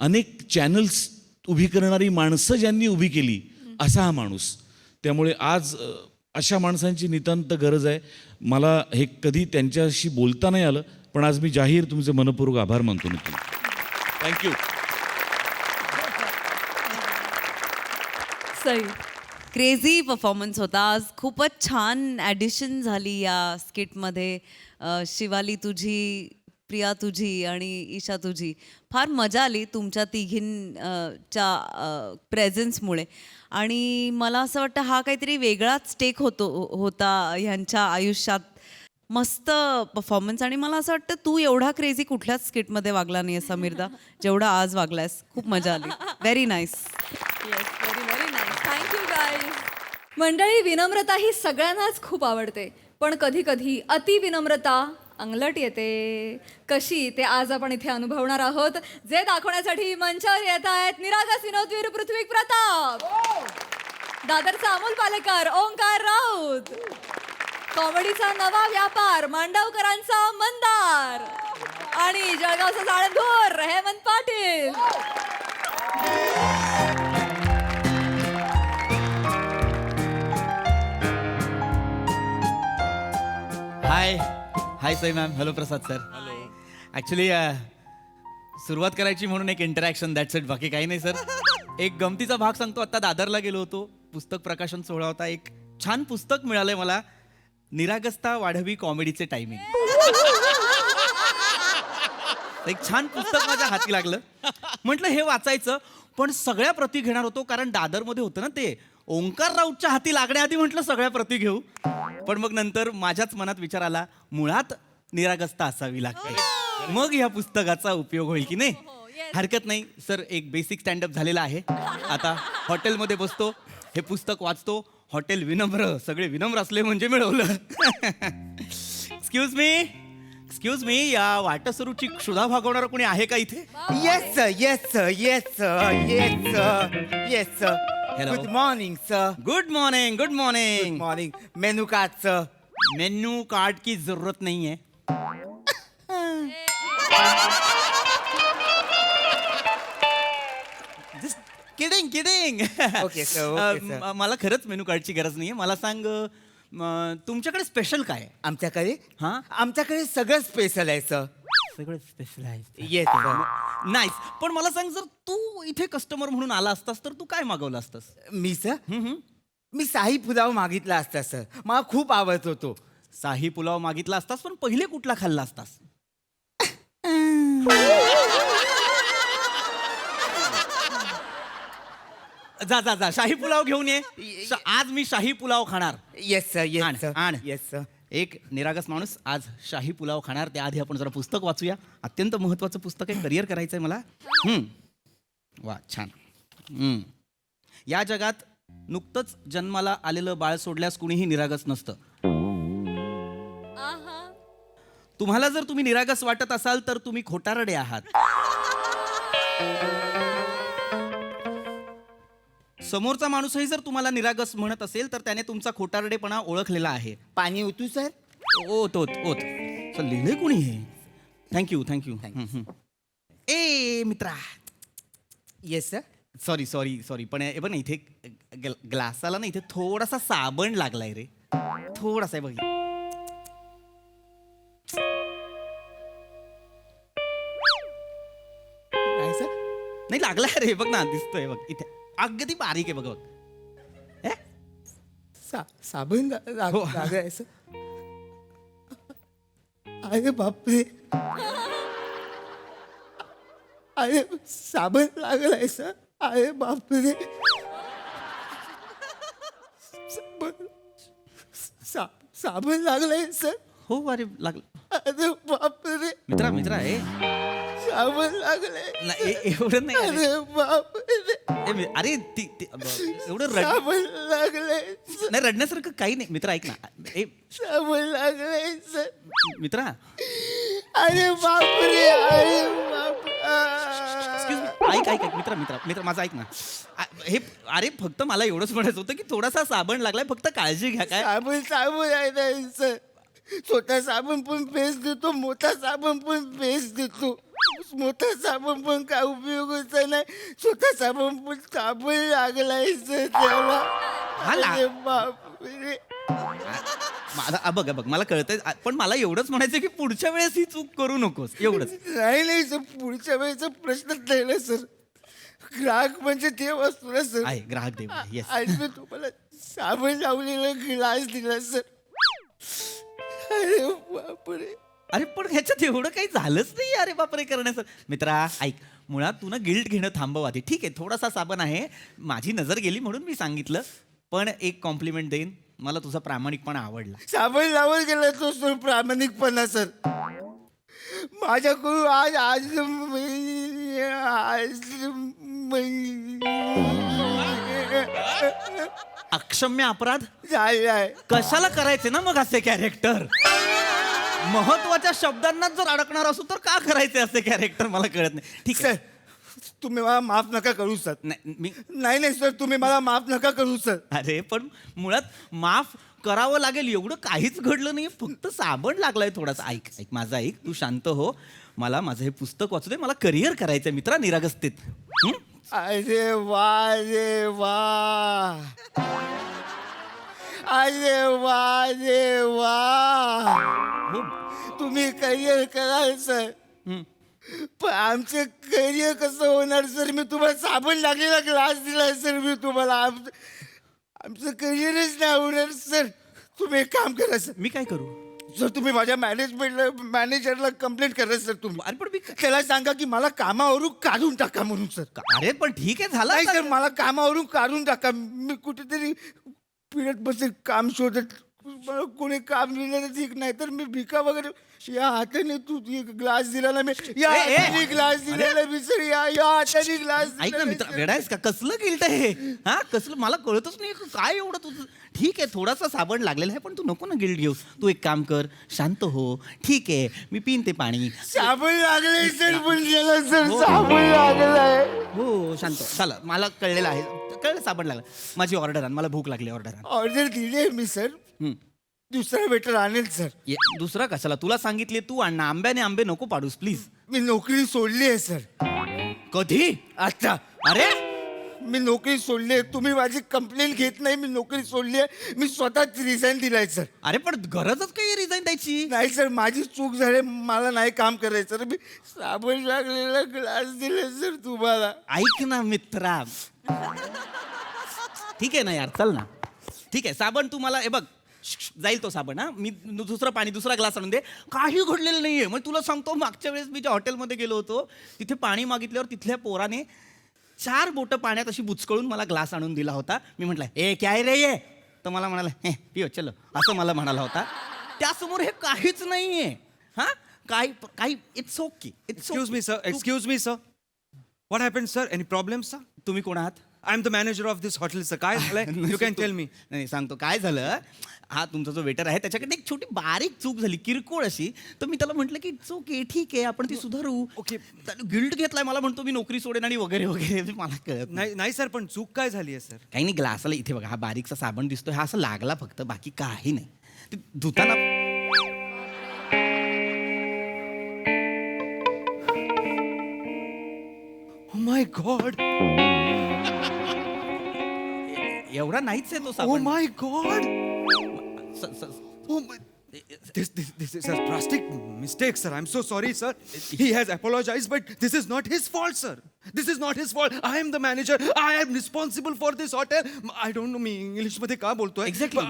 अनेक चॅनल्स उभी करणारी माणसं ज्यांनी उभी केली, असा हा माणूस. त्यामुळे आज अशा माणसांची नितांत गरज आहे. मला हे कधी त्यांच्याशी बोलता नाही आलं, पण आज मी जाहीर तुमचे मनपूर्वक आभार मानतो. नक्की थँक्यू. सई, क्रेझी परफॉर्मन्स होता आज. खूपच छान ॲडिशन झाली या स्किटमध्ये. शिवाली तुझी, प्रिया तुझी आणि ईशा तुझी. फार मजा आली तुमच्या तिघींच्या प्रेझेन्समुळे. आणि मला असं वाटतं हा काहीतरी वेगळाच स्टेक होता ह्यांच्या आयुष्यात. मस्त परफॉर्मन्स. आणि मला असं वाटतं तू एवढा क्रेझी कुठल्याच स्किटमध्ये वागला नाही आहे समीरदा, जेवढा आज वागलायस. खूप मजा आली. Very nice. Yes, very very nice. Thank you guys. मंडळी, विनम्रता ही सगळ्यांनाच खूप आवडते, पण कधी कधी अति विनम्रता अंगलट येते. कशी ते आज आपण इथे अनुभवणार आहोत, जे दाखवण्यासाठी मंचावर येत आहेत निरागस विनोदवीर पृथ्वी प्रताप, दादरचा अमोल पालेकर, ओंकार राऊत, कॉमेडीचा नवा व्यापार मांडवकरांचा मंदार, आणि जळगावचा जाळंधूर हेमंत पाटील. हाय सई मॅम. हॅलो प्रसाद सर. ॲक्च्युली सुरुवात करायची म्हणून एक इंटरॅक्शन, दॅट्स इट, बाकी काही नाही सर. एक गमतीचा भाग सांगतो. आता दादरला गेलो होतो, पुस्तक प्रकाशन सोहळा होता. एक छान पुस्तक मिळालंय मला, निरागसता वाढवी कॉमेडीचे टायमिंग. एक छान पुस्तक माझ्या हाती लागलं. म्हटलं हे वाचायचं, पण सगळ्या प्रती घेणार होतो, कारण दादरमध्ये होतं ना ते. ओंकार राऊतच्या हाती लागण्याआधी म्हटलं सगळ्या प्रती घेऊ, पण मग नंतर माझ्याच मनात विचार आला, मुळात निरागसता असावी लागते, मग ह्या पुस्तकाचा उपयोग होईल की नाही. हरकत नाही सर, एक बेसिक स्टँडअप झालेला आहे. आता हॉटेलमध्ये बसतो, हे पुस्तक वाचतो. हॉटेल विनम्र, सगळे विनम्र असले म्हणजे मिळवलं. एक्सक्यूज मी, या वाटसरूची क्षुधा भागवणारा कोणी आहे का इथे? Yes yes yes yes yes. Hello. Good morning sir. Good morning. Good morning. Morning. Menu card sir. Menu card की जरूरत नहीं है. Kidding. Okay, sir, okay, sir. मला खरंच मेनू कार्डची गरज नाहीये. मला सांग, तुमच्याकडे स्पेशल काय आहे? आमच्याकडे हां? आमच्याकडे सगळं स्पेशल आहे सर. सगळं स्पेशल आहे. Yes sir. नाईस. पण मला सांग, जर तू इथे कस्टमर म्हणून आला असतास तर तू काय मागवलं असतास? मी सर मी शाही पुलाव मागितला असता सर. मला खूप आवडत होतो. शाही पुलाव मागितला असतास, पण पहिले कुठला खाल्ला असतास? जा शाही पुलाव घेऊन ये. आज मी शाही पुलाव खाणार. Yes sir. Yes sir. आण. Yes sir. एक निरागस माणूस आज शाही पुलाव खाणार. त्याआधी आपण जरा पुस्तक वाचूया. अत्यंत महत्वाचं पुस्तक आहे, करिअर करायचंय मला. वा, छान. या जगात नुकतंच जन्माला आलेलं बाळ सोडल्यास कुणीही निरागस नसतं. तुम्हाला जर तुम्ही निरागस वाटत असाल तर तुम्ही खोटारडे आहात. समोरचा माणूसही जर तुम्हाला निरागस म्हणत असेल तर त्याने तुमचा खोटारडेपणा ओळखलेला आहे. पाणी ओतू सर. ओत. सर लिहिलंय कोणी हे? थँक्यू. ए मित्रा. Yes sir. सॉरी पण हे बघ ना, इथे ग्लासाला ना इथे थोडासा साबण लागलाय रे. थोडासा बघ. काय सर? नाही लागलाय रे, बघ ना, दिसतोय बघ इथे. अगदी बारीक आहे बघ. साबण हो. लागलाय सर. अरे बापरे. अरे साबण लागलाय सर. अरे बापरे. साबण लागलाय सर. हो, अरे लागलं. अरे बापरे. मित्रा हे साबण लागलाय. एवढं नाही. अरे बापरे. अरे एवढं साबण लागलाय. नाही, रडण्यासारखं काही नाही. मित्रा ऐक ना. साबण लागलाय सर. मित्रा अरे बापरे. अरे बाप. ऐक ऐक ऐक, मित्र मित्र मित्र माझं ऐक ना. हे अरे फक्त मला एवढंच म्हणायचं होतं की थोडासा साबण लागलाय, फक्त काळजी घ्या. काय साबण साबण आहे ना सर. छोटा साबण पण पेस्ट देतो, मोठा साबण पण पेस्ट देतो. मोठा साबण पण काय उपयोगाचा नाही, छोटा साबण पण साबण लागलाय सर त्याला. अरे बापरे. माझा बघ बघ मला कळतंय, पण मला एवढंच म्हणायचं की पुढच्या वेळेस ही चूक करू नकोस, एवढंच. नाही नाही सर, पुढच्या वेळेचा प्रश्नच नाही ना सर. ग्राहक म्हणजे देव असतो ना सर. आहे ग्राहक देव. येस. आणि मी तुम्हाला साबण लावलेला ग्लास दिला सर. अरे बापरे. अरे पण ह्याच्यात एवढं काही झालंच नाही अरे बापरे करण्याचं. मित्रा ऐक, मुळात तू ना गिल्ट घेणं थांबव आधी. ठीक आहे थोडासा साबण आहे, माझी नजर गेली म्हणून मी सांगितलं, पण एक कॉम्प्लिमेंट देईन, मला तुझा प्रामाणिकपणा आवडला. साबण लावत गेला तो सर प्रामाणिकपणा सर. माझ्याकडून आज आज अक्षम्य अपराध झालाय. कशाला करायचे ना मग असे कॅरेक्टर? महत्वाच्या शब्दांना जर अडकणार असू तर का करायचे असे कॅरेक्टर मला कळत नाही. ठीक आहे सर तुम्ही मला माफ नका करू सर. मी नाही नाही सर, तुम्ही मला माफ नका करू सर. अरे पण मुळात माफ करावं लागेल एवढं काहीच घडलं नाही, फक्त साबण लागलाय थोडासा. ऐक ऐक माझं ऐक, तू शांत हो. मला माझं हे पुस्तक वाचू दे, मला करिअर करायचंय मित्रा निरागसतेत. अरे वा रे वा. अरे वा रे वा. तुम्ही करिअर कराल सर, पण आमचं करिअर कसं होणार सर? मी तुम्हाला साबण लागलेला ग्लास दिला सर. मी तुम्हाला आमचं करिअरच नाही होणार सर. तुम्ही एक काम करा सर. मी काय करू सर? तुम्ही माझ्या मॅनेजरला कंप्लेंट करा सर. तुम्ही अरे पण मी त्याला सांगा की मला कामावरून काढून टाका म्हणून सर. अरे पण ठीक आहे झालं नाही सर, मला कामावरून काढून टाका. मी कुठेतरी पिढत बसेल काम शोधत. मला कोणी काम दिलं तर ठीक, नाही तर मी भिका वगैरे. या हाताने तू ग्लास दिला ना मी, या हाताने ग्लास दिलेला मी सर. या हाताने ग्लास. ऐक ना मित्र, वेडायस का? कसलं गिल्ट आहे हा? कसलं मला कळतच नाही काय एवढं तुझं. ठीक आहे थोडासा साबण लागलेला आहे, पण तू नको ना गिल्ट घेऊ. तू एक काम कर, शांत हो. ठीक आहे मी पिन ते पाणी. साबण लागले सर, पण गेला सर साबण लागलाय. हो शांत चला, मला कळलेलं आहे, कळलं साबण लागला. माझी ऑर्डर आण, मला भूक लागली. ऑर्डर आण. ऑर्डर दिली आहे मी सर. दुसरा वेटर आणेल सर. दुसरा कशाला? तुला सांगितले तू आण ना. आंब्याने आंबे नको पाडूस प्लीज. मी नोकरी सोडली आहे सर. कधी? आता. अरे मी नोकरी सोडली आहे. तुम्ही माझी कंप्लेंट घेत नाही. मी नोकरी सोडली आहे. मी स्वतःच रिझाईन दिलाय सर. अरे पण गरजच काही रिझाईन द्यायची नाही सर, माझी चूक झाली. मला नाही काम करायचं सर. मी साबण लागलेला ग्लास दिले सर तुम्हाला. ऐक ना मित्रा, ठीक आहे ना यार, चल ना. ठीक आहे साबण तू मला हे बघ जाईल तो साबण. हा मी दुसरं पाणी, दुसरा ग्लास आणून दे. काही घडलेलं नाहीये. मग तुला सांगतो, मागच्या वेळेस मी ज्या हॉटेलमध्ये गेलो होतो तिथे पाणी मागितल्यावर तिथल्या पोराने 4 बोटं पाण्यात अशी बुचकळून मला ग्लास आणून दिला होता. मी म्हटलं ए काय रे ये, तर मला म्हणाला हे पिओ चलो, असं मला म्हणाला होता. त्यासमोर हे काहीच नाहीये. हा काही काही it's okay. Excuse me, sir. Excuse me, sir. What happened, sir? Any problems, sir? तुम्ही कोण आहात? I'm the manager of this hotel, sir. काय झालंय? You can tell me. नाही सांगतो काय झालं. हा तुमचा जो वेटर आहे त्याच्याकडे एक छोटी बारीक चूक झाली, किरकोळ अशी. तर मी त्याला म्हटलं की इट्स ओके, ठीक आहे आपण ती सुधारू. ओके. गिल्ट घेतलाय, मला म्हणतो मी नोकरी सोडेन आणि वगैरे वगैरे. मला कळत नाही नाही सर, पण चूक काय झाली आहे सर? काही नाही. ग्लासाला इथे बघा, हा बारीकसा साबण दिसतोय, हा असं लागला फक्त, बाकी काही नाही. ते धुताना Oh my God. एवढा नाहीच आहे तो Oh साबण. my God. स- स- Oh my. This is a drastic mistake, sir. I'm so sorry, sir. He has apologized, but this is not his fault, sir. This is not his fault. I am the manager. I am responsible for this hotel. I don't know me English मध्ये का बोलतोय. Exactly.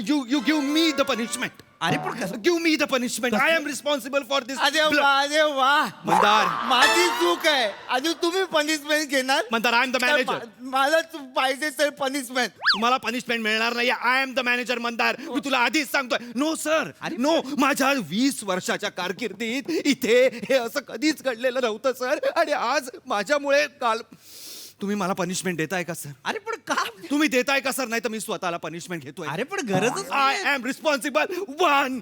You give me the punishment. अरे पण कसं? Give me the punishment. I am responsible for this. अरे वा अरे वा. मंदार. माझी चूक आहे. आधी तुम्ही पनिशमेंट घेणार. Mandar, I am the manager. मला पाहिजे सर पनिशमेंट. तुम्हाला पनिशमेंट मिळणार नाही. I am the manager Mandar. मी तुला आधीच सांगतोय. No sir, no. माझ्या 20 वर्षाच्या कारकिर्दीत इथे हे असं कधीच घडलेलं नव्हतं सर. आणि आज माझ्यामुळे काल तुम्ही मला पनिशमेंट देताय का सर? अरे पण का तुम्ही देताय का सर? नाही तर मी स्वतःला पनिशमेंट घेतोय. अरे पण गरजच आय एम रिस्पॉन्सिबल. 1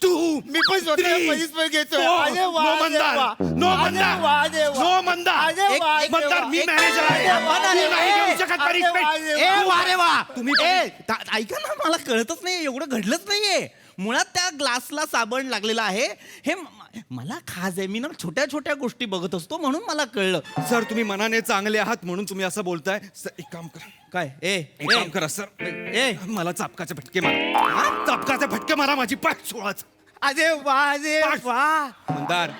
2 मी पण स्वतःला punishment घेतोय. अरे वा, नो अरे मंदार, वा. नो अरे मंदार, वा, अरे वा. नो मंदार. अरे वा, अरे मंदार वा. मी मॅनेजर आहे. अरे वा, मी नाही घेऊ शकत अरे वा, punishment. अरे ए वा रे वा तुम्ही ऐका ना, मला कळतच नाही, एवढं घडलंच नाहीये. मुळात त्या ग्लासला साबण लागलेला आहे हे मला खास आहे. मी ना छोट्या छोट्या गोष्टी बघत असतो म्हणून मला कळलं. सर तुम्ही मनाने चांगले आहात म्हणून तुम्ही असं बोलताय. सर एक काम करा. काय एक काम करा सर. ए मला चापकाचे फटके मारा. चापकाचे फटके मारा माझी पाठ सोळाच. अरे वा, अरे वा. मंदार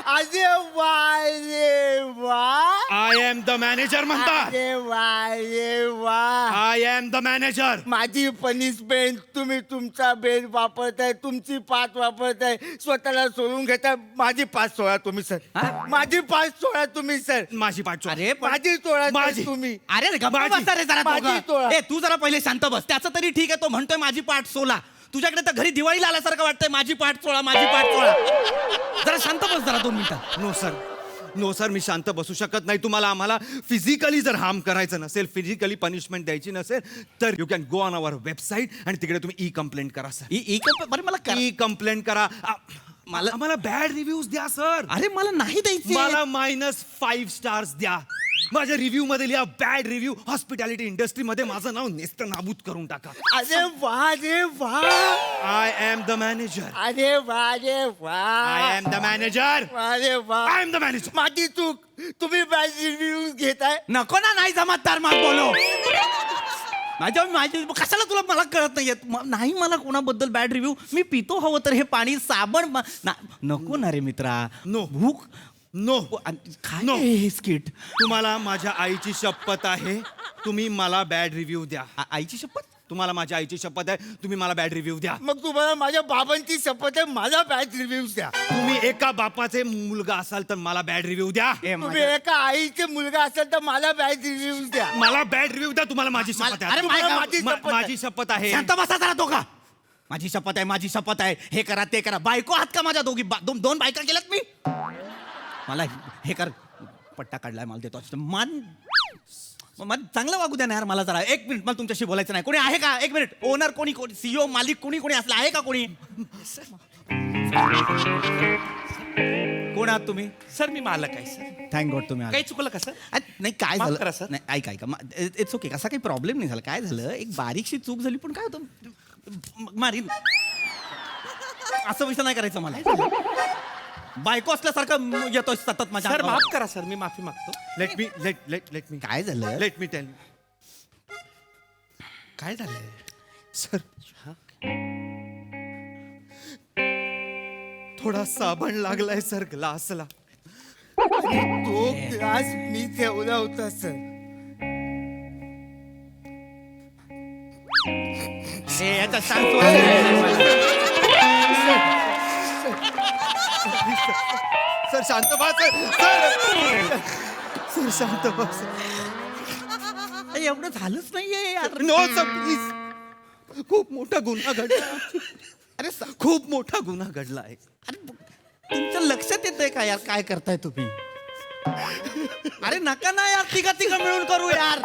अरे वा, अरे वा. I am the manager. Mandar अरे वा, अरे वा. I am the manager. माझी पनिशमेंट तुम्ही तुमचा बेड वापरताय, तुमची पाच वापरताय, स्वतःला सोडून घेताय. माझी पाच सोळा तुम्ही सर. माझी पाच सोळा तुम्ही सर. माझी पाठ सोळा. अरे माझी सोळा माझी. तुम्ही. अरे गप्पा माझी- बसा रे जरा माझी दोघं. तोळा. ए तू जरा पहिले शांत बस. त्याचं तरी ठीक आहे, तो म्हणतोय माझी पाठ सोला. तुझ्याकडे तर घरी दिवाळीला आल्यासारखं वाटतंय. माझी पाठ सोळा, माझी पाठ सोळा. जरा शांत बस जरा 2 मिनिटं. नो सर, नो सर, मी शांत बसू शकत नाही. तुम्हाला आम्हाला फिजिकली जर हार्म करायचं नसेल, फिजिकली पनिशमेंट द्यायची नसेल तर you can go on our website आणि तिकडे तुम्ही कंप्लेंट करा सर. बरं मला कंप्लेंट करा. आम्हाला बॅड रिव्ह्यूज द्या सर. अरे मला नाही द्यायची. मला -5 स्टार्स द्या. माझ्या रिव्ह्यू मध्ये लिहा बॅड रिव्ह्यू. हॉस्पिटॅलिटी इंडस्ट्री मध्ये माझं नाव नेस्त नाबूद करून टाका. अरे वा, अरे वा. I am the manager. अरे वा, अरे वा. I am the manager. अरे वा. I am the manager. माझी चूक. तुम्ही बॅड रिव्ह्यूज घेताय. नको ना, नाही जमत तर मग बोलो. माझी कशाला तुला मला कळत नाहीये. नाही मला कोणाबद्दल बॅड रिव्ह्यू. मी पितो हवं तर हे पाणी साबण नको ना रे मित्रा. नो. भूक नो काय नो. हे स्किट. तुम्हाला माझ्या आईची शपथ आहे, तुम्ही मला बॅड रिव्ह्यू द्या. आईची शपथ. तुम्हाला माझ्या आईची शपथ आहे, तुम्ही मला बॅड रिव्ह्यू द्या. मग तुम्हाला माझ्या बाबांची शपथ आहे, मला बॅड रिव्ह्यूज द्या. तुम्ही एका बापाचे मुलगा असाल तर मला बॅड रिव्ह्यू द्या. तुम्ही एका आईचे मुलगा असेल तर मला बॅड रिव्ह्यूज द्या. मला बॅड रिव्ह्यू द्या. तुम्हाला माझी शपथ आहे. अरे तुम्हाला माझी शपथ आहे. माझी शपथ आहे. शांत बसा जरा दोघा. माझी शपथ आहे, माझी शपथ आहे. हे करा ते करा. बायको आहात का माझ्या दोघी? दोन बायका केल्यात मी. मला हे कर. पट्टा काढलाय मला देतो. मला चांगलं वागू द्या ना यार. मला जरा 1 मिनिट मला तुमच्याशी बोलायचं नाही. कोणी आहे का? 1 मिनिट. ओनर कोणी सीईओ मालिक कोणी असलं आहे का कोणी? कोण आहात तुम्ही? सर मी मालक आहे सर. थँक गॉड तुम्ही आलात. काही चुकलं का सर? नाही काय माफ झालं करा, सर. नाही ऐका इट्स ओके. असा काही प्रॉब्लेम नाही झाला. काय झालं, एक बारीकशी चूक झाली. पण काय होतं, मारीन असं विषय नाही करायचं मला. बायको असल्यासारखं येतो सतत माझ्या सर अंगावर. माफ करा सर, मी माफी मागतो. लेट मी काय झालं? Let me tell you. काय झालंय सर थोडा साबण लागलाय सर ग्लासला. तो ग्लास मी ठेवला होता सर. हे याचा शांत सर शांत व्हा सर. सर शांत व्हा सर. एवढं झालंच नाहीये यार. No sir please. खूप मोठा गुन्हा घडला. अरे खूप मोठा गुन्हा घडला आहे. अरे तुमच्या लक्षात येतंय का यार काय करताय तुम्ही? अरे नका ना यार. तिघा मिळून करू यार.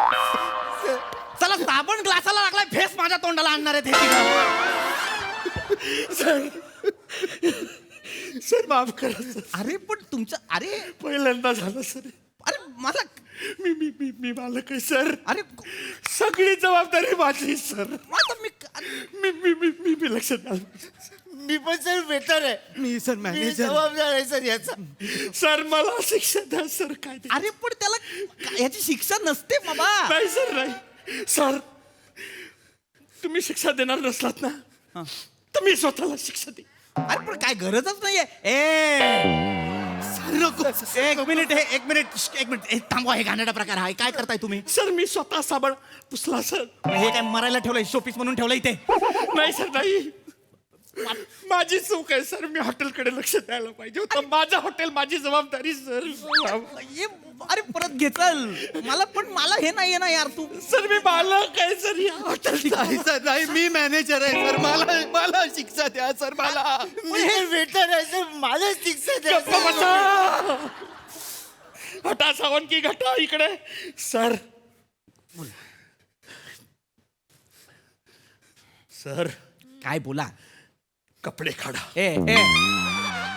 चला साबण ग्लासाला लागलाय. फेस माझ्या तोंडाला आणणार आहेत हे तिघं. सर माफ करा सर. अरे पण तुमचं अरे पहिल्यांदा झालं सर. अरे मला मी मी मी मी मालक आहे सर. अरे सगळी जबाबदारी माझी सर. आता मी मी मी मी मी मी लक्षात आलं. मी पण सर वेटर आहे. मी सर मी मॅनेजर. जबाबदार आहे सर याचा. सर मला शिक्षा द्या सर. काय ते- अरे पण त्याला याची शिक्षा नसते बाबा. नाही सर नाही सर. तुम्ही शिक्षा देणार नसलात ना तर मी स्वतःला शिक्षा दे. अरे पण काय गरजच नाहीये. ए एक मिनिट हे थांबवा. हे घाणेरडा प्रकार आहे. काय करताय तुम्ही? सर मी स्वतः साबण पुसला सर. हे काय मरायला ठेवलंय शोपीस म्हणून ठेवलं इथे? नाही सर नाही. माझी चूक आहे सर. मी हॉटेलकडे लक्ष द्यायला पाहिजे होतं. माझं हॉटेल माझी जबाबदारी सर. अरे परत घेचल मला हे नाहीये ना यार. तू सर मी मालक आहे सर या हॉटेल. नाही सर नाही. मी मॅनेजर आहे सर. मला शिक्षा द्या सर. मी वेटर आहे सर. मला शिक्षा द्या. घटा सावंकी घटा इकडे सर. सर काय बोला. कपडे काढा. ए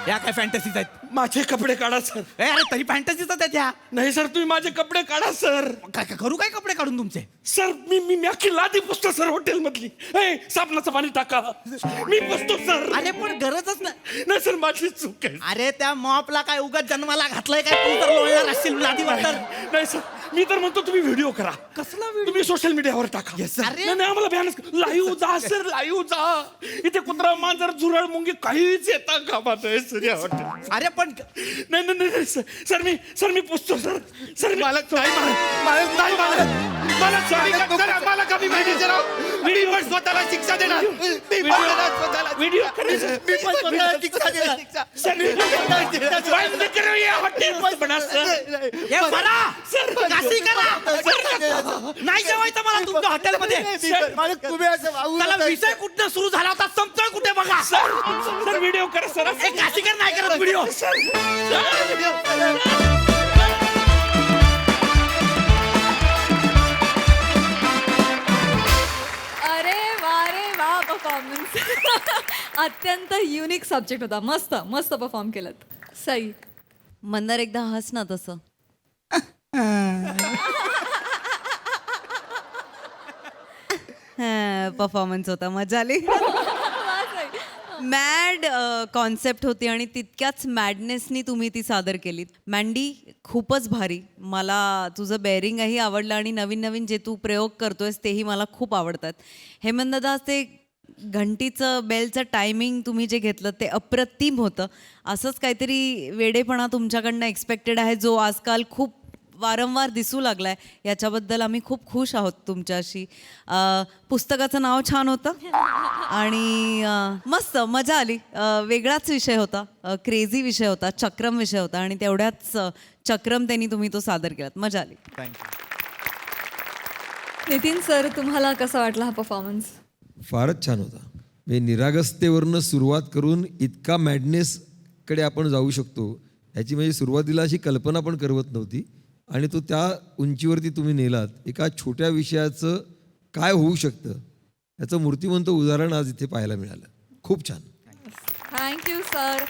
या काय फॅन्टसीज आहेत. माझे कपडे काढा सर. अरे तरी फॅन्टसीच त्याच्या. नाही सर तुम्ही माझे कपडे काढा सर. काय करू काय कपडे काढून तुमचे. सर मी अख्खी लादी पुसतो सर हॉटेल मधली. साबणाचं पाणी टाका. मी पुसतो सर. अरे पण गरजच नाही. नाही सर माझी चूक आहे. अरे त्या मॉपला काय उगाच जन्माला घातलंय काय. तू तर लोळणार असशील लादी वाटर. नाही सर मी तर म्हणतो तुम्ही व्हिडिओ करा. कसला व्हिडिओ. तुम्ही सोशल मीडियावर टाका. अरे नाही आम्हाला भयानक लाईव्ह जा सर लाईव्ह जा. इथे कुत्रा मांजर झुरळ मुंगी काहीच येता कामात आहे सर या हॉटेल. अरे पण नाही सर मी पुसतो सर. सर मला मला कमी माहिती मी पण स्वतःला शिक्षा देणार. व्हिडिओ शिक्षा देणार. सर बंद करो या हॉटेल बना सर. हे बरा सर काशी करा. नाही जेवायचं मला तुमच्या हॉटेलमध्ये. त्याला विषय कुठं सुरू झाला होता संपतोय कुठे बघा. सर व्हिडिओ करा सर. काशीकर नाही करत व्हिडिओ. अरे वा परफॉर्मन्स. अत्यंत युनिक सब्जेक्ट होता. मस्त मस्त परफॉर्म केलं. सई. मंदार एकदा हस ना तसं. परफॉर्मन्स होता. मजा आली. मॅड कॉन्सेप्ट होती आणि तितक्याच मॅडनेसनी तुम्ही ती सादर केलीत. मँडी खूपच भारी. मला तुझं बेअरिंगही आवडलं आणि नवीन नवीन जे तू प्रयोग करतोयस तेही मला खूप आवडतात. हेमंतदादा ते घंटीचं बेलचं टायमिंग तुम्ही जे घेतलं ते अप्रतिम होतं. असंच काहीतरी वेडेपणा तुमच्याकडनं एक्सपेक्टेड आहे जो आजकाल खूप वारंवार दिसू लागलाय. याच्याबद्दल आम्ही खूप खुश आहोत तुमच्याशी. पुस्तकाचं नाव छान होतं आणि मस्त मजा आली. वेगळाच विषय होता. क्रेझी विषय होता. चक्रम विषय होता आणि तेवढ्याच चक्रम त्यांनी तुम्ही तो सादर केलात. मजा आली. नितीन सर तुम्हाला कसा वाटला हा परफॉर्मन्स. फारच छान होता. म्हणजे निरागसतेवरनं सुरुवात करून इतका मॅडनेसकडे आपण जाऊ शकतो ह्याची म्हणजे सुरुवातीला अशी कल्पना पण करवत नव्हती आणि तो त्या उंचीवरती तुम्ही नेलात. एका छोट्या विषयाचं काय होऊ शकतं याचं मूर्तिमंत उदाहरण आज इथे पाहायला मिळालं. खूप छान. Thank you sir.